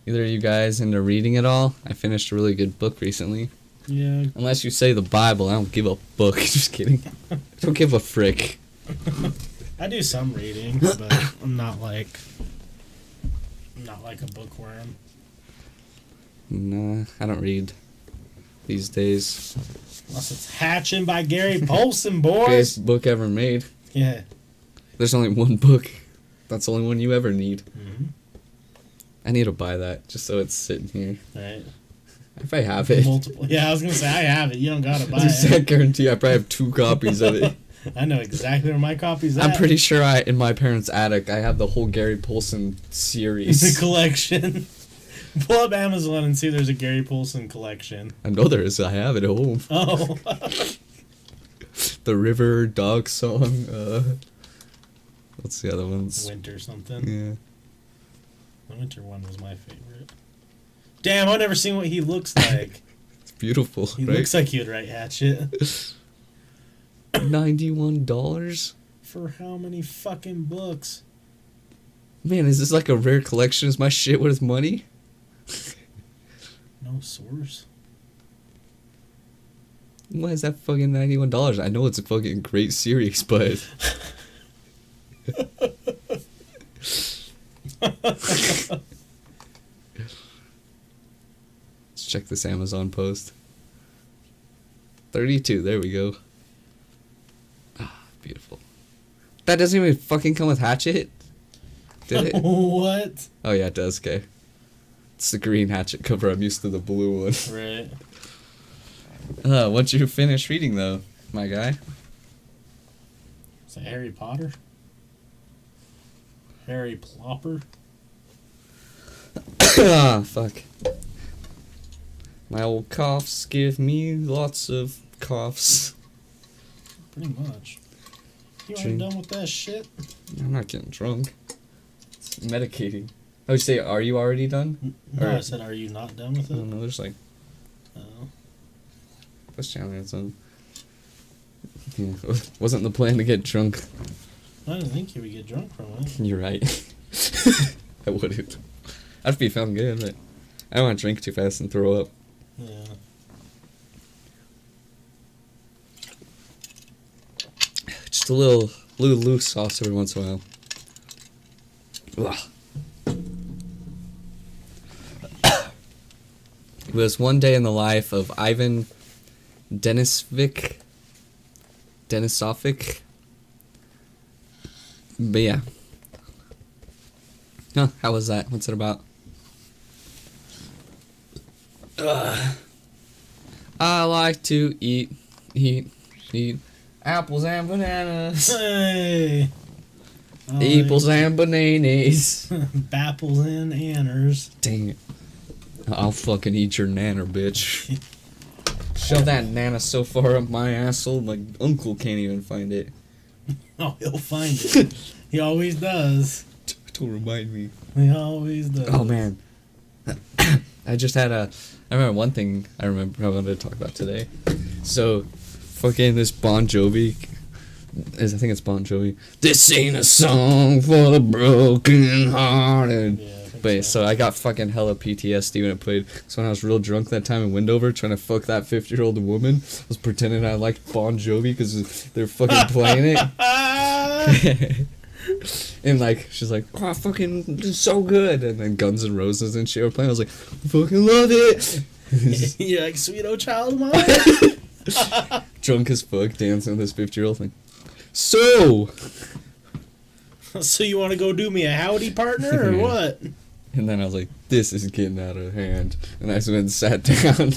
Either of you guys into reading at all? I finished a really good book recently. Yeah. Unless you say the Bible, I don't give a book. Just kidding. I don't give a frick. I do some reading, but I'm not like a bookworm. Nah, I don't read these days. Unless it's Hatching by Gary Polson, boys. Greatest book ever made. Yeah. There's only one book. That's the only one you ever need. Mm-hmm. I need to buy that just so it's sitting here. Right. If I have it. Multiple. Yeah, I was gonna say I have it. You don't gotta buy I it. guarantee I probably have 2 copies of it. I know exactly where my copy's at. I'm pretty sure in my parents' attic I have the whole Gary Polson series. The collection. Pull up Amazon and see there's a Gary Polson collection. I know there is. I have it at home. Oh. The River Dog Song. What's the other ones? Winter something. Yeah. The Winter one was my favorite. Damn, I've never seen what he looks like. It's beautiful. He right? looks like he would write Hatchet. $91? For how many fucking books? Man, is this like a rare collection? Is my shit worth money? No source. Why is that fucking $91? I know it's a fucking great series, but... Let's check this Amazon post. 32, there we go. Ah, beautiful. That doesn't even fucking come with Hatchet? Did it? What? Oh yeah, it does, okay. It's the green Hatchet cover, I'm used to the blue one. Right. Once you finish reading though, my guy. Is that Harry Potter? Harry Plopper? Ah, fuck. My old coughs give me lots of coughs. Pretty much. You Drink. aren't done with that shit? I'm not getting drunk. It's medicating. I would say, are you already done? No, Or- I said, are you not done with I it? don't know, there's like, Oh. what's Chandler its own? Yeah, wasn't the plan to get drunk. I didn't think you would get drunk from it. You're right. I wouldn't. I'd be feeling good, but I don't want to drink too fast and throw up. Yeah. Just a little loose sauce every once in a while. Ugh. It was one day in the life of Ivan Denisovic. But yeah. Huh, how was that? What's it about? I like to eat apples and bananas. Hey! Apples and bananas. Bapples and anners. Dang it. I'll fucking eat your nanner, bitch. Shove that nana so far up my asshole, my uncle can't even find it. Oh, he'll find it. He always does. Don't remind me. He always does. Oh, man. I remember one thing I wanted to talk about today. So, fucking this Bon Jovi, I think it's Bon Jovi. This ain't a song for the broken hearted. Yeah, I think But so I got fucking hella PTSD when it played. So when I was real drunk that time in Windover trying to fuck that 50-year-old woman, I was pretending I liked Bon Jovi because they're fucking playing it. And like she's like, oh, fucking this is so good. And then Guns N' Roses and shit were playing. I was like, I fucking love it. You're like, sweet old child of mine. Drunk as fuck, dancing with this 50-year-old thing. So you want to go do me a howdy, partner, or Yeah. what? And then I was like, this is getting out of hand. And I just went and sat down.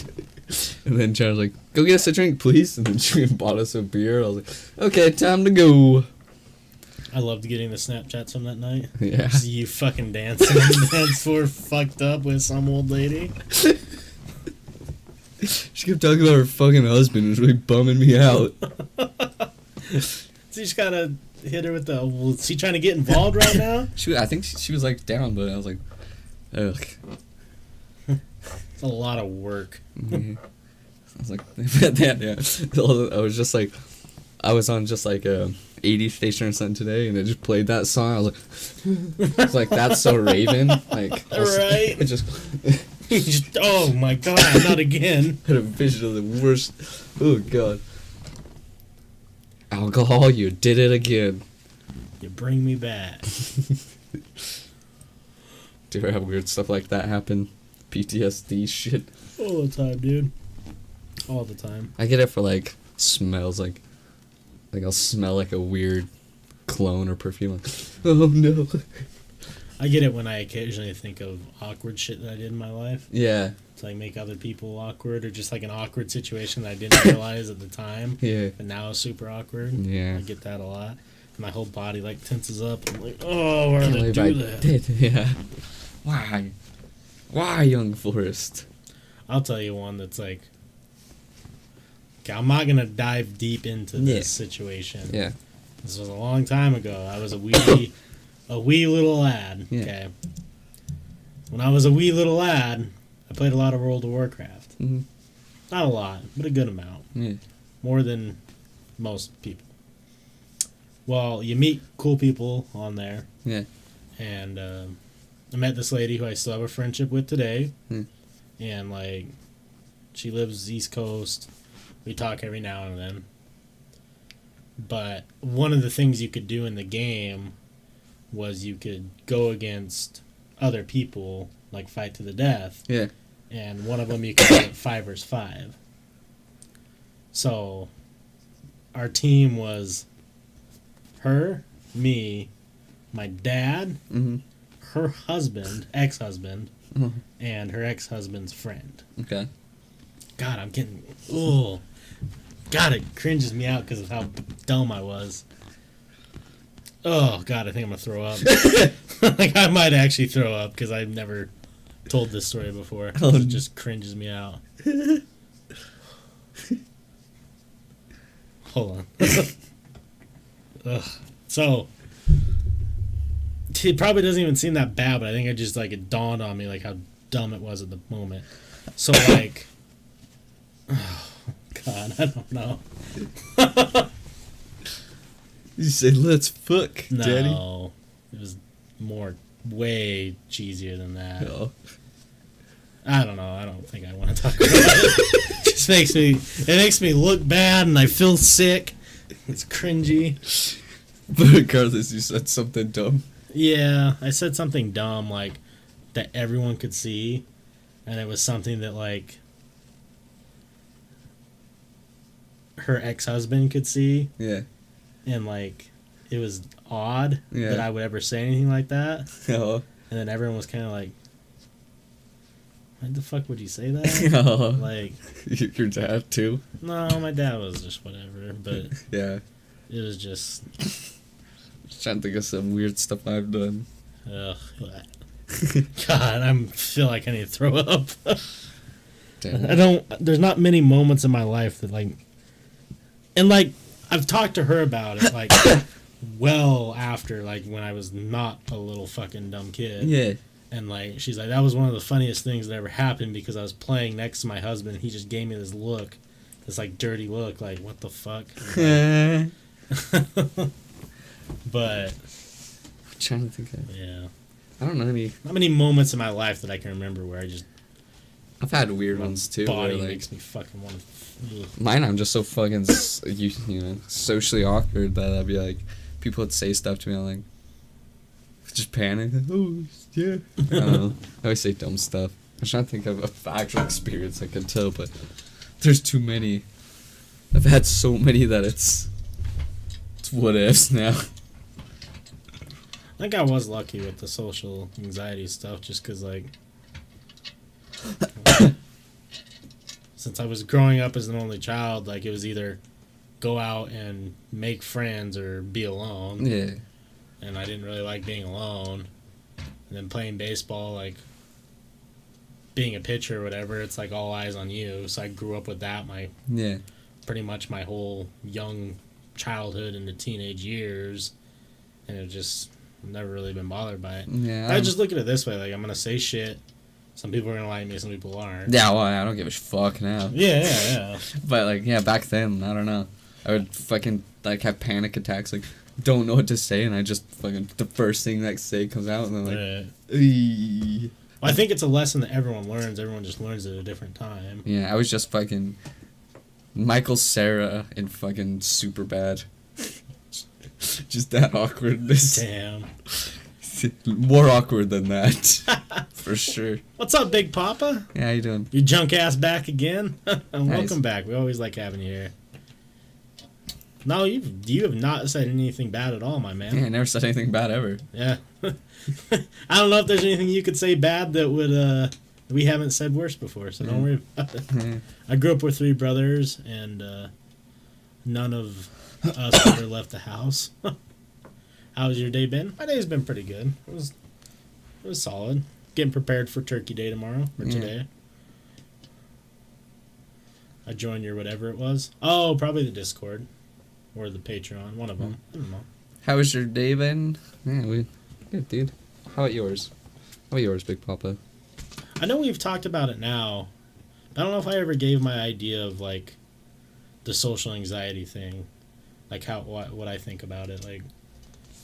And then Chad was like, go get us a drink, please. And then she went and bought us a beer. I was like, okay, time to go. I loved getting the Snapchats from that night. Yeah. See you fucking dancing on the dance floor, fucked up with some old lady. She kept talking about her fucking husband. It was really bumming me out. So you just gotta hit her with the, well, is he trying to get involved right now? I think she was like down, but I was like, ugh. It's a lot of work. I was like, yeah. I was just like, I was on just like a 80 station or something today, and it just played that song. I was like, that's so Raven. Like, Right. It just Oh my god, not again. had a vision of the worst. Oh god. Alcohol, you did it again. You bring me back. Do you ever have weird stuff like that happen? PTSD shit. All the time, dude. All the time. I get it for like smells, like I'll smell like a weird cologne or perfume. Like, oh no. I get it when I occasionally think of awkward shit that I did in my life. Yeah. To like make other people awkward, or just like an awkward situation that I didn't realize at the time. Yeah. But now it's super awkward. Yeah. I get that a lot. And my whole body like tenses up. I'm like, oh, why Can't did I believe do I that? did. Yeah. Why? Why, young Forrest? I'll tell you one that's like, okay, I'm not gonna dive deep into this situation. Yeah. This was a long time ago. I was a wee little lad. Yeah. Okay. When I was a wee little lad, I played a lot of World of Warcraft. Mm-hmm. Not a lot, but a good amount. Yeah. More than most people. Well, you meet cool people on there. Yeah. And I met this lady who I still have a friendship with today. Hmm. And, like, she lives East Coast. We talk every now and then. But one of the things you could do in the game was you could go against other people, like fight to the death. Yeah. And one of them you could do 5 versus 5. So our team was her, me, my dad, Mm-hmm. her husband, ex-husband, Mhm. and her ex-husband's friend. Okay. God, I'm getting... Ugh. God, it cringes me out because of how dumb I was. Oh, God, I think I'm going to throw up. Like, I might actually throw up because I've never told this story before. It just cringes me out. Hold on. Ugh. So, it probably doesn't even seem that bad, but I think it dawned on me, like, how dumb it was at the moment. So, like... Oh, God, I don't know. You say, let's fuck, No, daddy. it was way cheesier than that. Oh. I don't know. I don't think I want to talk about it. It makes me look bad, and I feel sick. It's cringy. But regardless, you said something dumb. Yeah, I said something dumb, like, that everyone could see, and it was something that, like, her ex-husband could see, Yeah. and, like, it was odd Yeah. that I would ever say anything like that, Oh. and then everyone was kind of like, why the fuck would you say that? Oh. Like, Your dad, too? no, my dad was just whatever, but Yeah. it was just, Just trying to think of some weird stuff I've done. ugh. God, I feel like I need to throw up. Damn. There's not many moments in my life that, like, and, like, I've talked to her about it, like, well after, like, when I was not a little fucking dumb kid. Yeah. And, like, she's like, that was one of the funniest things that ever happened because I was playing next to my husband and he just gave me this look, this, like, dirty look, like, what the fuck? But, I'm trying to think of... yeah. I don't know any. Not many moments in my life that I can remember where I just I've had weird ones too. body Where, like, makes me fucking want to. mine, I'm just so fucking you know, socially awkward that I'd be like, people would say stuff to me, I'm like, just panic. Oh yeah. I don't know. I always say dumb stuff. I'm trying to think of a actual experience I could tell, but there's too many. I've had so many that it's what ifs now. I think I was lucky with the social anxiety stuff, just because, like, since I was growing up as an only child, like, it was either go out and make friends or be alone. Yeah. And I didn't really like being alone. And then playing baseball, like, being a pitcher or whatever, it's like all eyes on you. So I grew up with that Yeah. pretty much my whole young childhood into teenage years. And it just never really been bothered by it. Yeah. I just look at it this way, like, I'm gonna say shit. Some people are gonna like me, some people aren't. Yeah, well, I don't give a fuck now. Yeah. But, like, yeah, back then, I don't know. I would fucking, like, have panic attacks, like, don't know what to say, and I just fucking, the first thing that say comes out, and I'm like, Well, I think it's a lesson that everyone learns. Everyone just learns it at a different time. Yeah, I was just fucking Michael Cera in fucking Superbad. Just that awkwardness. Damn. More awkward than that. For sure. What's up, Big Papa? Yeah, how you doing? You junk ass back again? Nice. Welcome back. We always like having you here. No, you have not said anything bad at all, my man. Yeah, I never said anything bad ever. Yeah. I don't know if there's anything you could say bad that would we haven't said worse before, so don't worry about it. Yeah. I grew up with 3 brothers, and none of us ever left the house. How's your day been? My day's been pretty good. It was solid. Getting prepared for Turkey Day tomorrow, or today. I joined your whatever it was. Oh, probably the Discord. Or the Patreon, one of them. I don't know. How was your day been? Yeah, good, dude. How about yours? How about yours, Big Papa? I know we've talked about it now. But I don't know if I ever gave my idea of, like, the social anxiety thing. Like, what I think about it. Like,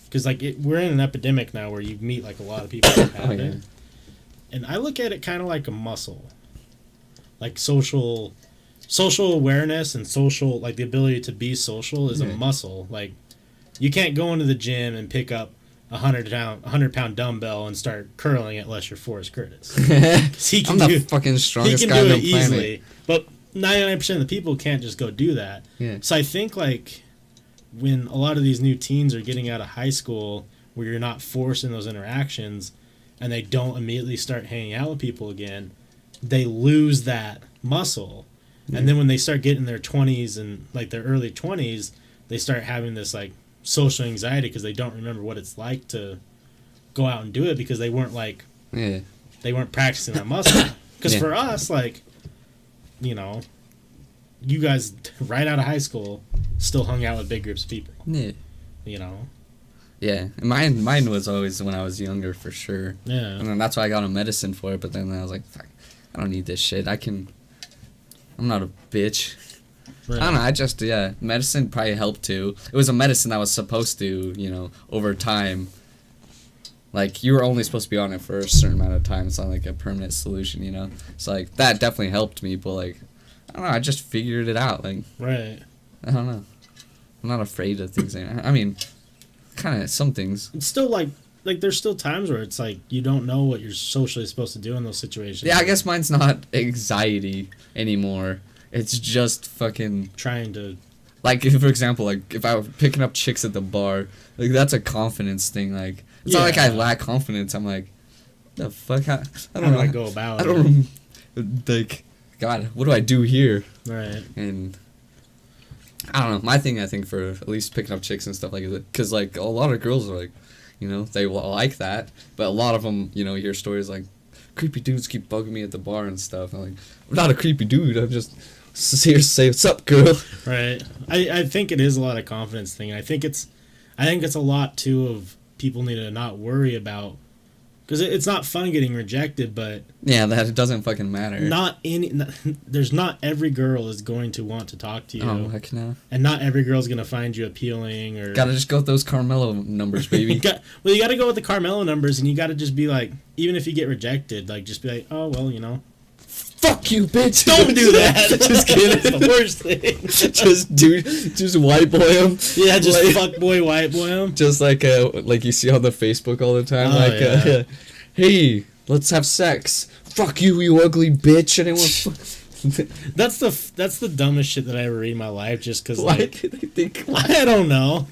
because, like, we're in an epidemic now where you meet, like, a lot of people that have it. And I look at it kind of like a muscle. Like, social awareness and social, like, the ability to be social is a muscle. Like, you can't go into the gym and pick up a 100-pound dumbbell and start curling it unless you're Forrest Curtis. I'm the fucking strongest guy on the planet. Easily, but 99% of the people can't just go do that. Yeah. So I think, like, when a lot of these new teens are getting out of high school where you're not forcing those interactions and they don't immediately start hanging out with people again, they lose that muscle. And then when they start getting their 20s and, like, their early 20s, they start having this, like, social anxiety because they don't remember what it's like to go out and do it because they weren't, like, they weren't practicing that muscle. Because for us, like, you know, you guys right out of high school still hung out with big groups of people. Yeah. You know? Yeah. Mine was always when I was younger, for sure. Yeah. And then that's why I got on medicine for it, but then I was like, fuck, I don't need this shit. I'm not a bitch. Right. I don't know, medicine probably helped too. It was a medicine that was supposed to, you know, over time, like, you were only supposed to be on it for a certain amount of time. It's not like a permanent solution, you know? So, like, that definitely helped me, but, like, I don't know, I just figured it out, like. Right. I don't know. I'm not afraid of things. I mean, kind of some things. It's still, like, there's still times where it's, like, you don't know what you're socially supposed to do in those situations. Yeah, I guess mine's not anxiety anymore. It's just fucking trying to, like, if, for example, like, if I were picking up chicks at the bar, like, that's a confidence thing. Like, it's not like I lack confidence. I'm like, the fuck? I don't know. I go about it. I don't, like, God, what do I do here? Right. And I don't know. My thing, I think, for at least picking up chicks and stuff like that, because, like, a lot of girls are like, you know, they like that, but a lot of them, you know, hear stories like, creepy dudes keep bugging me at the bar and stuff. I'm like, I'm not a creepy dude. I'm just here to say, what's up, girl? Right. I think it is a lot of confidence thing. I think it's a lot, too, of people need to not worry about Because it's not fun getting rejected, but Yeah, that it doesn't fucking matter. there's not every girl is going to want to talk to you. Oh, heck no. And not every girl's going to find you appealing or... Gotta just go with those Carmelo numbers, baby. you got to go with the Carmelo numbers, and you got to just be like, even if you get rejected, like, just be like, oh, well, you know. Fuck you, bitch. Don't do that. Just kidding. That's the worst thing. just white boy him. Yeah, just like, fuck boy, white boy him. Just like you see on the Facebook all the time, Oh, yeah. Hey, let's have sex. Fuck you, you ugly bitch. That's the dumbest shit that I ever read in my life. Just because, Why like, do they think? I don't know.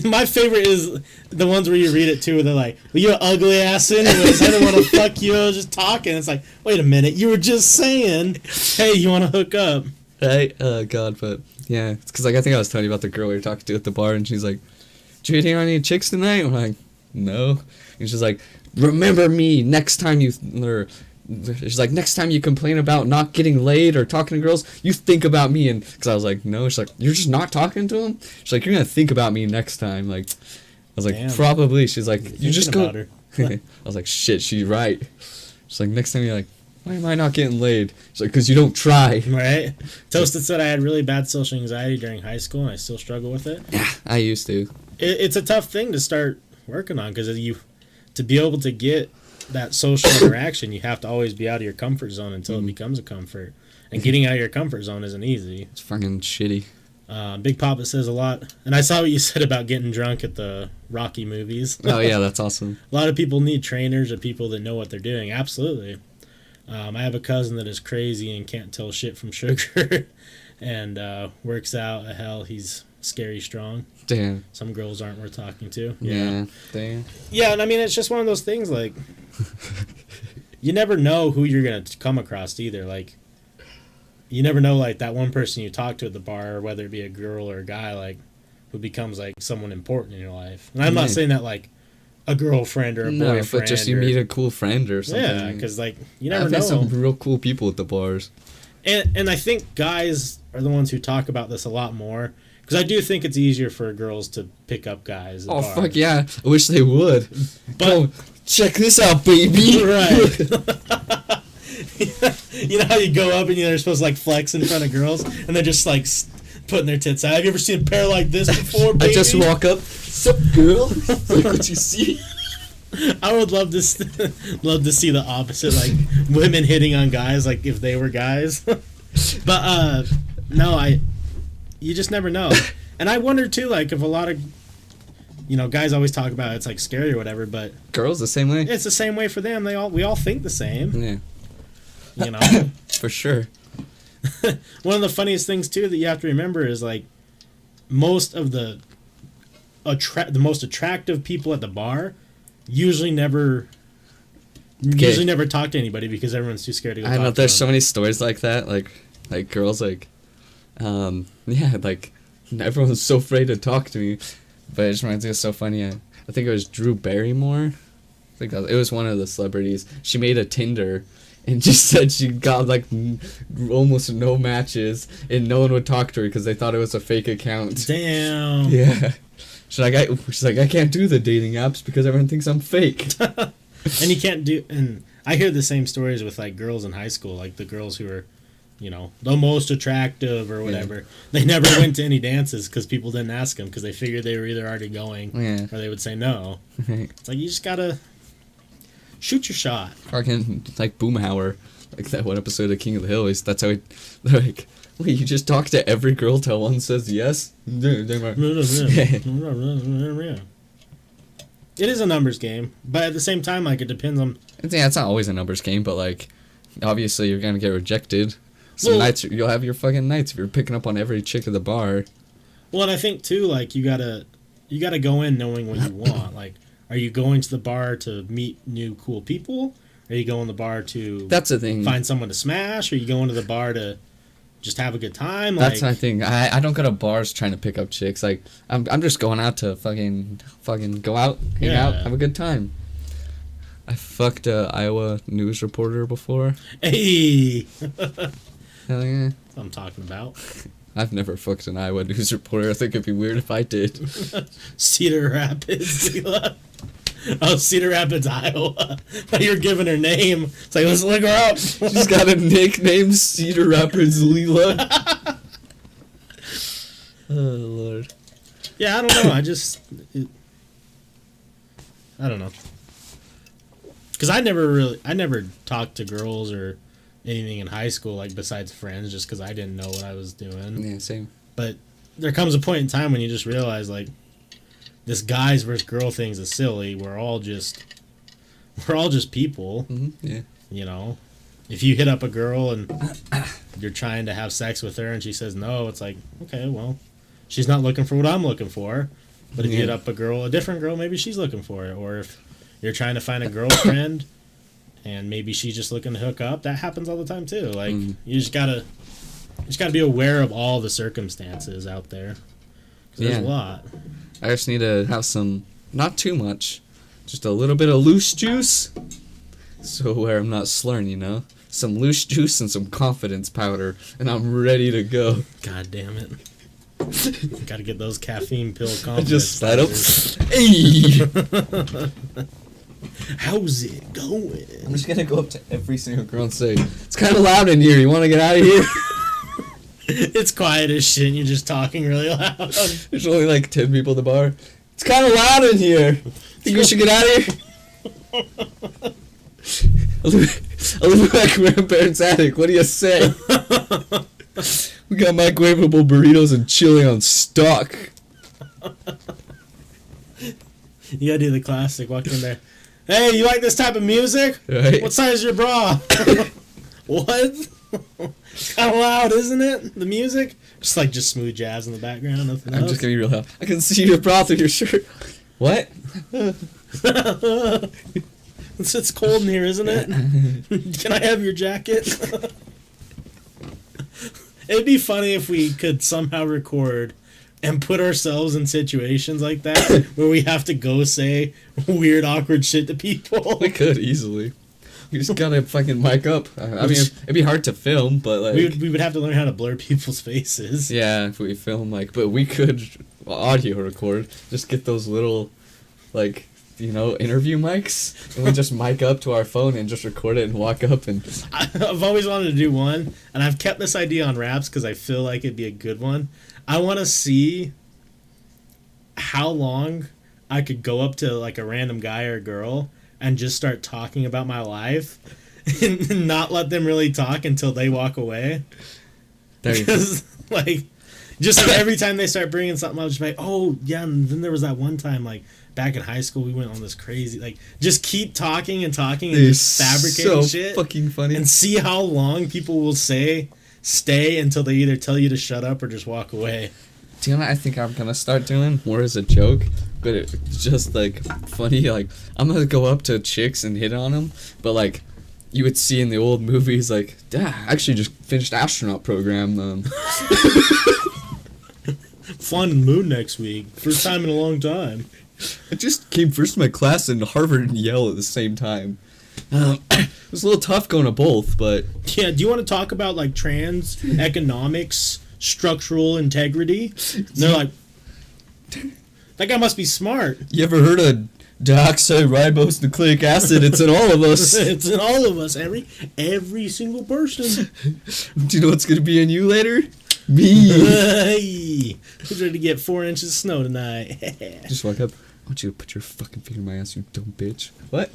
My favorite is the ones where you read it too. Where they're like, well, "You're an ugly ass anyways. I didn't want to fuck you. I was just talking." It's like, wait a minute, you were just saying, "Hey, you want to hook up?" Right? Oh god, but yeah, it's because like I think I was telling you about the girl we were talking to at the bar, and she's like, "Did you hit on any chicks tonight?" I'm like, "No," and she's like, "Remember me next time you." She's like, next time you complain about not getting laid or talking to girls, you think about me. And because I was like, no. She's like, you're just not talking to them? She's like, you're going to think about me next time. Like, I was like, Damn. Probably. She's like, you just go. About her. I was like, shit, she's right. She's like, next time you're like, why am I not getting laid? She's like, because you don't try. Right? Toasted said I had really bad social anxiety during high school, and I still struggle with it. Yeah, I used to. It's a tough thing to start working on, because to be able to get that social interaction, you have to always be out of your comfort zone until it becomes a comfort. And getting out of your comfort zone isn't easy. It's fucking shitty. Big Papa says a lot. And I saw what you said about getting drunk at the Rocky movies. Oh, yeah, that's awesome. A lot of people need trainers or people that know what they're doing. Absolutely. I have a cousin that is crazy and can't tell shit from sugar. And works out. Hell, he's scary strong. Damn. Some girls aren't worth talking to. Yeah. Damn. Yeah, and I mean, it's just one of those things, like, you never know who you're going to come across either. Like, you never know, like, that one person you talk to at the bar, whether it be a girl or a guy, like, who becomes, like, someone important in your life. And I'm not saying that, like, a girlfriend or a No, boyfriend. but just you meet a cool friend or something. Yeah, because, like, you never I've know. met some real cool people at the bars. And I think guys are the ones who talk about this a lot more. Because I do think it's easier for girls to pick up guys. Oh, fuck yeah. I wish they would. But oh, check this out, baby. Right. You know how you go up and they're supposed to, like, flex in front of girls? And they're just, like, putting their tits out. Have you ever seen a pair like this before, baby? I just walk up. Sup, girl? Like what you see? I would love to see the opposite, like, women hitting on guys, like, if they were guys. But, no, you just never know. And I wonder, too, like, if a lot of, you know, guys always talk about it's, like, scary or whatever, but... Girls the same way? It's the same way for them. We all think the same. Yeah. You know? For sure. One of the funniest things, too, that you have to remember is, like, most of the most attractive people at the bar usually never talk to anybody because everyone's too scared to go talk to them. There's so many stories like that. Like girls, like, yeah, like, everyone's so afraid to talk to me. But it just reminds me of so funny. I think it was Drew Barrymore. I think it was one of the celebrities. She made a Tinder and just said she got, like, almost no matches and no one would talk to her because they thought it was a fake account. Damn. Yeah. She's like, I can't do the dating apps because everyone thinks I'm fake. And you can't do... And I hear the same stories with, like, girls in high school. Like, the girls who are, you know, the most attractive or whatever. Yeah. They never went to any dances because people didn't ask them because they figured they were either already going or they would say no. It's like, you just gotta shoot your shot. Fucking, like, Boomhauer. Like that one episode of King of the Hill. That's how they're like... Wait, you just talk to every girl till one says yes? It is a numbers game, but at the same time, like, it depends on... Yeah, it's not always a numbers game, but, like, obviously you're gonna get rejected. Some nights, you'll have your fucking nights if you're picking up on every chick at the bar. Well, and I think, too, like, you gotta go in knowing what you want. Like, are you going to the bar to meet new cool people? Are you going to the bar to... That's the thing. Find someone to smash? Or are you going to the bar to... just have a good time? That's my thing. I don't go to bars trying to pick up chicks. Like, I'm just going out to fucking go out, hang out, have a good time. I fucked a Iowa news reporter before. Hey! Hell yeah. That's what I'm talking about. I've never fucked an Iowa news reporter. I think it'd be weird if I did. Cedar Rapids. Oh, Cedar Rapids, Iowa. You're giving her name. It's like, let's look her up. She's got a nickname, Cedar Rapids Leela. Oh, Lord. Yeah, I don't know. I don't know. Because I never talked to girls or anything in high school, like, besides friends, just because I didn't know what I was doing. Yeah, same. But there comes a point in time when you just realize, like, this guys versus girl thing is silly. We're all just people. Mm-hmm. Yeah. You know, if you hit up a girl and you're trying to have sex with her and she says no, it's like, okay, well, she's not looking for what I'm looking for. But if you hit up a different girl, maybe she's looking for it. Or if you're trying to find a girlfriend and maybe she's just looking to hook up, that happens all the time too. Like, you just gotta be aware of all the circumstances out there. 'Cause there's a lot. I just need to have some, not too much, just a little bit of loose juice, so where I'm not slurring, you know? Some loose juice and some confidence powder, and I'm ready to go. God damn it. Gotta get those caffeine pill confidence. I just slide up. Hey! How's it going? I'm just gonna go up to every single girl and say, it's kind of loud in here, you wanna get out of here? It's quiet as shit and you're just talking really loud. There's only like 10 people at the bar. It's kind of loud in here. Think we should get out of here? I live in my grandparents' attic. What do you say? We got microwavable burritos and chili on stock. You gotta do the classic. Walk in there. Hey, you like this type of music? Right. What size is your bra? What? It's kind of loud, isn't it? The music? Just smooth jazz in the background. Nothing I'm else. just gonna be real loud. I can see your bra through your shirt. What? It's cold in here, isn't it? Can I have your jacket? It'd be funny if we could somehow record and put ourselves in situations like that where we have to go say weird, awkward shit to people. We could easily. We just gotta fucking mic up. I mean, it'd be hard to film, but like we would have to learn how to blur people's faces. yeah, if we film but we could audio record. Just get those little, like, you know, interview mics, and we just mic up to our phone and just record it and walk up and. I've always wanted to do one, and I've kept this idea on wraps because I feel like it'd be a good one. I want to see how long I could go up to like a random guy or girl and just start talking about my life and not let them really talk until they walk away. Because, like, just like every time they start bringing something up, just like, oh, yeah, and then there was that one time, like, back in high school, we went on this crazy, like, just keep talking and just fabricating shit. Fucking funny. And see how long people will stay until they either tell you to shut up or just walk away. Do you know what I think I'm gonna start doing? More as a joke, but it's just like funny. Like, I'm gonna go up to chicks and hit on them, but like you would see in the old movies, like, I actually just finished astronaut program. Flying to the moon next week, first time in a long time. I just came first in my class in Harvard and Yale at the same time. It was a little tough going to both, but yeah. Do you want to talk about like trans economics? Structural integrity. And they're like, that guy must be smart. You ever heard of deoxyribose nucleic acid? It's in all of us. It's in all of us. Every single person. Do you know what's gonna be in you later? Me. Hey, who's ready to get 4 inches of snow tonight? Just walk up. I want you to put your fucking finger in my ass, you dumb bitch. What?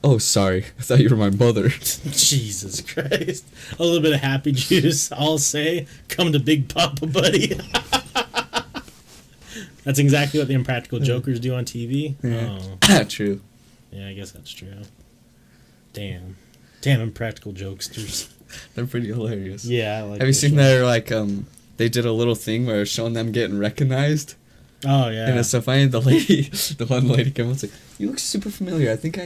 Oh, sorry. I thought you were my mother. Jesus Christ. A little bit of happy juice, I'll say. Come to Big Papa, buddy. That's exactly what the Impractical Jokers do on TV. Yeah. Oh. True. Yeah, I guess that's true. Damn Impractical Jokesters. They're pretty hilarious. Yeah, I like Have you seen show. their, like, they did a little thing where it was showing them getting recognized? Oh, yeah. And it's so funny, the one lady came up and said, you look super familiar. I think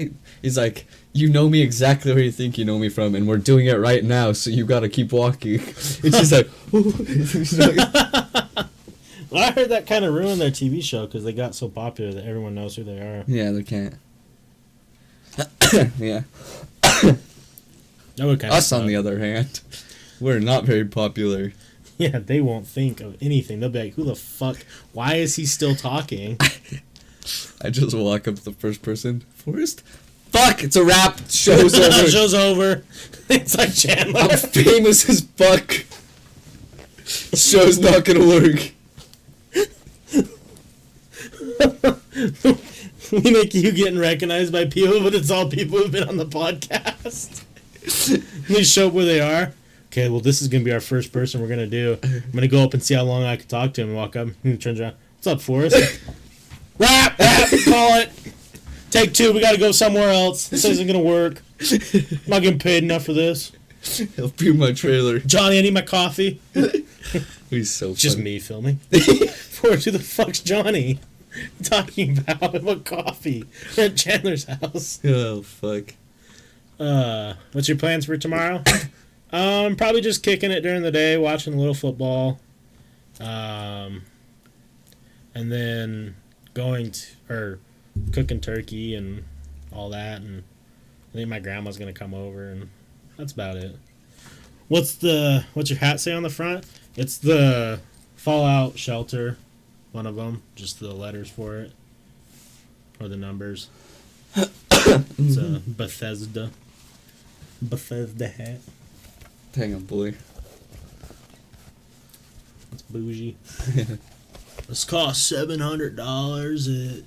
he's like, you know me exactly where you think you know me from, and we're doing it right now, so you gotta keep walking. And she's like, she's like Well, I heard that kind of ruined their TV show because they got so popular that everyone knows who they are. yeah, they can't. Yeah. That would kind Us, on the other hand, we're not very popular. Yeah, they won't think of anything. They'll be like, who the fuck? Why is he still talking? I just walk up to the first person. Forrest? Fuck! It's a wrap. Show's over. Show's over. It's like Chandler. I'm famous as fuck. Show's not gonna work. We make you getting recognized by people, but it's all people who've been on the podcast. You show up where they are. Okay, well, this is going to be our first person we're going to do. I'm going to go up and see how long I can talk to him and walk up. And he turns around. What's up, Forrest? Rap! Call it. Take two. We got to go somewhere else. This isn't going to work. I'm not getting paid enough for this. He'll be my trailer. Johnny, I need my coffee. He's so funny. Just me filming. Forrest, who the fuck's Johnny? Talking about coffee. We're at Chandler's house. Oh, fuck. What's your plans for tomorrow? Probably just kicking it during the day, watching a little football. And then cooking turkey and all that. And I think my grandma's going to come over, and that's about it. What's your hat say on the front? It's the Fallout Shelter, one of them, just the letters for it, or the numbers. It's a Bethesda hat. Hang on, boy. It's bougie. This costs $700 at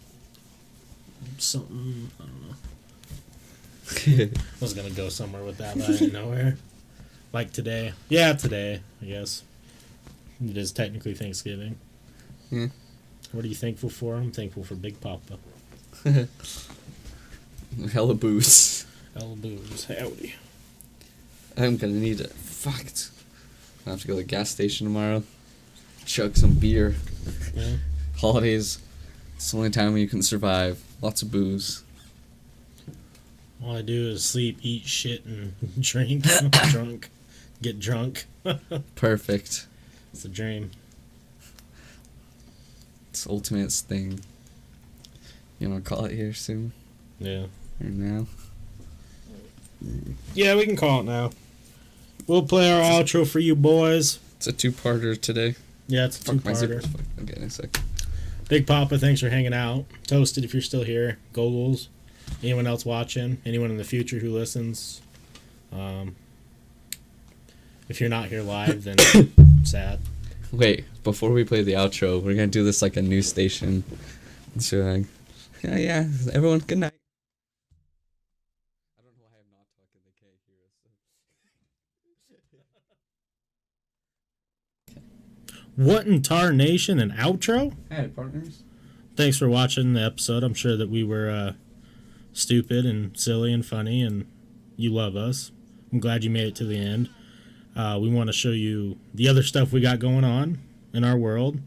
something, I don't know. I was gonna go somewhere with that, but I didn't know where. Like today. Yeah, today, I guess. It is technically Thanksgiving. Yeah. What are you thankful for? I'm thankful for Big Papa. Hella booze. Hella booze. Howdy. I'm gonna need it. Fuck it. I have to go to the gas station tomorrow. Chug some beer. Yeah. Holidays. It's the only time when you can survive. Lots of booze. All I do is sleep, eat shit, and drink. Get drunk. Perfect. It's a dream. It's the ultimate thing. You wanna call it here soon? Yeah. Or now? Yeah, we can call it now. We'll play our outro for you boys. It's a two-parter today. Yeah, it's a Fuck my two-parter. zippers. Fuck. I'll get it in a sec. Big Papa, thanks for hanging out. Toasted if you're still here. Goggles. Anyone else watching? Anyone in the future who listens? If you're not here live, then sad. Wait, before we play the outro, we're gonna do this like a news station. So, like, yeah, everyone, good night. I don't know why I'm not talking, they can't hear us. What in tar nation, an outro? Hey, partners. Thanks for watching the episode. I'm sure that we were stupid and silly and funny, and you love us. I'm glad you made it to the end. We want to show you the other stuff we got going on in our world.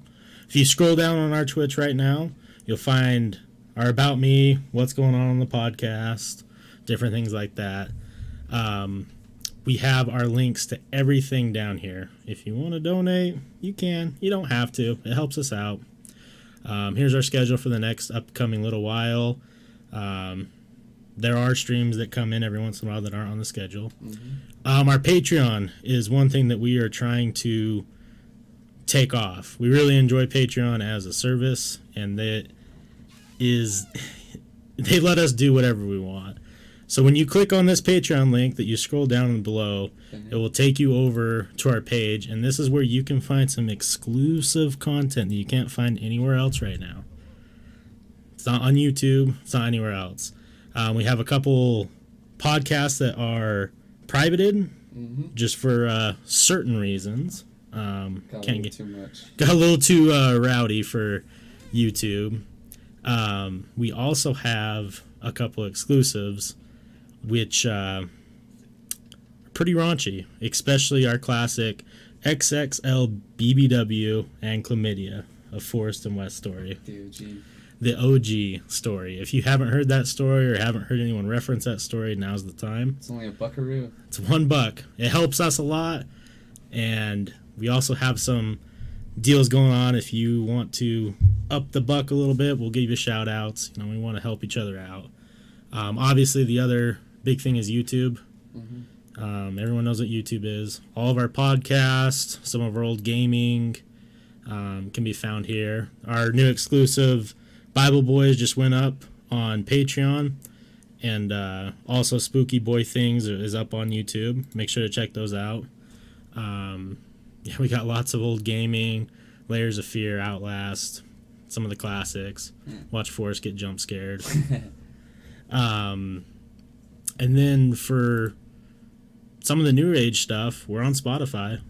If you scroll down on our Twitch right now, you'll find our About Me, what's going on the podcast, different things like that. We have our links to everything down here. If you want to donate, you can. You don't have to. It helps us out. Here's our schedule for the next upcoming little while. There are streams that come in every once in a while that aren't on the schedule. Mm-hmm. Our Patreon is one thing that we are trying to take off. We really enjoy Patreon as a service, and they let us do whatever we want. So when you click on this Patreon link that you scroll down below, it will take you over to our page, and this is where you can find some exclusive content that you can't find anywhere else right now. It's not on YouTube. It's not anywhere else. We have a couple podcasts that are privated, just for certain reasons. Got a little too rowdy for YouTube. We also have a couple exclusives, which are pretty raunchy, especially our classic XXL BBW and Chlamydia, a Forest and West story. The OG story. If you haven't heard that story or haven't heard anyone reference that story, now's the time. It's only a buckaroo. It's $1. It helps us a lot, and we also have some deals going on. If you want to up the buck a little bit, we'll give you shout outs. We want to help each other out. Obviously, the other big thing is YouTube. Everyone knows what YouTube is. All of our podcasts, some of our old gaming can be found here. Our new exclusive Bible Boys just went up on Patreon, and also Spooky Boy Things is up on YouTube. Make sure to check those out. Yeah, we got lots of old gaming, Layers of Fear, Outlast, some of the classics. Watch Forrest get jump scared. And then for some of the new age stuff, we're on Spotify.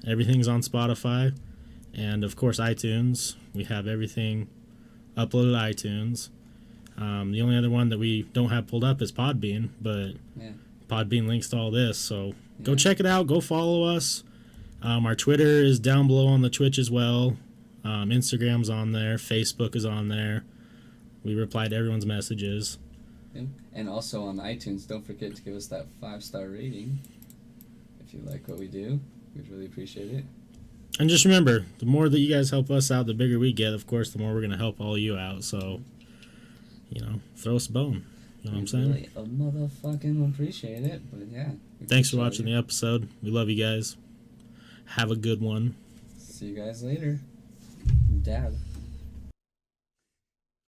Everything's on Spotify. And, of course, iTunes. We have everything uploaded to iTunes. The only other one that we don't have pulled up is Podbean, but Podbean links to all this. So go check it out. Go follow us. Our Twitter is down below on the Twitch as well. Instagram's on there. Facebook is on there. We reply to everyone's messages. And also on iTunes, don't forget to give us that 5-star rating. If you like what we do, we'd really appreciate it. And just remember, the more that you guys help us out, the bigger we get. Of course, the more we're going to help all you out. So, throw us a bone. You know what I'm saying? Really motherfucking appreciate it. But yeah. Thanks for watching the episode. We love you guys. Have a good one. See you guys later. Dad.